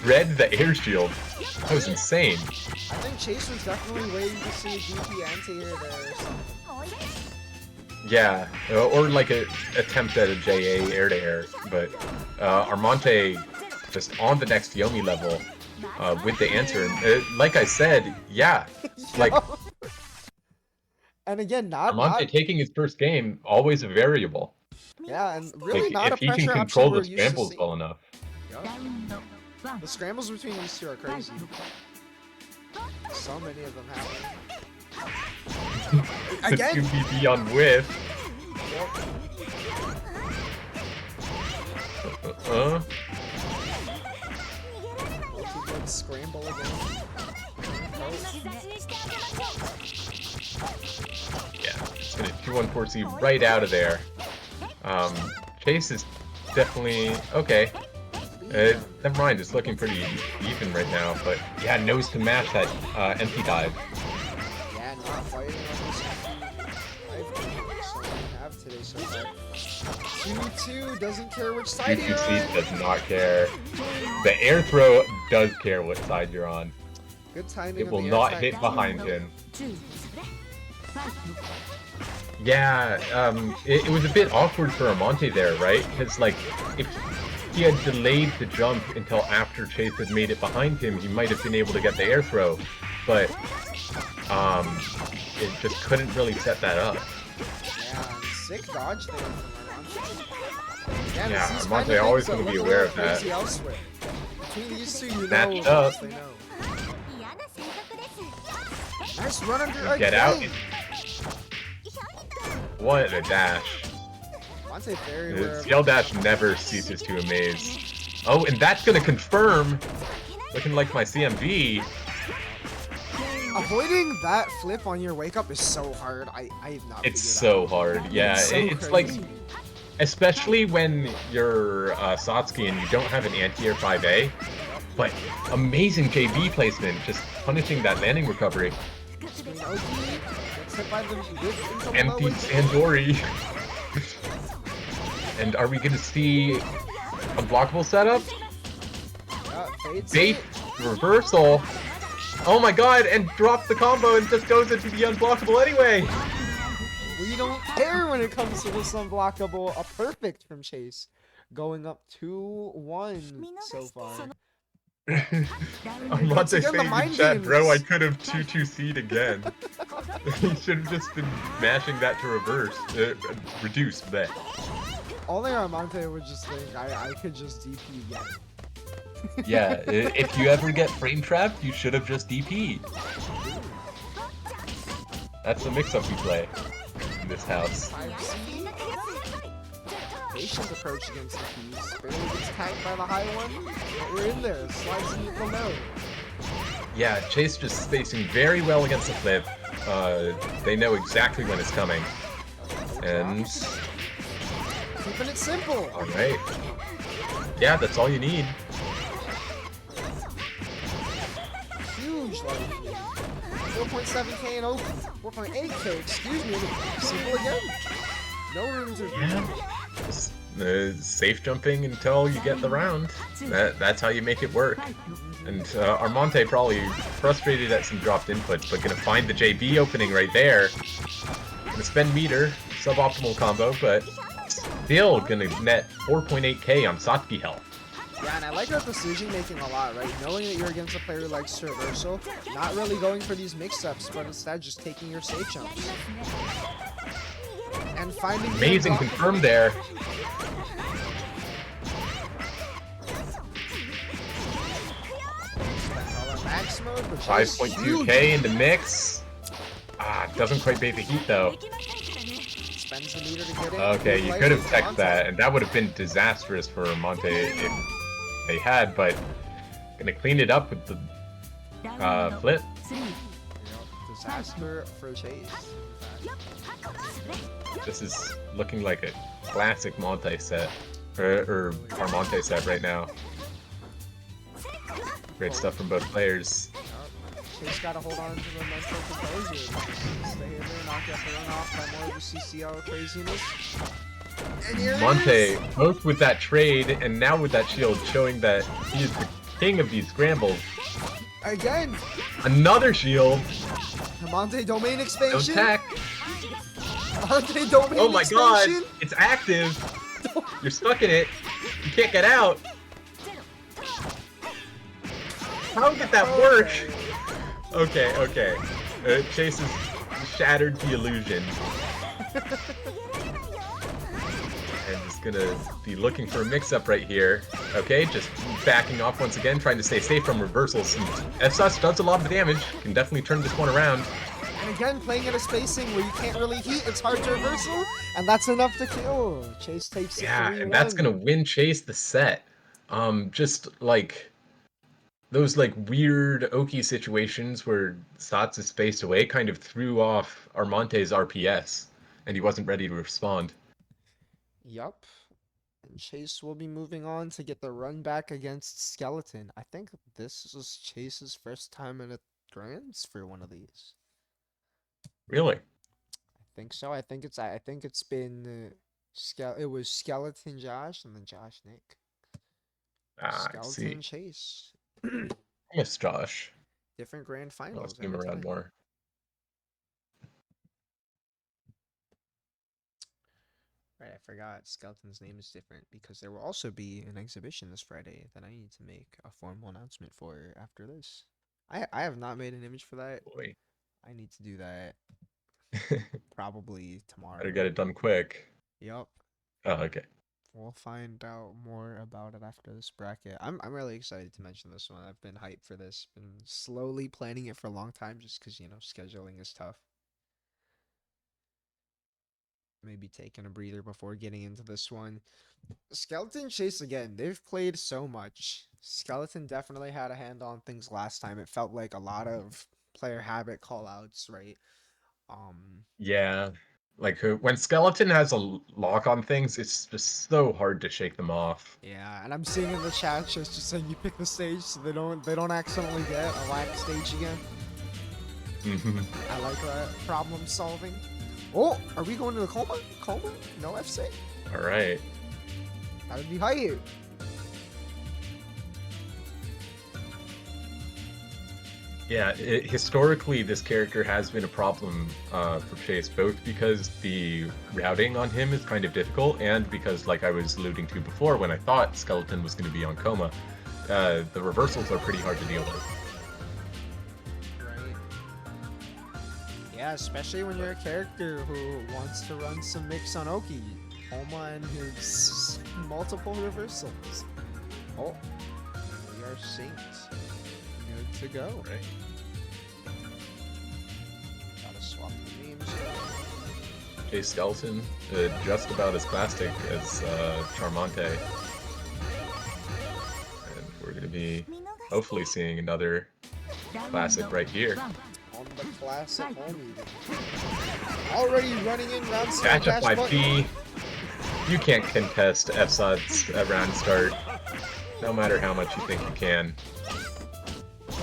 read the air shield. That was insane. I think Chase was definitely waiting to see a DP anti-air there or something. Yeah, or like an attempt at a JA air-to-air, but Armonte just on the next Yomi level with the answer. And like I said, yeah, like and again, Armonte taking his first game, always a variable. Yeah, and really like, not if a pressure he can option control we're the used to scrambles seeing. well enough. Yep. The scrambles between these two are crazy. So many of them happen. Again? 2BB on whiff. Scramble again. Yeah, it's gonna 2-1-4C right out of there. Chase is definitely okay. Never mind, it's looking pretty even right now, but yeah, knows to mash that empty dive. Yeah, not fighting on this so we have today so far. 2-2 doesn't care which side you're on. does not care. The air throw does care what side you're on. Good timing. It will not hit behind him. Yeah, it was a bit awkward for Armonte there, right? Because, like, if he had delayed the jump until after Chase had made it behind him, he might have been able to get the air throw. But, it just couldn't really set that up. Yeah, sick dodge there from Armonte. Yeah, Armonte always going to be aware of that. Elsewhere. Between these two, you Matched know up. they know. Nice run under again. Get out. What a dash. His yell dash never ceases to amaze. Oh, and that's gonna confirm. Looking like my CMV. Avoiding that flip on your wake up is so hard. I've not. It's so hard. Yeah, it's like, especially when you're Satsuki and you don't have an anti-air 5A. But amazing JB placement, just punishing that landing recovery. Empty Sandori. And are we gonna see unblockable setup? Bait reversal. Oh my god, and drop the combo and just goes into the unblockable anyway. We don't care when it comes to this unblockable. A perfect from Chase. Going up 2-1 so far. I'm about to say in chat, bro, I could have 2-2-C'd again. He should have just been mashing that to reverse. Reduce that. Only Armonte would just think, I could just DP again. Yeah, if you ever get frame trapped, you should have just DP'd. That's the mix-up we play in this house. Patient approach against the keys. Barely gets tagged by the high one, but we're in there. Slides in below. Yeah, Chase just spacing very well against the flip. They know exactly when it's coming. And... keeping it simple. Alright. Yeah, that's all you need. Huge lead. 4.7k and open. 4.8k, excuse me. Simple again. No room to... Yeah. Safe jumping until you get the round. That's how you make it work. And Armonte probably frustrated at some dropped inputs, but gonna find the JB opening right there. Gonna spend meter, suboptimal combo, but still gonna net 4.8k on Satsuki health. Yeah, and I like that decision making a lot, right? Knowing that you're against a player like Traversal, not really going for these mix-ups, but instead just taking your safe jumps. And finding amazing confirm there. Max mode, but Chase 5.2k in the mix. Doesn't quite bait the heat though. spends the meter to get in. Okay, Good you play could have from teched Monte. that, and that would have been disastrous for Monte if they had, but gonna clean it up with the flip. Disaster for Chase. This is looking like a classic Monte set, or Armonte set right now. Great stuff from both players. Chase gotta hold on to the mental composure. Stay in there, not get thrown off by more of the CCL craziness. And here it Monte, is. both with that trade and now with that shield, showing that he is the king of these scrambles. Again, Another shield. Monte domain No expansion. tech. Monte domain Oh my god, expansion. it's active. You're stuck in it. You can't get out. How did that work? Okay. Chase has shattered the illusion. And is gonna be looking for a mix-up right here. Okay, just backing off once again, trying to stay safe from reversals. And FSUS does a lot of damage, can definitely turn this one around. And again, playing at a spacing where you can't really heat, it's hard to reversal, and that's enough to kill. Chase takes it. Yeah, 3-1. and that's gonna win Chase the set. Just like those like weird Oki situations where Sats is spaced away kind of threw off Armonte's RPS, and he wasn't ready to respond. Yup. And Chase will be moving on to get the run back against Skeleton. I think this is Chase's first time in a Grands for one of these. Really? I think so. I think it's been it was Skeleton Josh and then Josh Nick. I Skeleton see. Chase. I miss Josh. Different grand I'll finals see him every around time. more. Right, I forgot Skeleton's name is different because there will also be an exhibition this Friday that I need to make a formal announcement for after this. I have not made an image for that. Boy. I need to do that probably tomorrow. Better get it done quick. Yep. Oh, okay. We'll find out more about it after this bracket. I'm really excited to mention this one. I've been hyped for this. Been slowly planning it for a long time just because, you know, scheduling is tough. Maybe taking a breather before getting into this one. Skeleton Chase again. They've played so much. Skeleton definitely had a hand on things last time. It felt like a lot of player habit callouts, right? Yeah. Like when Skeleton has a lock on things, it's just so hard to shake them off. Yeah, and I'm seeing in the chat just saying you pick the stage so they don't accidentally get a lack stage again. I like that problem solving. Oh, are we going to the coma? Coma? No FC? All right. That would be hype. Yeah, historically, this character has been a problem for Chase, both because the routing on him is kind of difficult, and because, like I was alluding to before, when I thought Skeleton was going to be on Coma, the reversals are pretty hard to deal with. Right. Yeah, especially when you're a character who wants to run some mix on Oki. Coma and his multiple reversals. Oh, we are synced. Good to go. Right. Gotta swap the names. Chase Skeleton, just about as classic as Charmonte. And we're going to be hopefully seeing another classic right here. On the classic home even. Already running in round Catch up by button. P. You can't contest FSUD's at round start, no matter how much you think you can.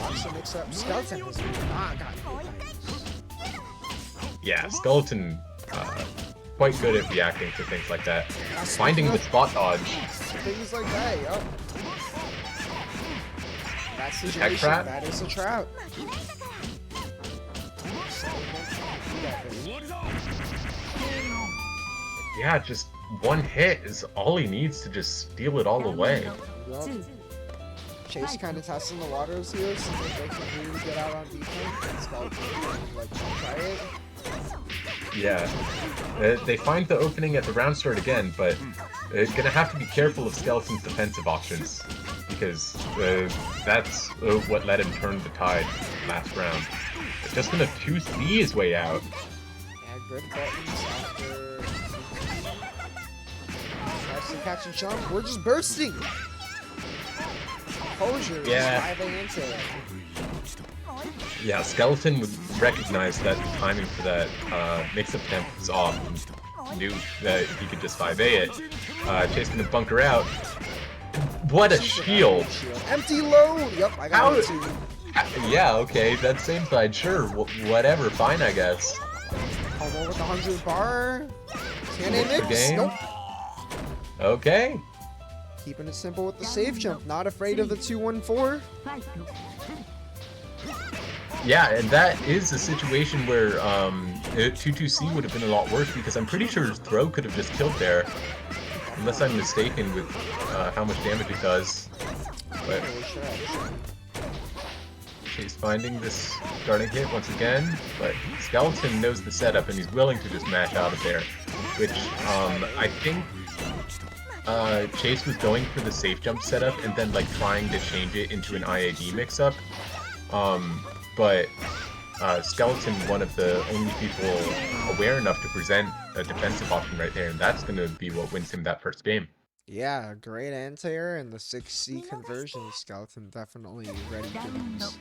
Watch the mix up. Skeleton has not gotten hit by this. Yeah, Skeleton, quite good at reacting to things like that. Finding the spot dodge. Things like that, yup. That Tech situation, trap? that is a trap. Yeah, just one hit is all he needs to just steal it all away. Yup. Chase kind of testing the waters here, so they can really get out on defense. Skeleton, like, try it. Yeah. They find the opening at the round start again, but gonna have to be careful of Skeleton's defensive options. because that's what let him turn the tide last round. But just gonna 2C his way out. Yeah, good buttons after. Tries to catch and jump. We're just bursting. Composure. Yeah. Yeah, Skeleton would recognize that the timing for that mix-up temp was off and knew that he could just 5A it. Chase gonna bunker out. What a shield! Empty load! Yep, I got it too. Yeah, okay, that same side, sure, whatever, fine, I guess. Homo with 100 bar. Can they mix? Nope. Okay. Keeping it simple with the safe jump. Not afraid of the 2-1-4. Yeah, and that is a situation where 2-2C would have been a lot worse because I'm pretty sure his throw could have just killed there. Unless I'm mistaken with how much damage it does. But she's finding this starting hit once again, but Skeleton knows the setup and he's willing to just mash out of there. Which I think Chase was going for the safe jump setup and then like trying to change it into an IAD mix-up. But Skeleton, one of the only people aware enough to present a defensive option right there, and that's going to be what wins him that first game. Yeah, great anti-air and the 6C conversion. Skeleton definitely ready for these.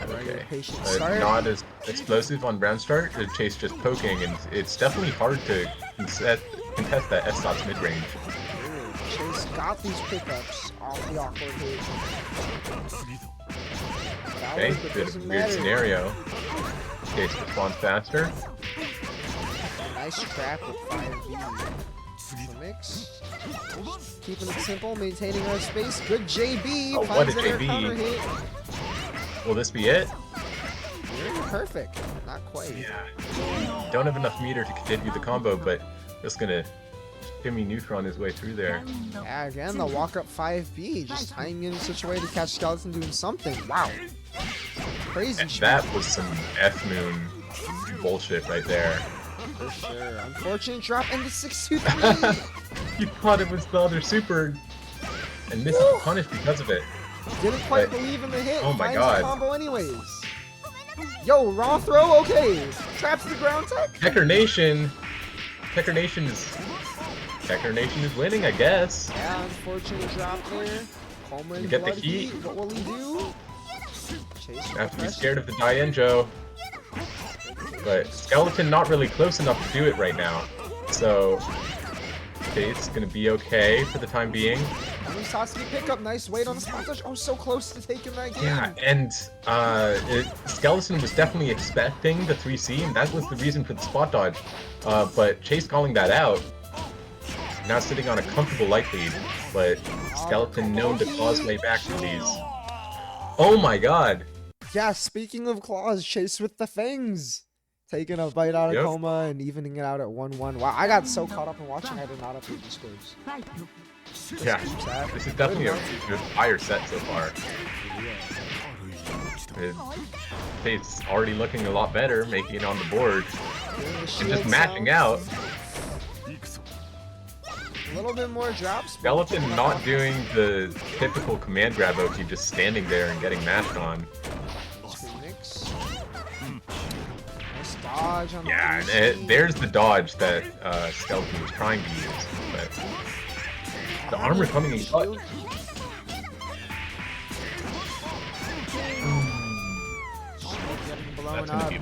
Okay, not as explosive on round start. Chase just poking, and it's definitely hard to contest that S-Dot's mid-range. Chase got these pickups off the awkward hit. Okay, weird scenario. Chase responds faster. Nice trap with 5B. The mix. Keeping it simple, maintaining our space. Good JB. Oh, what a JB. Will this be it? You're perfect. Not quite. Yeah. Don't have enough meter to continue the combo, but just gonna shimmy neutron his way through there. Yeah, again, the walk up 5B, just timing in such a way to catch Skeleton doing something. Wow. Crazy shit. That was some F-Moon bullshit right there. For sure. Unfortunate drop into 6-2-3. You thought it was the other super, and this is punished because of it. Didn't quite believe in the hit. Oh my Finds god. the combo anyways. Yo, raw throw, okay. Traps the ground tech. Tekker Nation is winning, I guess. Yeah, unfortunate drop there. Coleman, you get the heat. What will he do? Chase have to be scared of the Dienjo. But Skeleton not really close enough to do it right now. So Chase gonna be okay for the time being. Sasuke pickup, nice weight on the spot touch. Oh, so close to taking that game. Yeah, and Skeleton was definitely expecting the 3C, and that was the reason for the spot dodge. But Chase calling that out, now sitting on a comfortable light lead, but Skeleton known to claw way back from these. Oh my god! Yeah, speaking of claws, Chase with the fangs. Taking a bite out of coma and evening it out at 1-1. Wow, I got so caught up in watching I did not update the scores. Yeah, this is definitely a good higher set so far. It's already looking a lot better, making it on the board. And just matching out. A little bit more drops. Skeleton not doing the typical command grab OT, just standing there and getting mashed on. Dodge on yeah, and there's the dodge that Skeleton was trying to use. But the armor coming in clutch. That's gonna be.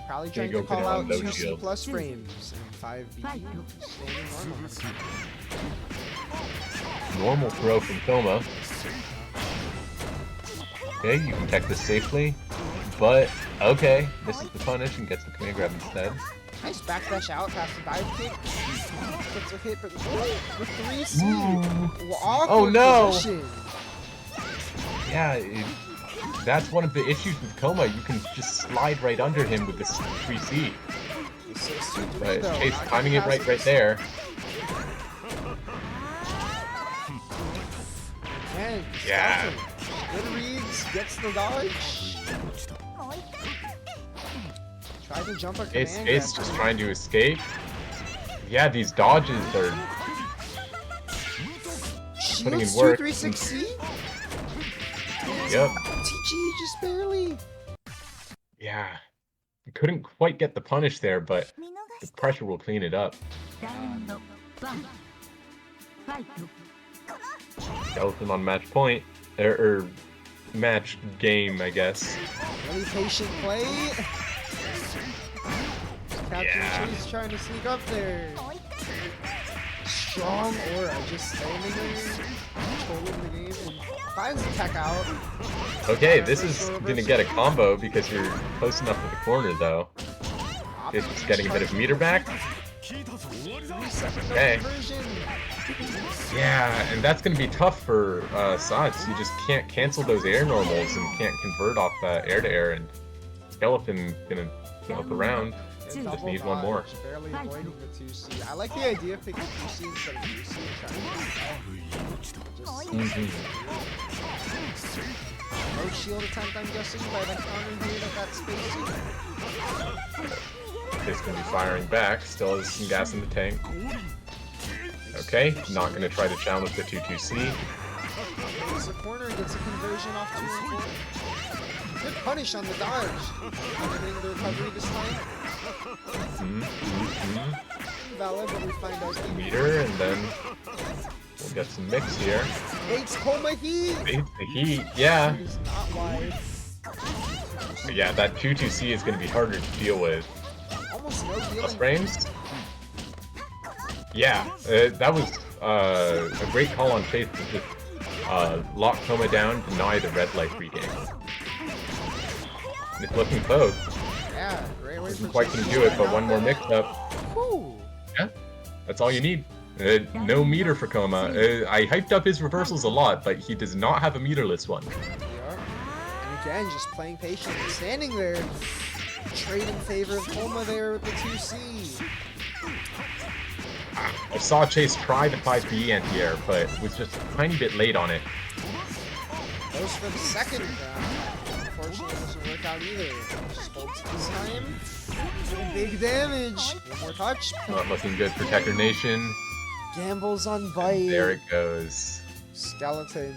Probably trying to call out 2C plus frames and 5B. Normal throw from Coma. Okay, you can tech this safely. But, okay, this is the punish and gets the command grab instead. Nice backdash out past the dive kick. Gets a hit, but with 3C. Oh no! Yeah, that's one of the issues with Coma. You can just slide right under him with this 3C. But Chase timing it right there. Yeah. Good reads, gets the dodge. Try to jump a command Ace just trying to escape. Yeah, these dodges are putting in Shields work. 236C? Yep. TG just barely. Yeah. Couldn't quite get the punish there, but the pressure will clean it up. Skeleton on match point. Or match game, I guess. Really patient play. Captain Chase trying to sneak up there. Strong aura, just standing there, controlling the game, and finds the tech out. Okay, this is gonna get a combo because you're close enough to the corner, though. It's just getting a bit of meter back. Okay. Yeah, and that's gonna be tough for Sats. You just can't cancel those air normals and can't convert off air to air, and Skeleton gonna jump around. Just need one more. Barely avoiding the 2C. I like the idea of picking 2C instead of 2C and trying to no shield attempt, I'm guessing, by the counter here at that space. It's gonna be firing back. Still has some gas in the tank. Okay, not gonna try to challenge the 2-2C. Gets a corner, gets a conversion off 2 and 4. Good punish on the dodge. Getting the recovery this time. Valid, but we find out meter, and then we'll get some mix here. Waits Coma Heat! Waits the heat, yeah. It is not wide. Yeah, that 2-2C is gonna be harder to deal with. Almost no Plus healing. frames? Yeah, that was a great call on Chase to just lock Coma down, deny the red light regain. It's looking close. Yeah, great way Isn't quite gonna do it, but one more mix up. Whew. Yeah, that's all you need. No meter for Coma. I hyped up his reversals a lot, but he does not have a meterless one. Yeah. And again, just playing patient, standing there, trading favor of Coma there with the 2C. I saw Chase try the 5P anti-air, but was just a tiny bit late on it. Goes for the second round. Unfortunately, it doesn't work out either. Just holds this time. Doing big damage. One more touch. Not looking good for Tekker Nation. Gambles on bite. There it goes. Skeleton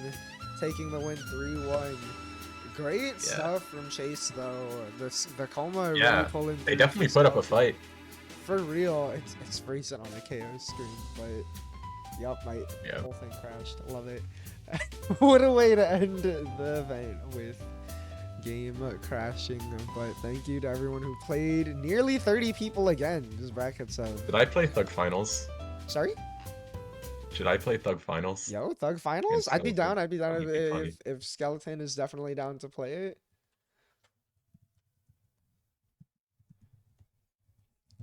taking the win 3-1. Great stuff from Chase though. The Coma really pulling. They definitely put up a fight. For real, it's freezing on the KO screen, but yup, my whole thing crashed. Love it. What a way to end the event with game crashing. But thank you to everyone who played. Nearly 30 people again. Just brackets of. Did I play Thug Finals? Sorry? Should I play Thug Finals? Yo, Thug Finals? I'd be down. I'd be down if Skeleton is definitely down to play it.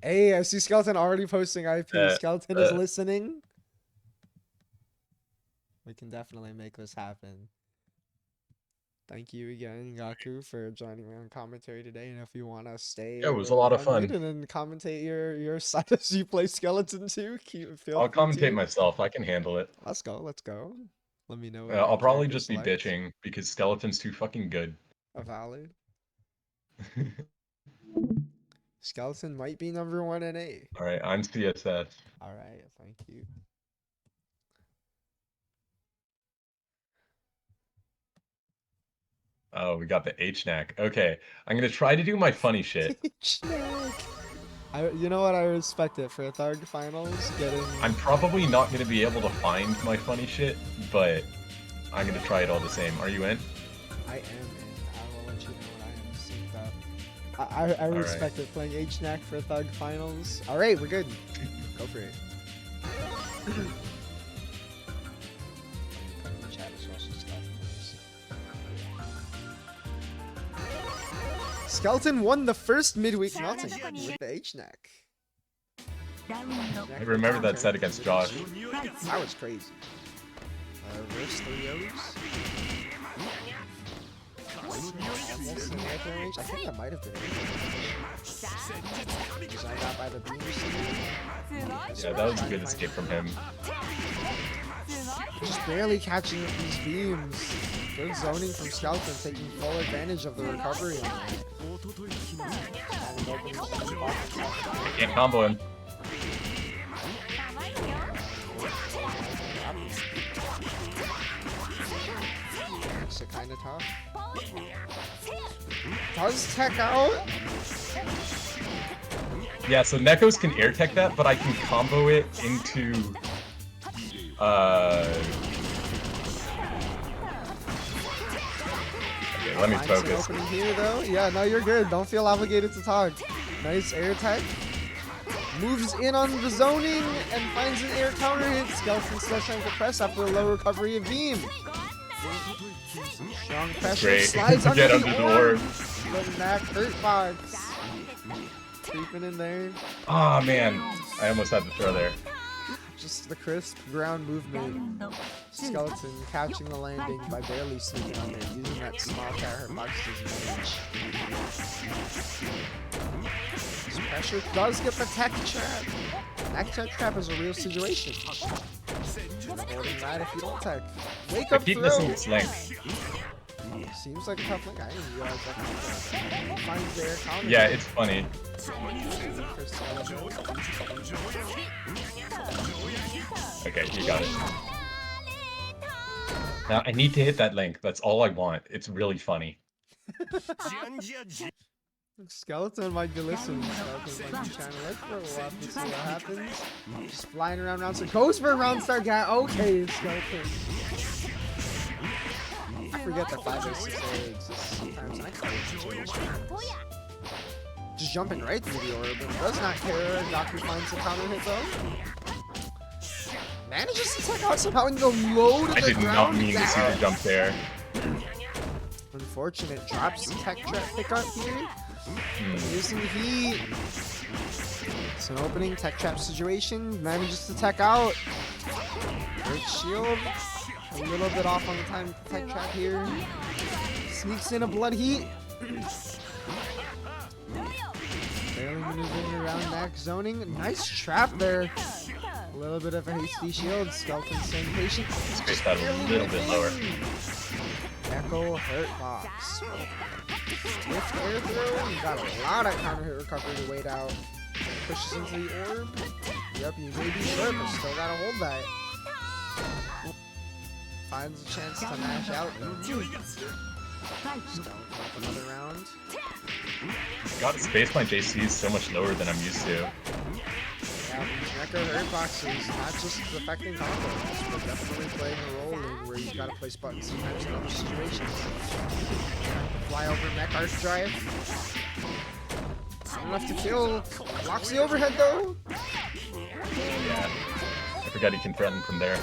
Hey, I see Skeleton already posting IP. Skeleton is listening. We can definitely make this happen. Thank you again, Gaku, for joining me on commentary today. And if you want to stay, Yeah, it was a lot of fun. And then commentate your side as you play Skeleton too. I'll commentate myself. I can handle it. Let's go. Let's go. Let me know. I'll probably just be bitching because Skeleton's too fucking good. A valid. Skeleton might be number 1 in A. Alright, I'm CSS. Alright, thank you. Oh, we got the H-Knack. Okay, I'm gonna try to do my funny shit. H-Knack. You know what? I respect it for Thug Finals. I'm probably not gonna be able to find my funny shit, but I'm gonna try it all the same. Are you in? I am in. I will let you know when I am synced up. I respect it playing H-Knack for Thug Finals. Alright, we're good. Go for it. Skeleton won the first midweek melting with the H-Knack. I remember that set against Josh. That was crazy. Reverse 3-0s. Almost in air range. I think that might have been it. Designed out by the beam receiver. Yeah, that was a good escape from him. Just barely catching up these beams. Good zoning from Skeleton, taking full advantage of the recovery on it. I can't combo him. kind of tough. Does tech out. Yeah, so Nekos can air tech that, but I can combo it into okay, let me Finds an focus. opening here though. Yeah, no, you're good. Don't feel obligated to talk. Nice air tech. Moves in on the zoning and finds an air counter hit. Skeleton still trying to press after a low recovery of beam. Strong pressure. Great. Slides under, Get the under the orb. orb. But Mac hurt box. Creeping in there. Oh man, I almost had to throw there. Just the crisp ground movement. Skeleton catching the landing by barely sneaking under, using that small cat hurt box as advantage. This pressure does get the tech trap. That tech trap is a real situation. Holding that if you don't tech. Wake I up keep throw. missing its length. Seems like a tough link. I didn't realize that. Finds the air counter. Yeah, it's funny. Okay, you got it. Now I need to hit that link. That's all I want. It's really funny. Skeleton might be listening. Skeleton might be trying to look for a while to see what happens. Just flying around round start. Goes for a round start guy. Okay, Skeleton. I forget that 5 or 6 exists sometimes. And I call it situation. Just jumping right through the orb. And does not care. Gaku finds the counter hit though. Manages to take out somehow and go low to the ground. I did not mean to see the jump there. Unfortunate. Drops the tech trap pickup here. Using the heat. It's an opening tech trap situation. Manages to tech out. Great shield. A little bit off on the time tech trap here. Sneaks in a blood heat. Barely maneuvering around back zoning. Nice trap there. A little bit of a hasty shield. Skeleton staying patient. Spaced that a little bit lower. Echo hurt box. With air throw, you got a lot of counter hit recovery to wait out. Pushes into the orb. Yep, you may be short, but still gotta hold that. Finds a chance to mash out. Still up another round. God, space my JC is so much lower than I'm used to. Yeah, these Mecha hurt boxes, not just affecting combos, but definitely playing a role in where you gotta place buttons sometimes in other situations. Fly over mech arch drive. Not enough to kill. Blocks the overhead though. Yeah. I forgot he can threaten from there.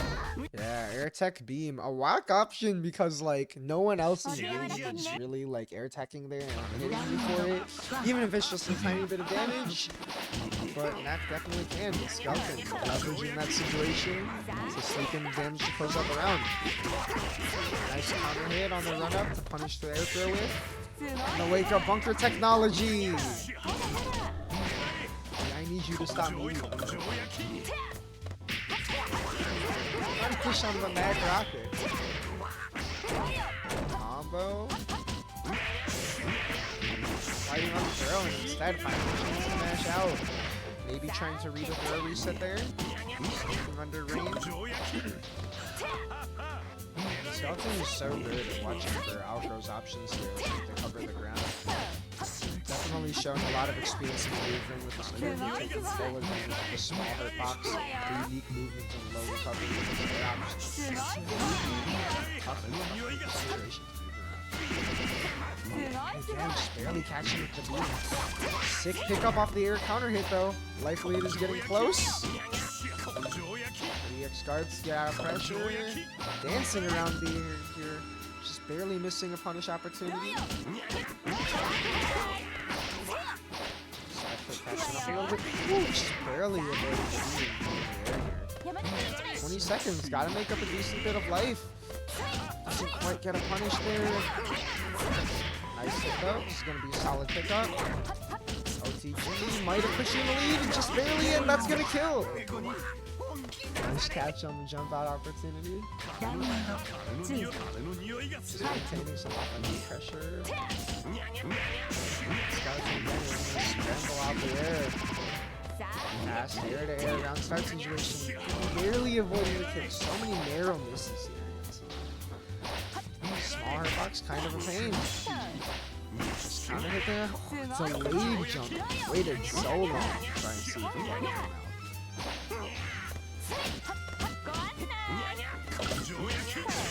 Yeah, air tech beam, a whack option because like no one else in the game is really like air teching there and hitting you for it, even if it's just a tiny bit of damage. But Knack definitely can. The Skeleton leveraging that situation to sneak in damage to close up around. Nice counter hit on the run up to punish the air throw with. And the wake up bunker technology. I need you to stop moving. Push on the mag rocket. Combo. Fighting on the throw and instead finding a chance to mash out. Maybe trying to read a throw reset there. Sneaking under range. Skeleton is so good at watching for Alcro's options here to cover the ground. Definitely shown a lot of experience in maneuvering with the spear, taking forward with the small hurt box, the unique movement and low recovery with their options. Tough and tough situation to move around. Again, just barely catching with the beam. Sick pickup off the air counter hit though. Life lead is getting close. The X guards get out of pressure. Dancing around the air here. Just barely missing a punish opportunity. Just barely avoiding the air here. 20 seconds, gotta make up a decent bit of life. Doesn't quite get a punish there. Nice hit though, this is gonna be a solid pickup. OTG might have pushed in the lead, just barely, and that's gonna kill. Nice catch on the jump out opportunity. Just maintaining some offensive pressure. Skeleton getting scramble out the air. Fast air to air round start situation. Barely avoiding the kick. So many narrow misses here. Small hurt box Max kind of a pain. Just counter hit there. Oh, it's a lead jump. Waited so long to try and see if he can get him out.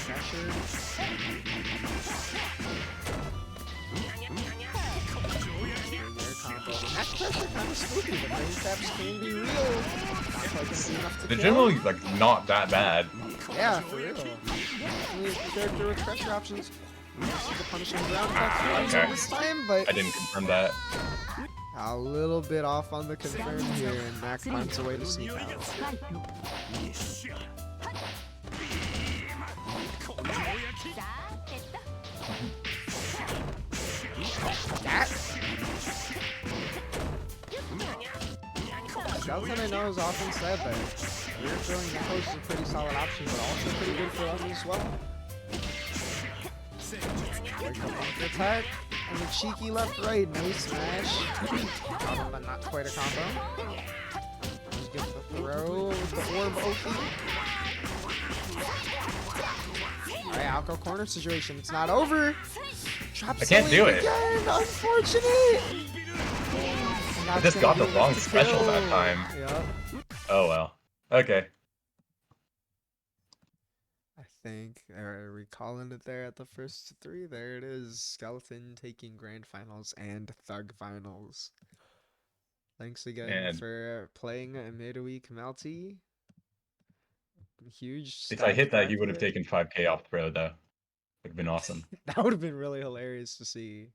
Pressure. That pressure kind of spooky, but brain taps can be real. Not quite gonna be enough to They're kill. generally like not that bad. Yeah, for real. Only character with pressure options. This is the punishing ground attack Okay. this time, but I didn't confirm that. a little bit off on the confirm here, and Mac finds a way to sneak out. That Skeleton I know is often said that rear throwing Neko is a pretty solid option, but also pretty good for us as well. Like the bunker attack and the cheeky left-right, nice smash. But not quite a combo. Just get the throw with the orb Oki. Alright, Alco corner situation. It's not over. Drops I can't do it. Again. Unfortunate. I just got the wrong special that time. Yep. Oh well. Okay. I think, are we calling it there at the first three? There it is. Skeleton taking grand finals and thug finals. Thanks again And for playing a midweek Melty. Huge. if I hit that, he would have bracket. taken 5K off throw though. Would have been awesome. That would have been really hilarious to see.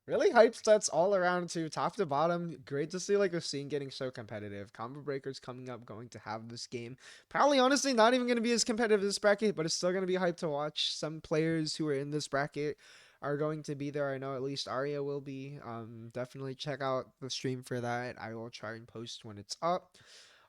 Really hype sets all around too, top to bottom. Great to see like a scene getting so competitive. Combo Breakers coming up, going to have this game. Probably honestly not even going to be as competitive as this bracket, but it's still going to be hype to watch. Some players who are in this bracket are going to be there. I know at least Arya will be. Definitely check out the stream for that. I will try and post when it's up.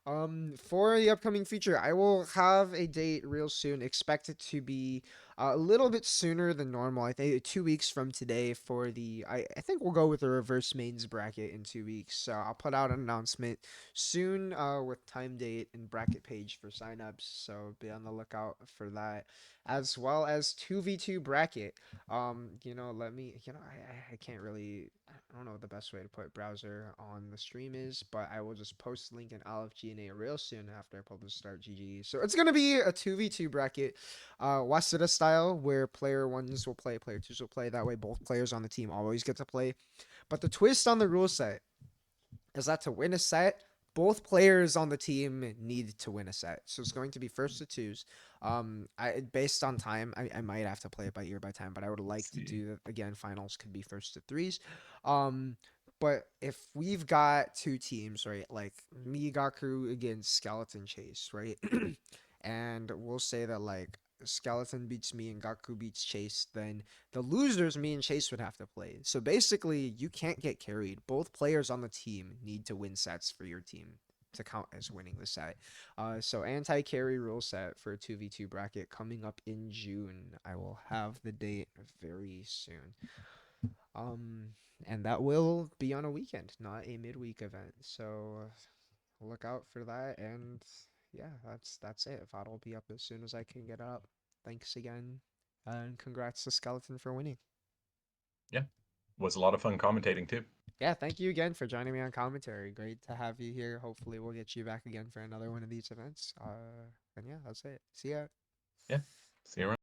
For the upcoming feature, I will have a date real soon. Expect it to be a little bit sooner than normal. I think 2 weeks from today for the, I think we'll go with the reverse mains bracket in 2 weeks. So I'll put out an announcement soon with time, date, and bracket page for signups. So be on the lookout for that, as well as 2v2 bracket. Let me, I can't really, I don't know what the best way to put browser on the stream is, but I will just post the link in LFGNA real soon after I publish Start GG. So it's going to be a 2v2 bracket, Waseda style, where player ones will play, player twos will play. That way both players on the team always get to play. But the twist on the rule set is that to win a set, both players on the team need to win a set. So it's going to be first to twos. Based on time, I might have to play it by ear by time, but I would like to do that again. Finals could be first to threes. But if we've got two teams, right, like me, Gaku against Skeleton Chase, right, and we'll say that like Skeleton beats me and Gaku beats Chase, then the losers, me and Chase, would have to play. So basically, you can't get carried. Both players on the team need to win sets for your team to count as winning the set. So anti-carry rule set for a 2v2 bracket coming up in June. I will have the date very soon. And that will be on a weekend, not a midweek event. So look out for that. And yeah, that's it. VOD will be up as soon as I can get up. Thanks again, and congrats to Skeleton for winning. Yeah, was a lot of fun commentating too. Yeah, thank you again for joining me on commentary. Great to have you here. Hopefully we'll get you back again for another one of these events. And yeah, that's it. See ya. Yeah, see you around.